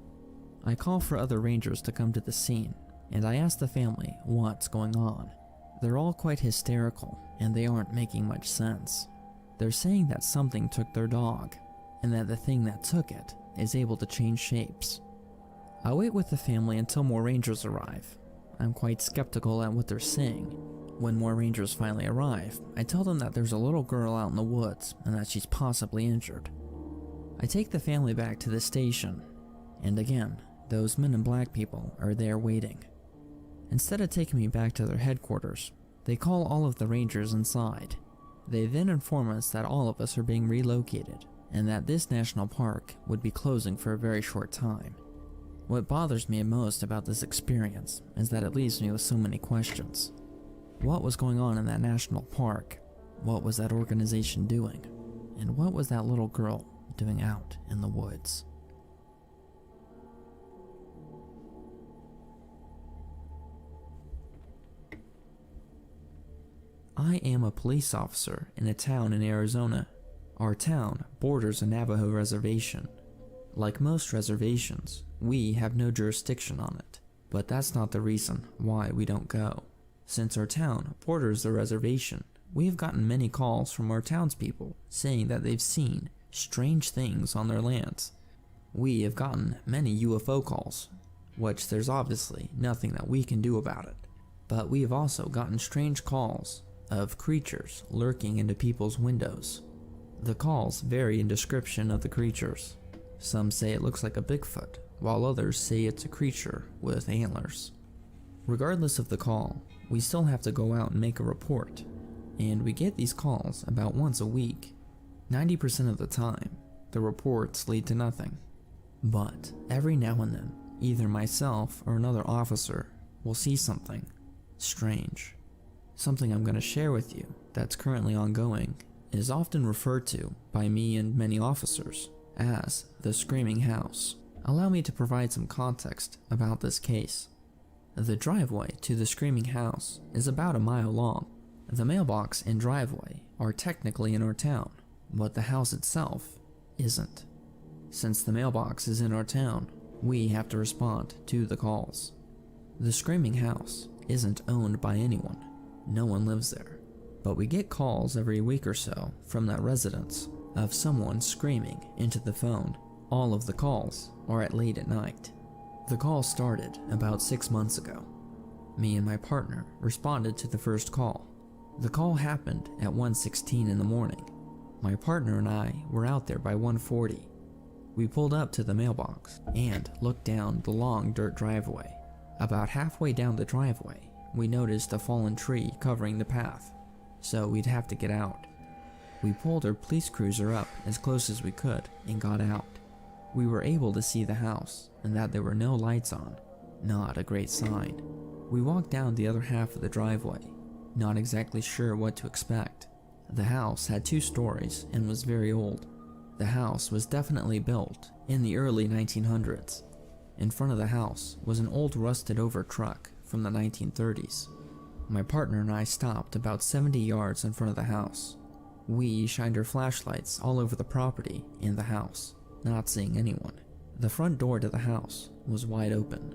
Speaker 11: I call for other rangers to come to the scene, and I ask the family what's going on. They're all quite hysterical, and they aren't making much sense. They're saying that something took their dog, and that the thing that took it is able to change shapes. I wait with the family until more rangers arrive. I'm quite skeptical at what they're saying. When more rangers finally arrive, I tell them that there's a little girl out in the woods and that she's possibly injured. I take the family back to the station, and again, those men in black people are there waiting. Instead of taking me back to their headquarters, they call all of the rangers inside. They then inform us that all of us are being relocated, and that this national park would be closing for a very short time. What bothers me most about this experience is that it leaves me with so many questions. What was going on in that national park? What was that organization doing? And what was that little girl doing out in the woods? I am a police officer in a town in Arizona. Our town borders a Navajo reservation. Like most reservations, we have no jurisdiction on it, but that's not the reason why we don't go. Since our town borders the reservation, we have gotten many calls from our townspeople saying that they've seen strange things on their lands. We have gotten many UFO calls, which there's obviously nothing that we can do about it. But we have also gotten strange calls of creatures lurking into people's windows. The calls vary in description of the creatures. Some say it looks like a Bigfoot, while others say it's a creature with antlers. Regardless of the call, we still have to go out and make a report, and we get these calls about once a week. 90% of the time, the reports lead to nothing. But every now and then, either myself or another officer will see something strange. Something I'm going to share with you that's currently ongoing is often referred to by me and many officers as the Screaming House. Allow me to provide some context about this case. The driveway to the Screaming House is about a mile long. The mailbox and driveway are technically in our town, but the house itself isn't. Since the mailbox is in our town, we have to respond to the calls. The Screaming House isn't owned by anyone. No one lives there. But we get calls every week or so from that residence of someone screaming into the phone. All of the calls are at late at night. The call started about 6 months ago. Me and my partner responded to the first call. The call happened at 1:16 in the morning. My partner and I were out there by 1:40. We pulled up to the mailbox and looked down the long dirt driveway. About halfway down the driveway, we noticed a fallen tree covering the path, so we'd have to get out. We pulled our police cruiser up as close as we could and got out. We were able to see the house and that there were no lights on. Not a great sign. We walked down the other half of the driveway. not exactly sure what to expect. The house had 2 stories and was very old. The house was definitely built in the early 1900s. In front of the house was an old rusted over truck from the 1930s. My partner and I stopped about 70 yards in front of the house. We shined our flashlights all over the property and the house, not seeing anyone. The front door to the house was wide open.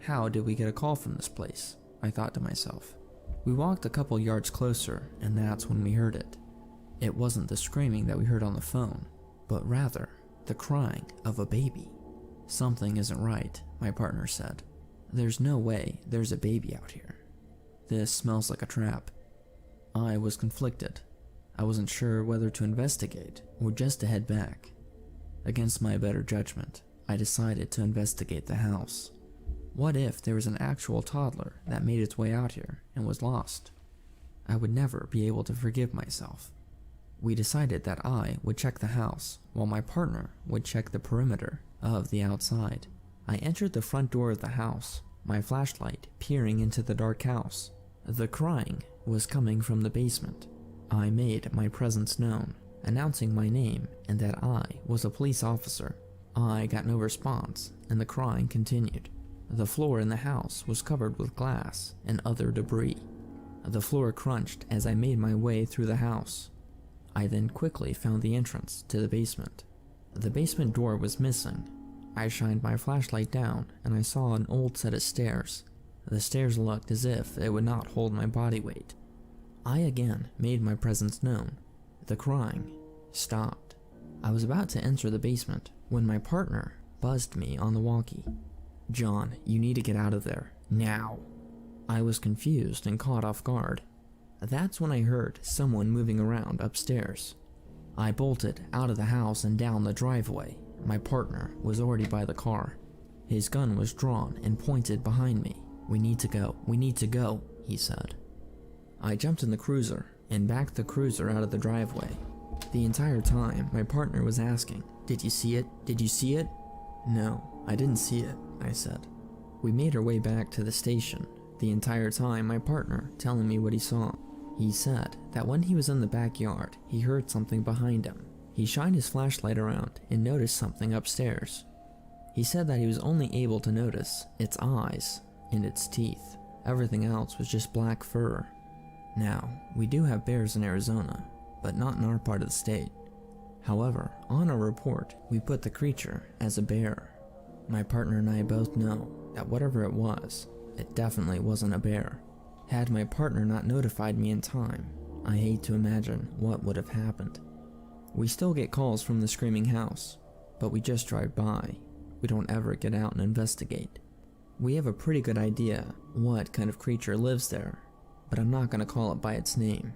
Speaker 11: How did we get a call from this place? I thought to myself. We walked a couple yards closer, and that's when we heard it. It wasn't the screaming that we heard on the phone, but rather the crying of a baby. Something isn't right, my partner said. There's no way there's a baby out here. This smells like a trap. I was conflicted. I wasn't sure whether to investigate or just to head back. Against my better judgment, I decided to investigate the house. What if there was an actual toddler that made its way out here and was lost? I would never be able to forgive myself. We decided that I would check the house while my partner would check the perimeter of the outside. I entered the front door of the house, my flashlight peering into the dark house. The crying was coming from the basement. I made my presence known, announcing my name and that I was a police officer. I got no response, and the crying continued. The floor in the house was covered with glass and other debris. The floor crunched as I made my way through the house. I then quickly found the entrance to the basement. The basement door was missing. I shined my flashlight down and I saw an old set of stairs. The stairs looked as if they would not hold my body weight. I again made my presence known. The crying stopped. I was about to enter the basement when my partner buzzed me on the walkie. "John, you need to get out of there, now." I was confused and caught off guard. That's when I heard someone moving around upstairs. I bolted out of the house and down the driveway. My partner was already by the car. His gun was drawn and pointed behind me. We need to go, he said. I jumped in the cruiser and backed the cruiser out of the driveway. The entire time, my partner was asking, "Did you see it? Did you see it?" "No, I didn't see it," I said. We made our way back to the station, the entire time my partner telling me what he saw. He said that when he was in the backyard, he heard something behind him. He shined his flashlight around and noticed something upstairs. He said that he was only able to notice its eyes and its teeth. Everything else was just black fur. Now, we do have bears in Arizona, but not in our part of the state. However, on our report, we put the creature as a bear. My partner and I both know that whatever it was, it definitely wasn't a bear. Had my partner not notified me in time, I hate to imagine what would have happened. We still get calls from the screaming house, but we just drive by. We don't ever get out and investigate. We have a pretty good idea what kind of creature lives there, but I'm not going to call it by its name.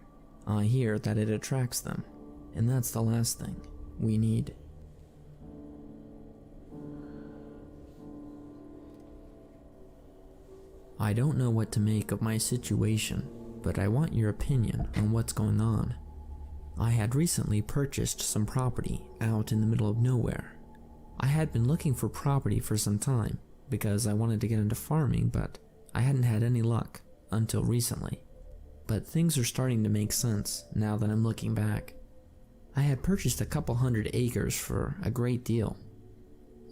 Speaker 11: I hear that it attracts them, and that's the last thing we need. I don't know what to make of my situation, but I want your opinion on what's going on. I had recently purchased some property out in the middle of nowhere. I had been looking for property for some time because I wanted to get into farming, but I hadn't had any luck until recently. But things are starting to make sense now that I'm looking back. I had purchased a couple 100 acres for a great deal.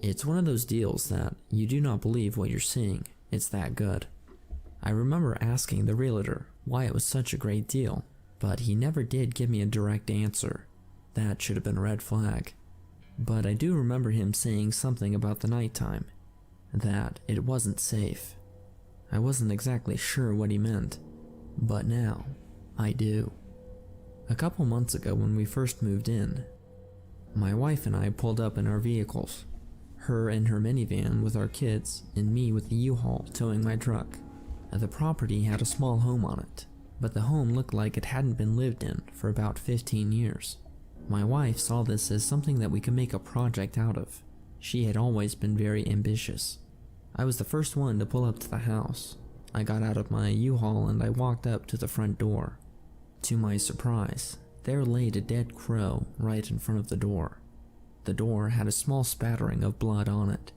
Speaker 11: It's one of those deals that you do not believe what you're seeing. It's that good. I remember asking the realtor why it was such a great deal, but he never did give me a direct answer. That should have been a red flag. But I do remember him saying something about the nighttime, that it wasn't safe. I wasn't exactly sure what he meant, but now I do. A couple months ago when we first moved in, my wife and I pulled up in our vehicles, her in her minivan with our kids, and me with the U-Haul towing my truck. The property had a small home on it, but the home looked like it hadn't been lived in for about 15 years. My wife saw this as something that we could make a project out of. She had always been very ambitious. I was the first one to pull up to the house. I got out of my U-Haul and I walked up to the front door. To my surprise, there laid a dead crow right in front of the door. The door had a small spattering of blood on it.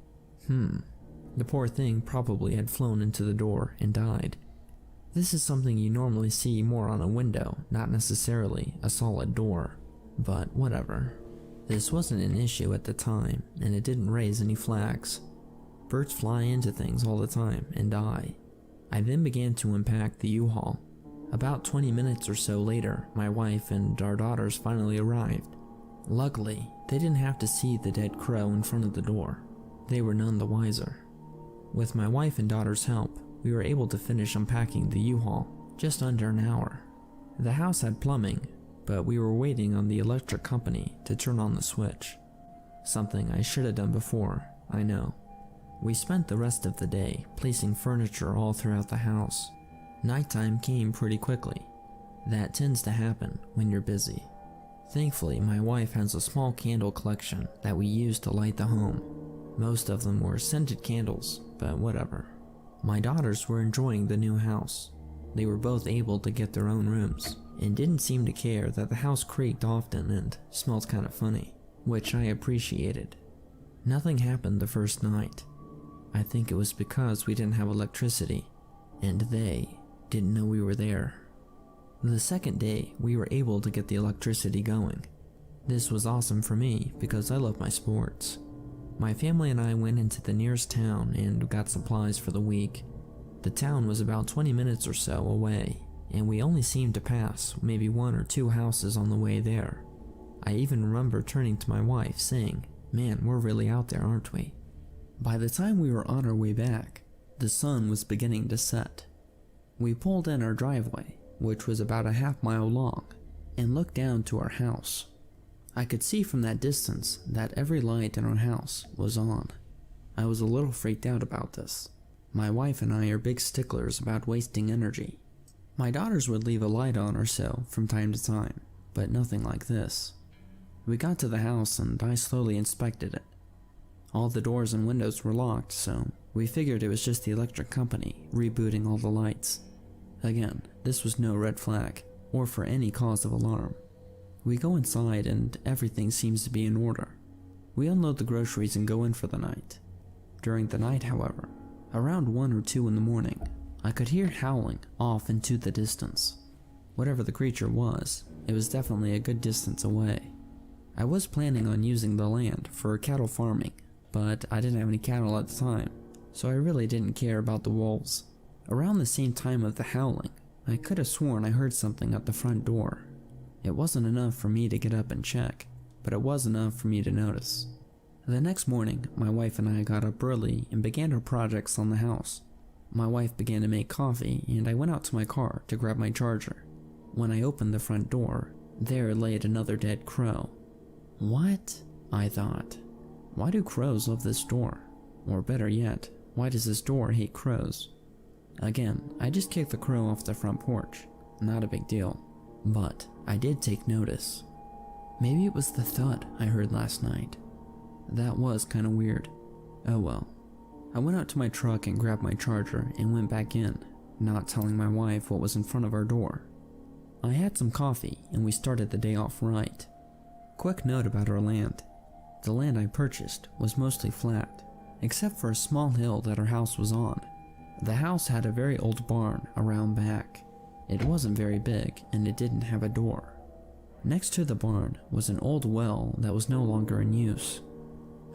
Speaker 11: The poor thing probably had flown into the door and died. This is something you normally see more on a window, not necessarily a solid door, but whatever. This wasn't an issue at the time, and it didn't raise any flags. Birds fly into things all the time and die. I then began to unpack the U-Haul. About 20 minutes or so later, my wife and our daughters finally arrived. Luckily, they didn't have to see the dead crow in front of the door. They were none the wiser. With my wife and daughter's help, we were able to finish unpacking the U-Haul just under an hour. The house had plumbing, but we were waiting on the electric company to turn on the switch. Something I should have done before, I know. We spent the rest of the day placing furniture all throughout the house. Nighttime came pretty quickly. That tends to happen when you're busy. Thankfully, my wife has a small candle collection that we use to light the home. Most of them were scented candles, but whatever. My daughters were enjoying the new house. They were both able to get their own rooms, and didn't seem to care that the house creaked often and smelled kind of funny, which I appreciated. Nothing happened the first night. I think it was because we didn't have electricity, and they didn't know we were there. The second day, we were able to get the electricity going. This was awesome for me because I love my sports. My family and I went into the nearest town and got supplies for the week. The town was about 20 minutes or so away, and we only seemed to pass maybe 1 or 2 houses on the way there. I even remember turning to my wife saying, "Man, we're really out there, aren't we?" By the time we were on our way back, the sun was beginning to set. We pulled in our driveway, which was about a half-mile long, and looked down to our house. I could see from that distance that every light in our house was on. I was a little freaked out about this. My wife and I are big sticklers about wasting energy. My daughters would leave a light on or so from time to time, but nothing like this. We got to the house and I slowly inspected it. All the doors and windows were locked, so we figured it was just the electric company rebooting all the lights. Again, this was no red flag, or for any cause of alarm. We go inside and everything seems to be in order. We unload the groceries and go in for the night. During the night, however, around 1 or 2 in the morning, I could hear howling off into the distance. Whatever the creature was, it was definitely a good distance away. I was planning on using the land for cattle farming, but I didn't have any cattle at the time, so I really didn't care about the wolves. Around the same time of the howling, I could have sworn I heard something at the front door. It wasn't enough for me to get up and check, but it was enough for me to notice. The next morning, my wife and I got up early and began our projects on the house. My wife began to make coffee, and I went out to my car to grab my charger. When I opened the front door, there lay another dead crow. What? I thought. Why do crows love this door? Or better yet, why does this door hate crows? Again, I just kicked the crow off the front porch. Not a big deal. But I did take notice. Maybe it was the thud I heard last night. That was kinda weird. Oh well. I went out to my truck and grabbed my charger and went back in, not telling my wife what was in front of our door. I had some coffee and we started the day off right. Quick note about our land. The land I purchased was mostly flat, except for a small hill that our house was on. The house had a very old barn around back. It wasn't very big and it didn't have a door. Next to the barn was an old well that was no longer in use.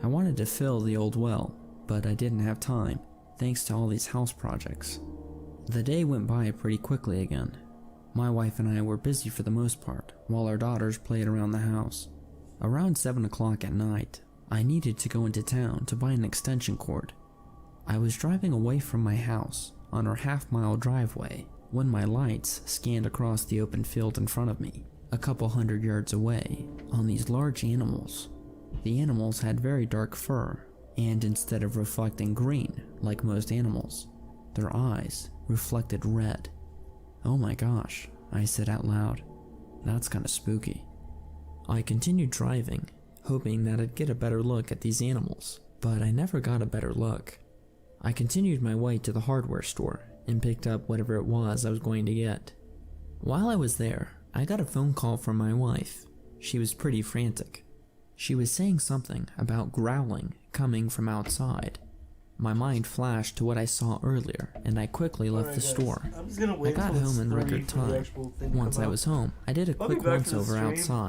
Speaker 11: I wanted to fill the old well, but I didn't have time, thanks to all these house projects. The day went by pretty quickly again. My wife and I were busy for the most part, while our daughters played around the house. Around 7 o'clock at night, I needed to go into town to buy an extension cord. I was driving away from my house on our half-mile driveway when my lights scanned across the open field in front of me, a couple 100 yards away, on these large animals. The animals had very dark fur, and instead of reflecting green like most animals, their eyes reflected red. Oh my gosh, I said out loud. That's kinda spooky. I continued driving, hoping that I'd get a better look at these animals, but I never got a better look. I continued my way to the hardware store and picked up whatever it was I was going to get. While I was there, I got a phone call from my wife. She was pretty frantic. She was saying something about growling coming from outside. my mind flashed to what I saw earlier, and I quickly left
Speaker 12: Alright,
Speaker 11: the
Speaker 12: guys,
Speaker 11: store.
Speaker 12: I'm just gonna
Speaker 11: I
Speaker 12: wait
Speaker 11: got
Speaker 12: till it's
Speaker 11: home in
Speaker 12: 3
Speaker 11: record
Speaker 12: for the
Speaker 11: time.
Speaker 12: actual thing to
Speaker 11: Once
Speaker 12: come
Speaker 11: I
Speaker 12: out.
Speaker 11: was home, I did a
Speaker 12: I'll be
Speaker 11: quick
Speaker 12: back
Speaker 11: once
Speaker 12: for the
Speaker 11: over
Speaker 12: stream.
Speaker 11: outside